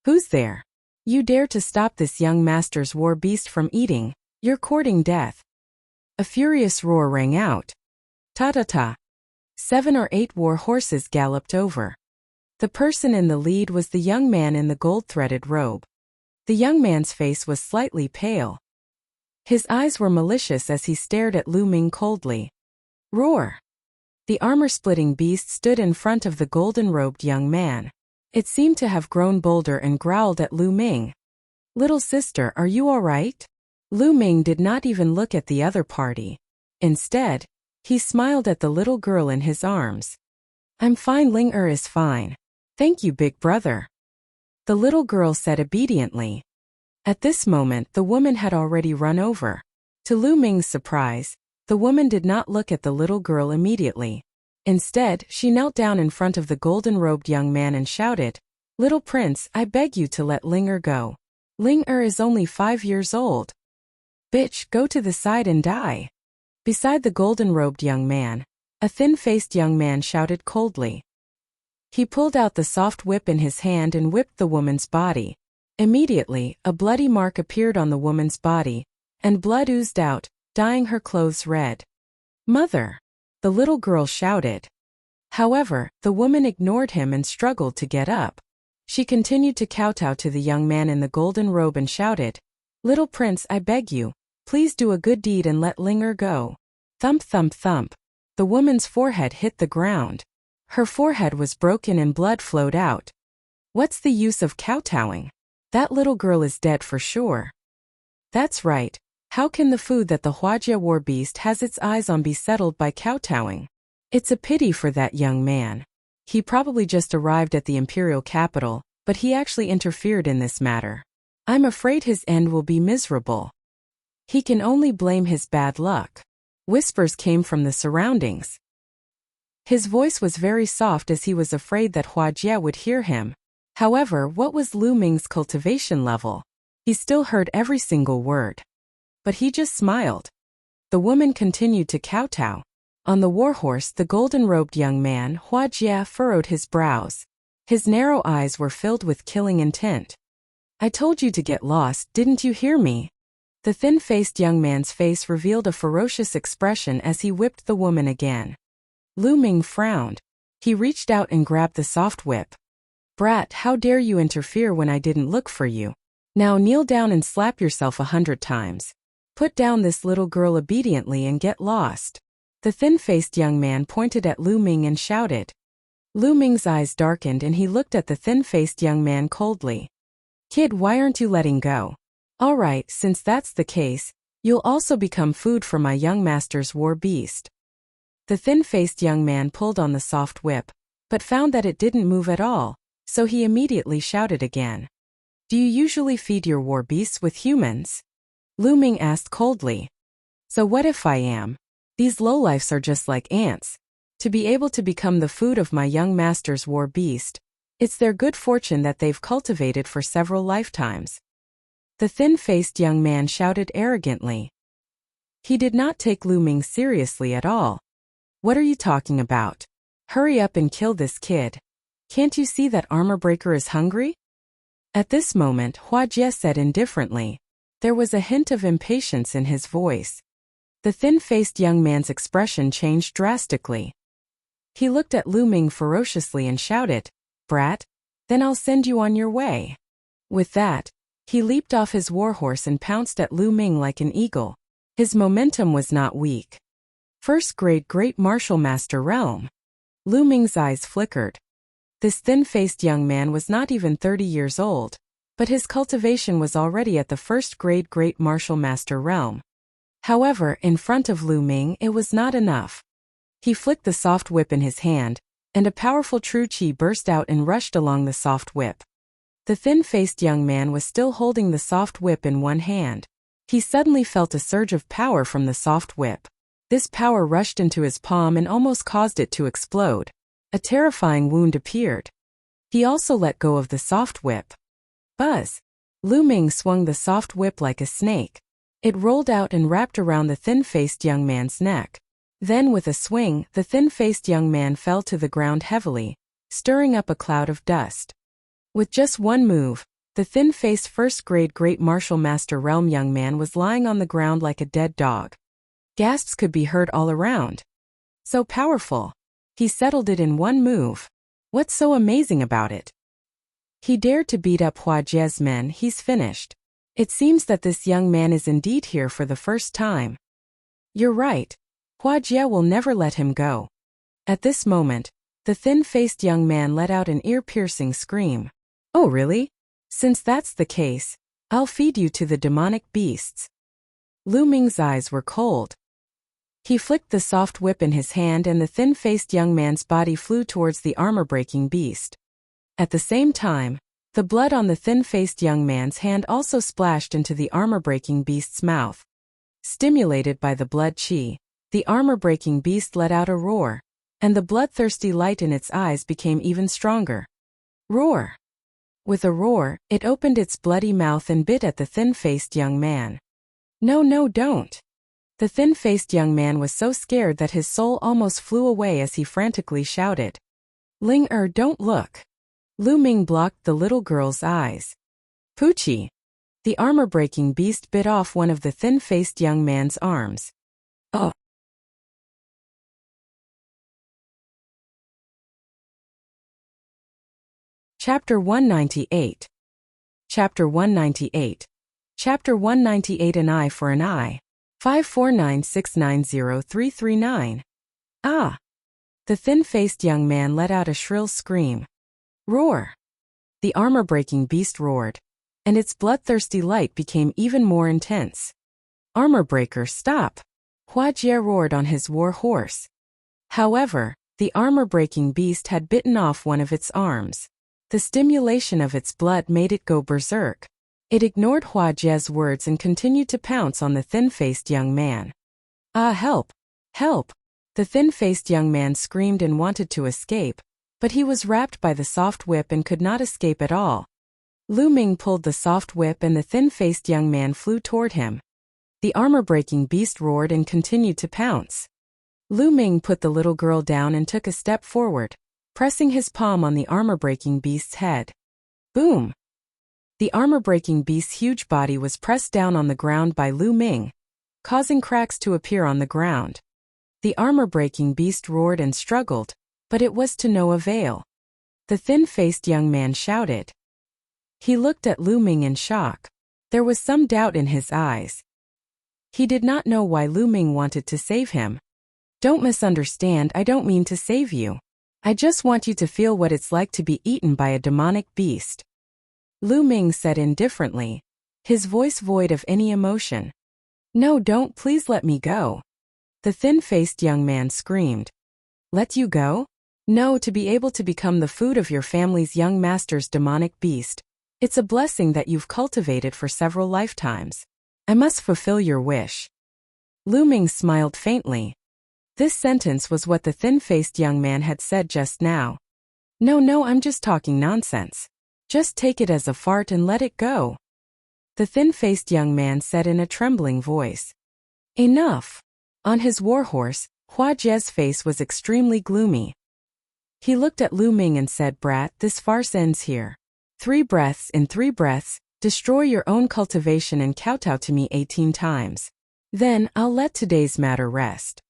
Who's there? You dare to stop this young master's war beast from eating? You're courting death. A furious roar rang out. Ta-ta-ta. 7 or 8 war horses galloped over. The person in the lead was the young man in the gold-threaded robe. The young man's face was slightly pale. His eyes were malicious as he stared at Lu Ming coldly. Roar! The armor-splitting beast stood in front of the golden-robed young man. It seemed to have grown bolder and growled at Lu Ming. Little sister, are you all right? Lu Ming did not even look at the other party. Instead, he smiled at the little girl in his arms. I'm fine, Ling-er is fine. Thank you, big brother. The little girl said obediently. At this moment, the woman had already run over. To Lu Ming's surprise, the woman did not look at the little girl immediately. Instead, she knelt down in front of the golden-robed young man and shouted, Little prince, I beg you to let Ling-er go. Ling-er is only 5 years old. Bitch, go to the side and die. Beside the golden-robed young man, a thin-faced young man shouted coldly. He pulled out the soft whip in his hand and whipped the woman's body. Immediately, a bloody mark appeared on the woman's body, and blood oozed out, dyeing her clothes red. Mother! The little girl shouted. However, the woman ignored him and struggled to get up. She continued to kowtow to the young man in the golden robe and shouted, Little prince, I beg you, please do a good deed and let Ling-er go. Thump thump thump. The woman's forehead hit the ground. Her forehead was broken and blood flowed out. What's the use of kowtowing? That little girl is dead for sure. That's right. How can the food that the Wuxia war beast has its eyes on be settled by kowtowing? It's a pity for that young man. He probably just arrived at the imperial capital, but he actually interfered in this matter. I'm afraid his end will be miserable. He can only blame his bad luck. Whispers came from the surroundings. His voice was very soft as he was afraid that Wuxia would hear him. However, what was Lu Ming's cultivation level? He still heard every single word. But he just smiled. The woman continued to kowtow. On the warhorse, the golden-robed young man, Wuxia, furrowed his brows. His narrow eyes were filled with killing intent. I told you to get lost, didn't you hear me? The thin-faced young man's face revealed a ferocious expression as he whipped the woman again. Lu Ming frowned. He reached out and grabbed the soft whip. Brat, how dare you interfere when I didn't look for you? Now kneel down and slap yourself 100 times. Put down this little girl obediently and get lost. The thin-faced young man pointed at Lu Ming and shouted. Lu Ming's eyes darkened and he looked at the thin-faced young man coldly. Kid, why aren't you letting go? All right, since that's the case, you'll also become food for my young master's war beast. The thin-faced young man pulled on the soft whip, but found that it didn't move at all, so he immediately shouted again. Do you usually feed your war beasts with humans? Lu Ming asked coldly. So what if I am? These lowlifes are just like ants. To be able to become the food of my young master's war beast, it's their good fortune that they've cultivated for several lifetimes. The thin-faced young man shouted arrogantly. He did not take Lu Ming seriously at all. What are you talking about? Hurry up and kill this kid. Can't you see that armor breaker is hungry? At this moment, Wuxia said indifferently. There was a hint of impatience in his voice. The thin-faced young man's expression changed drastically. He looked at Lu Ming ferociously and shouted, Brat, then I'll send you on your way. With that, He leaped off his warhorse and pounced at Lu Ming like an eagle. His momentum was not weak. First grade Great Martial Master Realm. Lu Ming's eyes flickered. This thin-faced young man was not even 30 years old, but his cultivation was already at the first grade Great Martial Master Realm. However, in front of Lu Ming it was not enough. He flicked the soft whip in his hand, and a powerful true qi burst out and rushed along the soft whip. The thin-faced young man was still holding the soft whip in one hand. He suddenly felt a surge of power from the soft whip. This power rushed into his palm and almost caused it to explode. A terrifying wound appeared. He also let go of the soft whip. Buzz! Lu Ming swung the soft whip like a snake. It rolled out and wrapped around the thin-faced young man's neck. Then with a swing, the thin-faced young man fell to the ground heavily, stirring up a cloud of dust. With just one move, the thin-faced first-grade Great Martial Master Realm young man was lying on the ground like a dead dog. Gasps could be heard all around. So powerful. He settled it in one move. What's so amazing about it? He dared to beat up Hua Jie's men. He's finished. It seems that this young man is indeed here for the first time. You're right. Hua Jie will never let him go. At this moment, the thin-faced young man let out an ear-piercing scream. Oh really? Since that's the case, I'll feed you to the demonic beasts. Lu Ming's eyes were cold. He flicked the soft whip in his hand and the thin-faced young man's body flew towards the armor-breaking beast. At the same time, the blood on the thin-faced young man's hand also splashed into the armor-breaking beast's mouth. Stimulated by the blood qi, the armor-breaking beast let out a roar, and the bloodthirsty light in its eyes became even stronger. Roar! With a roar, it opened its bloody mouth and bit at the thin-faced young man. No, don't! The thin-faced young man was so scared that his soul almost flew away as he frantically shouted. Ling don't look! Lu Ming blocked the little girl's eyes. Poochie! The armor-breaking beast bit off one of the thin-faced young man's arms. Oh! Chapter 198. Chapter 198. Chapter 198 An Eye for an Eye. 549690339. Ah! The thin-faced young man let out a shrill scream. Roar! The armor-breaking beast roared, and its bloodthirsty light became even more intense. Armor breaker, stop! Hua Jie roared on his war horse. However, the armor-breaking beast had bitten off one of its arms. The stimulation of its blood made it go berserk. It ignored Hua Jie's words and continued to pounce on the thin-faced young man. Ah, help! Help! The thin-faced young man screamed and wanted to escape, but he was wrapped by the soft whip and could not escape at all. Lu Ming pulled the soft whip and the thin-faced young man flew toward him. The armor-breaking beast roared and continued to pounce. Lu Ming put the little girl down and took a step forward, pressing his palm on the armor-breaking beast's head. Boom! The armor-breaking beast's huge body was pressed down on the ground by Lu Ming, causing cracks to appear on the ground. The armor-breaking beast roared and struggled, but it was to no avail. The thin-faced young man shouted. He looked at Lu Ming in shock. There was some doubt in his eyes. He did not know why Lu Ming wanted to save him. Don't misunderstand, I don't mean to save you. I just want you to feel what it's like to be eaten by a demonic beast. Lu Ming said indifferently, his voice void of any emotion. No, don't, please let me go. The thin-faced young man screamed. Let you go? No, to be able to become the food of your family's young master's demonic beast. It's a blessing that you've cultivated for several lifetimes. I must fulfill your wish. Lu Ming smiled faintly. This sentence was what the thin-faced young man had said just now. No, I'm just talking nonsense. Just take it as a fart and let it go. The thin-faced young man said in a trembling voice. Enough. On his warhorse, Hua Jie's face was extremely gloomy. He looked at Lu Ming and said, Brat, this farce ends here. 3 breaths, in 3 breaths, destroy your own cultivation and kowtow to me 18 times. Then, I'll let today's matter rest.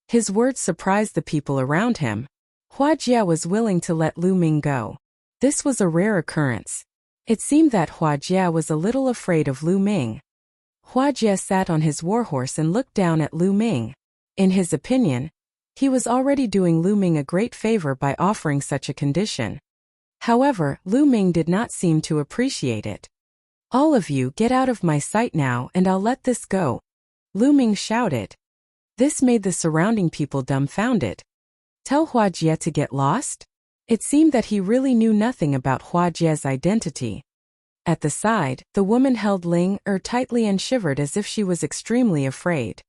His words surprised the people around him. Hua Jie was willing to let Lu Ming go. This was a rare occurrence. It seemed that Jie was a little afraid of Lu Ming. Jie sat on his warhorse and looked down at Lu Ming. In his opinion, he was already doing Lu Ming a great favor by offering such a condition. However, Lu Ming did not seem to appreciate it. "All of you get out of my sight now and I'll let this go," Lu Ming shouted. This made the surrounding people dumbfounded. Tell Jie to get lost? It seemed that he really knew nothing about Jie's identity. At the side, the woman held Ling tightly and shivered as if she was extremely afraid.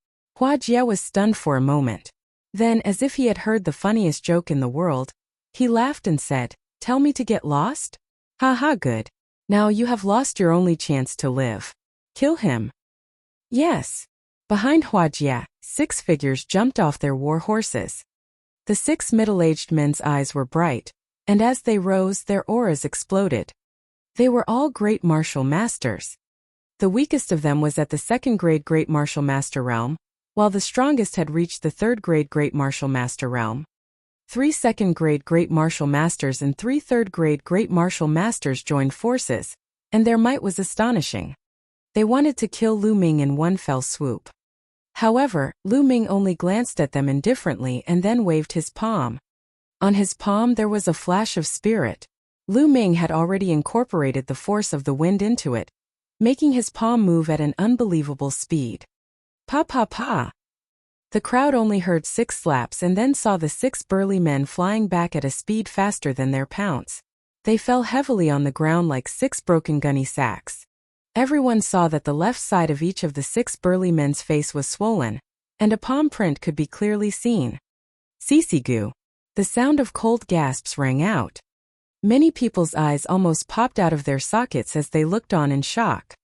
Jie was stunned for a moment. Then, as if he had heard the funniest joke in the world, he laughed and said, "Tell me to get lost? Ha ha, good. Now you have lost your only chance to live. Kill him." Yes. Behind Jie, 6 figures jumped off their war horses. The 6 middle-aged men's eyes were bright, and as they rose, their auras exploded. They were all great martial masters. The weakest of them was at the 2nd grade Great Martial Master realm, while the strongest had reached the 3rd grade Great Martial Master realm. 3 2nd grade Great Martial Masters and 3 3rd grade Great Martial Masters joined forces, and their might was astonishing. They wanted to kill Lu Ming in one fell swoop. However, Lu Ming only glanced at them indifferently and then waved his palm. On his palm there was a flash of spirit. Lu Ming had already incorporated the force of the wind into it, making his palm move at an unbelievable speed. Pa pa pa! The crowd only heard 6 slaps and then saw the 6 burly men flying back at a speed faster than their pounce. They fell heavily on the ground like 6 broken gunny sacks. Everyone saw that the left side of each of the 6 burly men's face was swollen, and a palm print could be clearly seen. Sisigu! The sound of cold gasps rang out. Many people's eyes almost popped out of their sockets as they looked on in shock.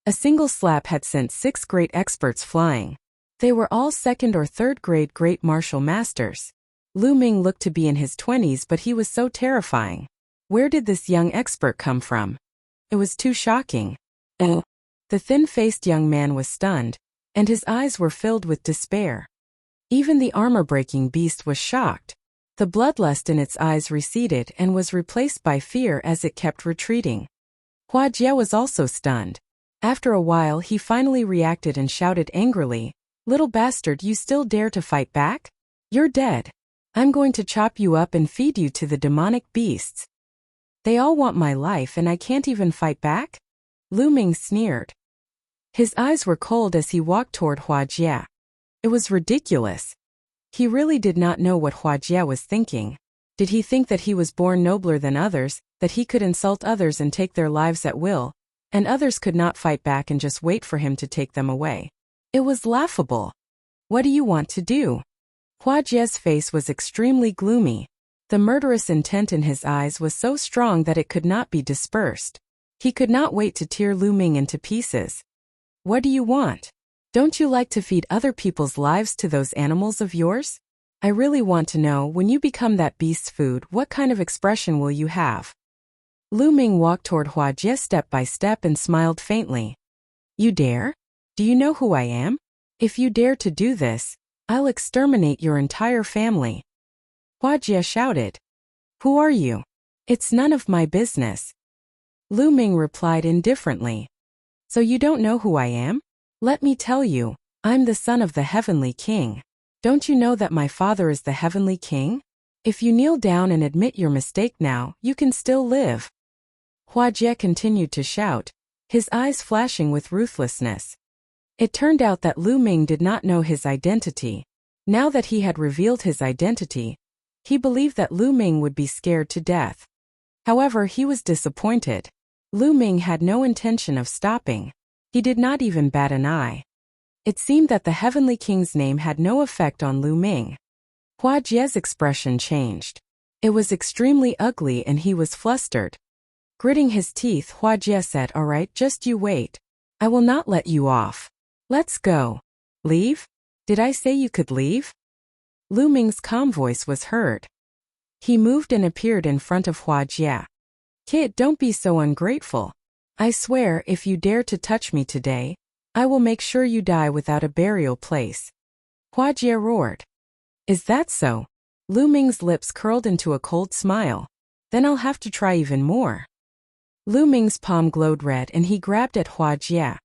A single slap had sent 6 great experts flying. They were all 2nd or 3rd grade Great Martial Masters. Lu Ming looked to be in his 20s, but he was so terrifying. Where did this young expert come from? It was too shocking. The thin-faced young man was stunned, and his eyes were filled with despair. Even the armor-breaking beast was shocked. The bloodlust in its eyes receded and was replaced by fear as it kept retreating. Jie was also stunned. After a while he finally reacted and shouted angrily, "Little bastard, you still dare to fight back? You're dead. I'm going to chop you up and feed you to the demonic beasts. They all want my life and I can't even fight back?" Lu Ming sneered. His eyes were cold as he walked toward Jie. It was ridiculous. He really did not know what Jie was thinking. Did he think that he was born nobler than others, that he could insult others and take their lives at will, and others could not fight back and just wait for him to take them away? It was laughable. "What do you want to do?" Jie's face was extremely gloomy. The murderous intent in his eyes was so strong that it could not be dispersed. He could not wait to tear Lu Ming into pieces. "What do you want? Don't you like to feed other people's lives to those animals of yours? I really want to know, when you become that beast's food, what kind of expression will you have?" Lu Ming walked toward Jie step by step and smiled faintly. "You dare? Do you know who I am? If you dare to do this, I'll exterminate your entire family." Jie shouted. "Who are you? It's none of my business." Lu Ming replied indifferently. "So you don't know who I am? Let me tell you, I'm the son of the Heavenly King. Don't you know that my father is the Heavenly King? If you kneel down and admit your mistake now, you can still live." Jie continued to shout, his eyes flashing with ruthlessness. It turned out that Lu Ming did not know his identity. Now that he had revealed his identity, he believed that Lu Ming would be scared to death. However, he was disappointed. Lu Ming had no intention of stopping. He did not even bat an eye. It seemed that the Heavenly King's name had no effect on Lu Ming. Jie's expression changed. It was extremely ugly and he was flustered. Gritting his teeth, Jie said, "All right, just you wait. I will not let you off. Let's go." "Leave? Did I say you could leave?" Lu Ming's calm voice was heard. He moved and appeared in front of Jie. "Kid, don't be so ungrateful. I swear, if you dare to touch me today, I will make sure you die without a burial place." Jie roared. "Is that so?" Lu Ming's lips curled into a cold smile. "Then I'll have to try even more." Lu Ming's palm glowed red and he grabbed at Hua Jie.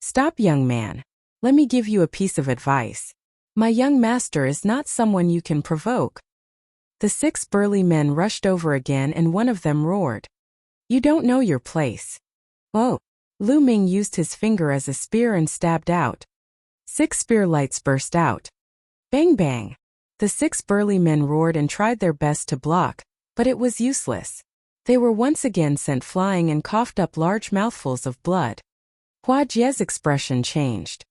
Stop, young man. Let me give you a piece of advice. My young master is not someone you can provoke. The 6 burly men rushed over again and one of them roared. You don't know your place. Oh. Lu Ming used his finger as a spear and stabbed out. 6 spear lights burst out. Bang bang. The 6 burly men roared and tried their best to block, but it was useless. They were once again sent flying and coughed up large mouthfuls of blood. Hua Jie's expression changed.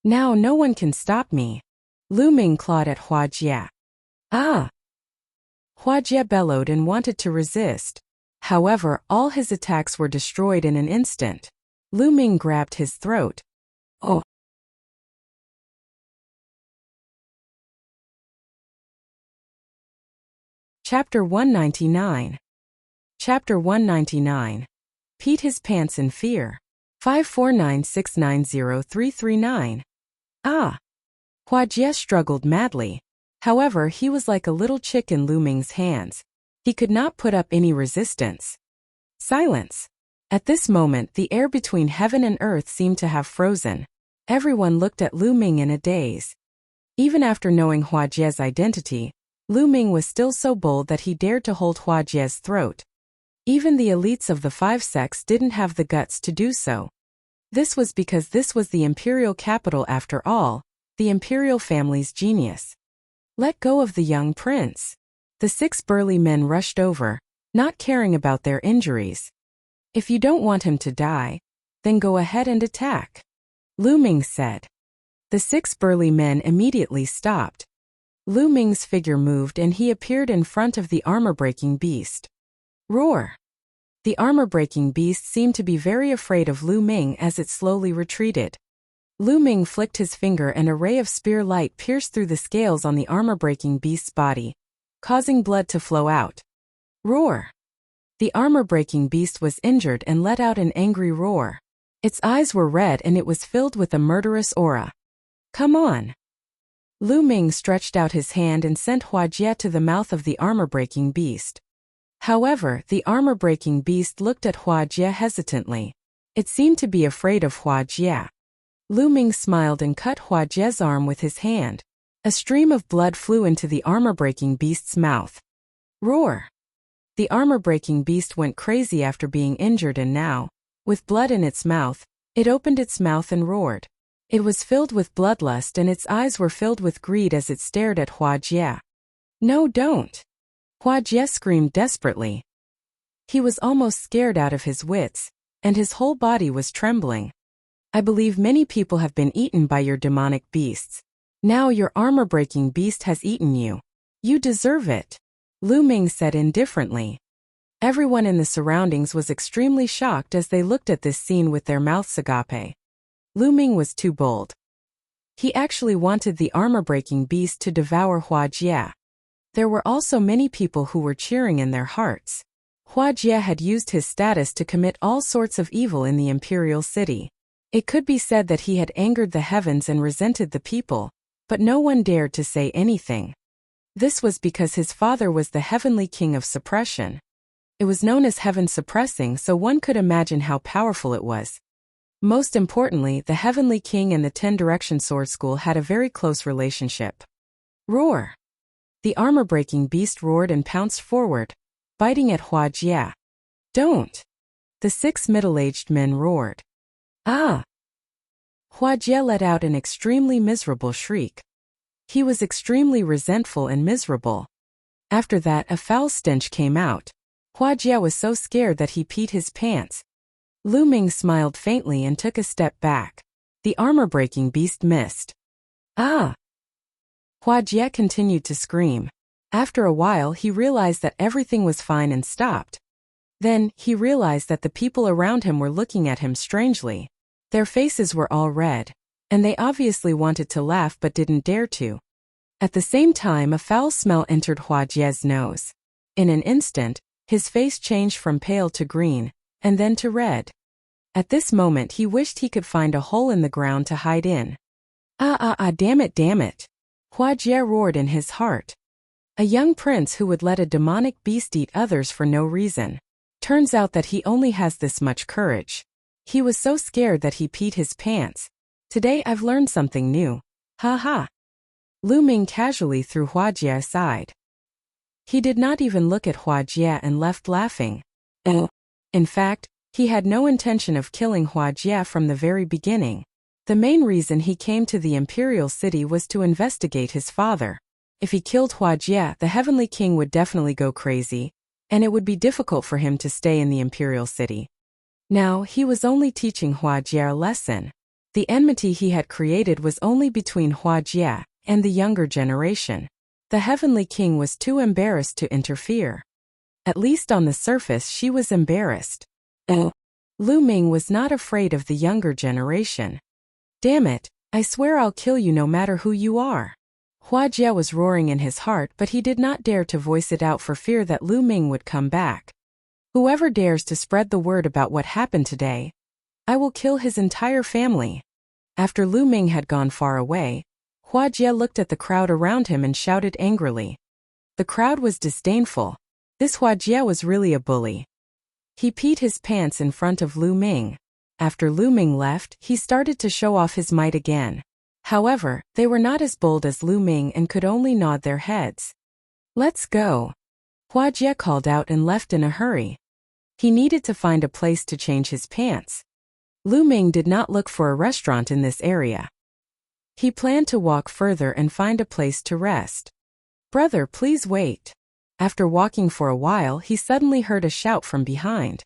Now no one can stop me. Lu Ming clawed at Hua Jie. Ah! Hua Jie bellowed and wanted to resist. However, all his attacks were destroyed in an instant. Lu Ming grabbed his throat. Oh! Chapter 199. Chapter 199. Peed his pants in fear. 549690339. Ah! Hua Jie struggled madly. However, he was like a little chick in Lu Ming's hands. He could not put up any resistance. Silence. At this moment, the air between heaven and earth seemed to have frozen. Everyone looked at Lu Ming in a daze. Even after knowing Hua Jie's identity, Lu Ming was still so bold that he dared to hold Hua Jie's throat. Even the elites of the 5 sects didn't have the guts to do so. This was because this was the imperial capital after all, the imperial family's genius. Let go of the young prince. The 6 burly men rushed over, not caring about their injuries. If you don't want him to die, then go ahead and attack, Lu Ming said. The 6 burly men immediately stopped. Lu Ming's figure moved and he appeared in front of the armor-breaking beast. Roar! The armor-breaking beast seemed to be very afraid of Lu Ming as it slowly retreated. Lu Ming flicked his finger and a ray of spear light pierced through the scales on the armor-breaking beast's body, causing blood to flow out. Roar! The armor-breaking beast was injured and let out an angry roar. Its eyes were red and it was filled with a murderous aura. Come on! Lu Ming stretched out his hand and sent Hua Jie to the mouth of the armor-breaking beast. However, the armor-breaking beast looked at Hua Jie hesitantly. It seemed to be afraid of Hua Jie. Lu Ming smiled and cut Hua Jie's arm with his hand. A stream of blood flew into the armor-breaking beast's mouth. Roar! The armor-breaking beast went crazy after being injured and now, with blood in its mouth, it opened its mouth and roared. It was filled with bloodlust and its eyes were filled with greed as it stared at Hua Jie. No, don't! Hua Jie screamed desperately. He was almost scared out of his wits, and his whole body was trembling. I believe many people have been eaten by your demonic beasts. Now your armor-breaking beast has eaten you. You deserve it, Lu Ming said indifferently. Everyone in the surroundings was extremely shocked as they looked at this scene with their mouths agape. Lu Ming was too bold. He actually wanted the armor-breaking beast to devour Hua Jie. There were also many people who were cheering in their hearts. Hua Jie had used his status to commit all sorts of evil in the imperial city. It could be said that he had angered the heavens and resented the people, but no one dared to say anything. This was because his father was the heavenly king of suppression. It was known as heaven suppressing, so one could imagine how powerful it was. Most importantly, the heavenly king and the 10 Direction Sword School had a very close relationship. Roar! The armor-breaking beast roared and pounced forward, biting at Hua Jie. Don't! The 6 middle-aged men roared. Ah! Hua Jie let out an extremely miserable shriek. He was extremely resentful and miserable. After that, a foul stench came out. Hua Jie was so scared that he peed his pants. Lu Ming smiled faintly and took a step back. The armor-breaking beast missed. Ah! Hua Jie continued to scream. After a while, he realized that everything was fine and stopped. Then, he realized that the people around him were looking at him strangely. Their faces were all red, and they obviously wanted to laugh but didn't dare to. At the same time, a foul smell entered Hua Jie's nose. In an instant, his face changed from pale to green, and then to red. At this moment he wished he could find a hole in the ground to hide in. Damn it. Hua Jie roared in his heart. A young prince who would let a demonic beast eat others for no reason. Turns out that he only has this much courage. He was so scared that he peed his pants. Today I've learned something new. Ha ha. Lu Ming casually threw Huajie aside. He did not even look at Huajie and left laughing. In fact, he had no intention of killing Huajie from the very beginning. The main reason he came to the Imperial City was to investigate his father. If he killed Huajie, the Heavenly King would definitely go crazy, and it would be difficult for him to stay in the Imperial City. Now, he was only teaching Huajie a lesson. The enmity he had created was only between Huajie and the younger generation. The Heavenly King was too embarrassed to interfere. At least on the surface she was embarrassed. Lu Ming was not afraid of the younger generation. Damn it, I swear I'll kill you no matter who you are. Huajie was roaring in his heart, but he did not dare to voice it out for fear that Lu Ming would come back. Whoever dares to spread the word about what happened today, I will kill his entire family. After Lu Ming had gone far away, Huajie looked at the crowd around him and shouted angrily. The crowd was disdainful. This Huajie was really a bully. He peed his pants in front of Lu Ming. After Lu Ming left, he started to show off his might again. However, they were not as bold as Lu Ming and could only nod their heads. Let's go. Huajie called out and left in a hurry. He needed to find a place to change his pants. Lu Ming did not look for a restaurant in this area. He planned to walk further and find a place to rest. Brother, please wait. After walking for a while, he suddenly heard a shout from behind.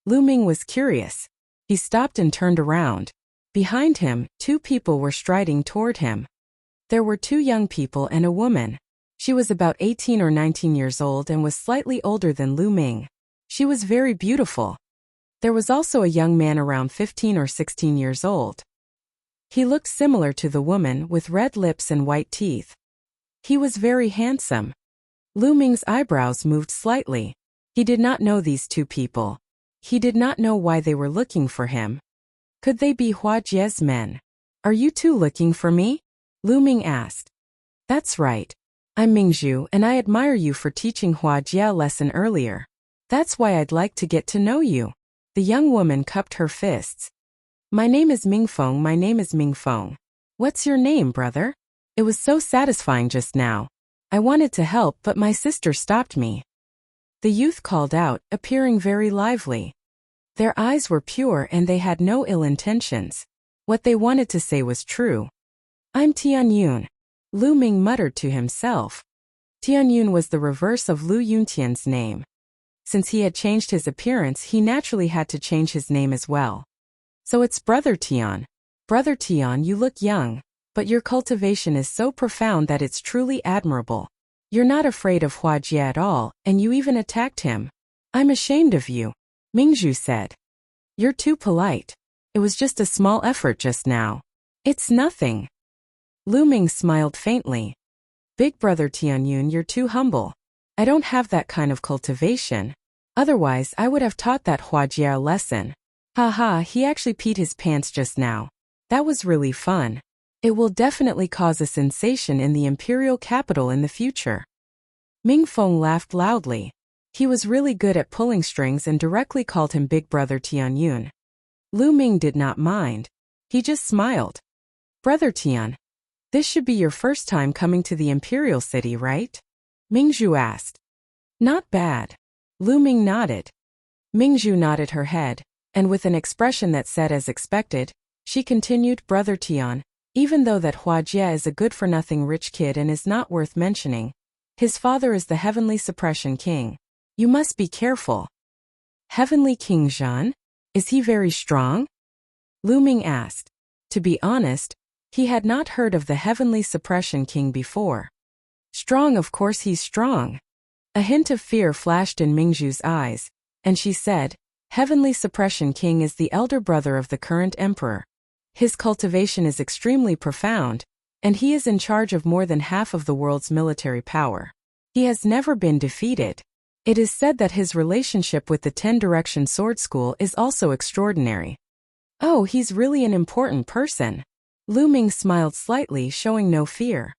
Lu Ming was curious. He stopped and turned around. Behind him, two people were striding toward him. There were two young people and a woman. She was about 18 or 19 years old and was slightly older than Lu Ming. She was very beautiful. There was also a young man around 15 or 16 years old. He looked similar to the woman, with red lips and white teeth. He was very handsome. Lu Ming's eyebrows moved slightly. He did not know these two people. He did not know why they were looking for him. Could they be Huajie's men? Are you two looking for me? Lu Ming asked. That's right. I'm Mingzhu and I admire you for teaching Huajie a lesson earlier. That's why I'd like to get to know you. The young woman cupped her fists. My name is Mingfeng, my name is Mingfeng. What's your name, brother? It was so satisfying just now. I wanted to help, but my sister stopped me. The youth called out, appearing very lively. Their eyes were pure and they had no ill intentions. What they wanted to say was true. I'm Tianyun. Lu Ming muttered to himself. Tianyun was the reverse of Lu Yuntian's name. Since he had changed his appearance, he naturally had to change his name as well. So it's Brother Tian. Brother Tian, you look young, but your cultivation is so profound that it's truly admirable. You're not afraid of Huajie at all, and you even attacked him. I'm ashamed of you, Mingzhu said. You're too polite. It was just a small effort just now. It's nothing. Lu Ming smiled faintly. Big brother Tianyun, you're too humble. I don't have that kind of cultivation. Otherwise, I would have taught that Huajie a lesson. Haha, he actually peed his pants just now. That was really fun. It will definitely cause a sensation in the imperial capital in the future. Mingfeng laughed loudly. He was really good at pulling strings and directly called him Big Brother Tianyun. Lu Ming did not mind. He just smiled. Brother Tian, this should be your first time coming to the Imperial City, right? Mingzhu asked. Not bad. Lu Ming nodded. Mingzhu nodded her head, and with an expression that said as expected, she continued, Brother Tian, even though that Huajie is a good-for-nothing rich kid and is not worth mentioning, his father is the Heavenly Suppression King. You must be careful. Heavenly King Zhan? Is he very strong? Lu Ming asked. To be honest, he had not heard of the Heavenly Suppression King before. Strong, of course he's strong. A hint of fear flashed in Mingzhu's eyes, and she said, Heavenly Suppression King is the elder brother of the current emperor. His cultivation is extremely profound, and he is in charge of more than half of the world's military power. He has never been defeated. It is said that his relationship with the 10-Direction Sword School is also extraordinary. Oh, he's really an important person. Lu Ming smiled slightly, showing no fear.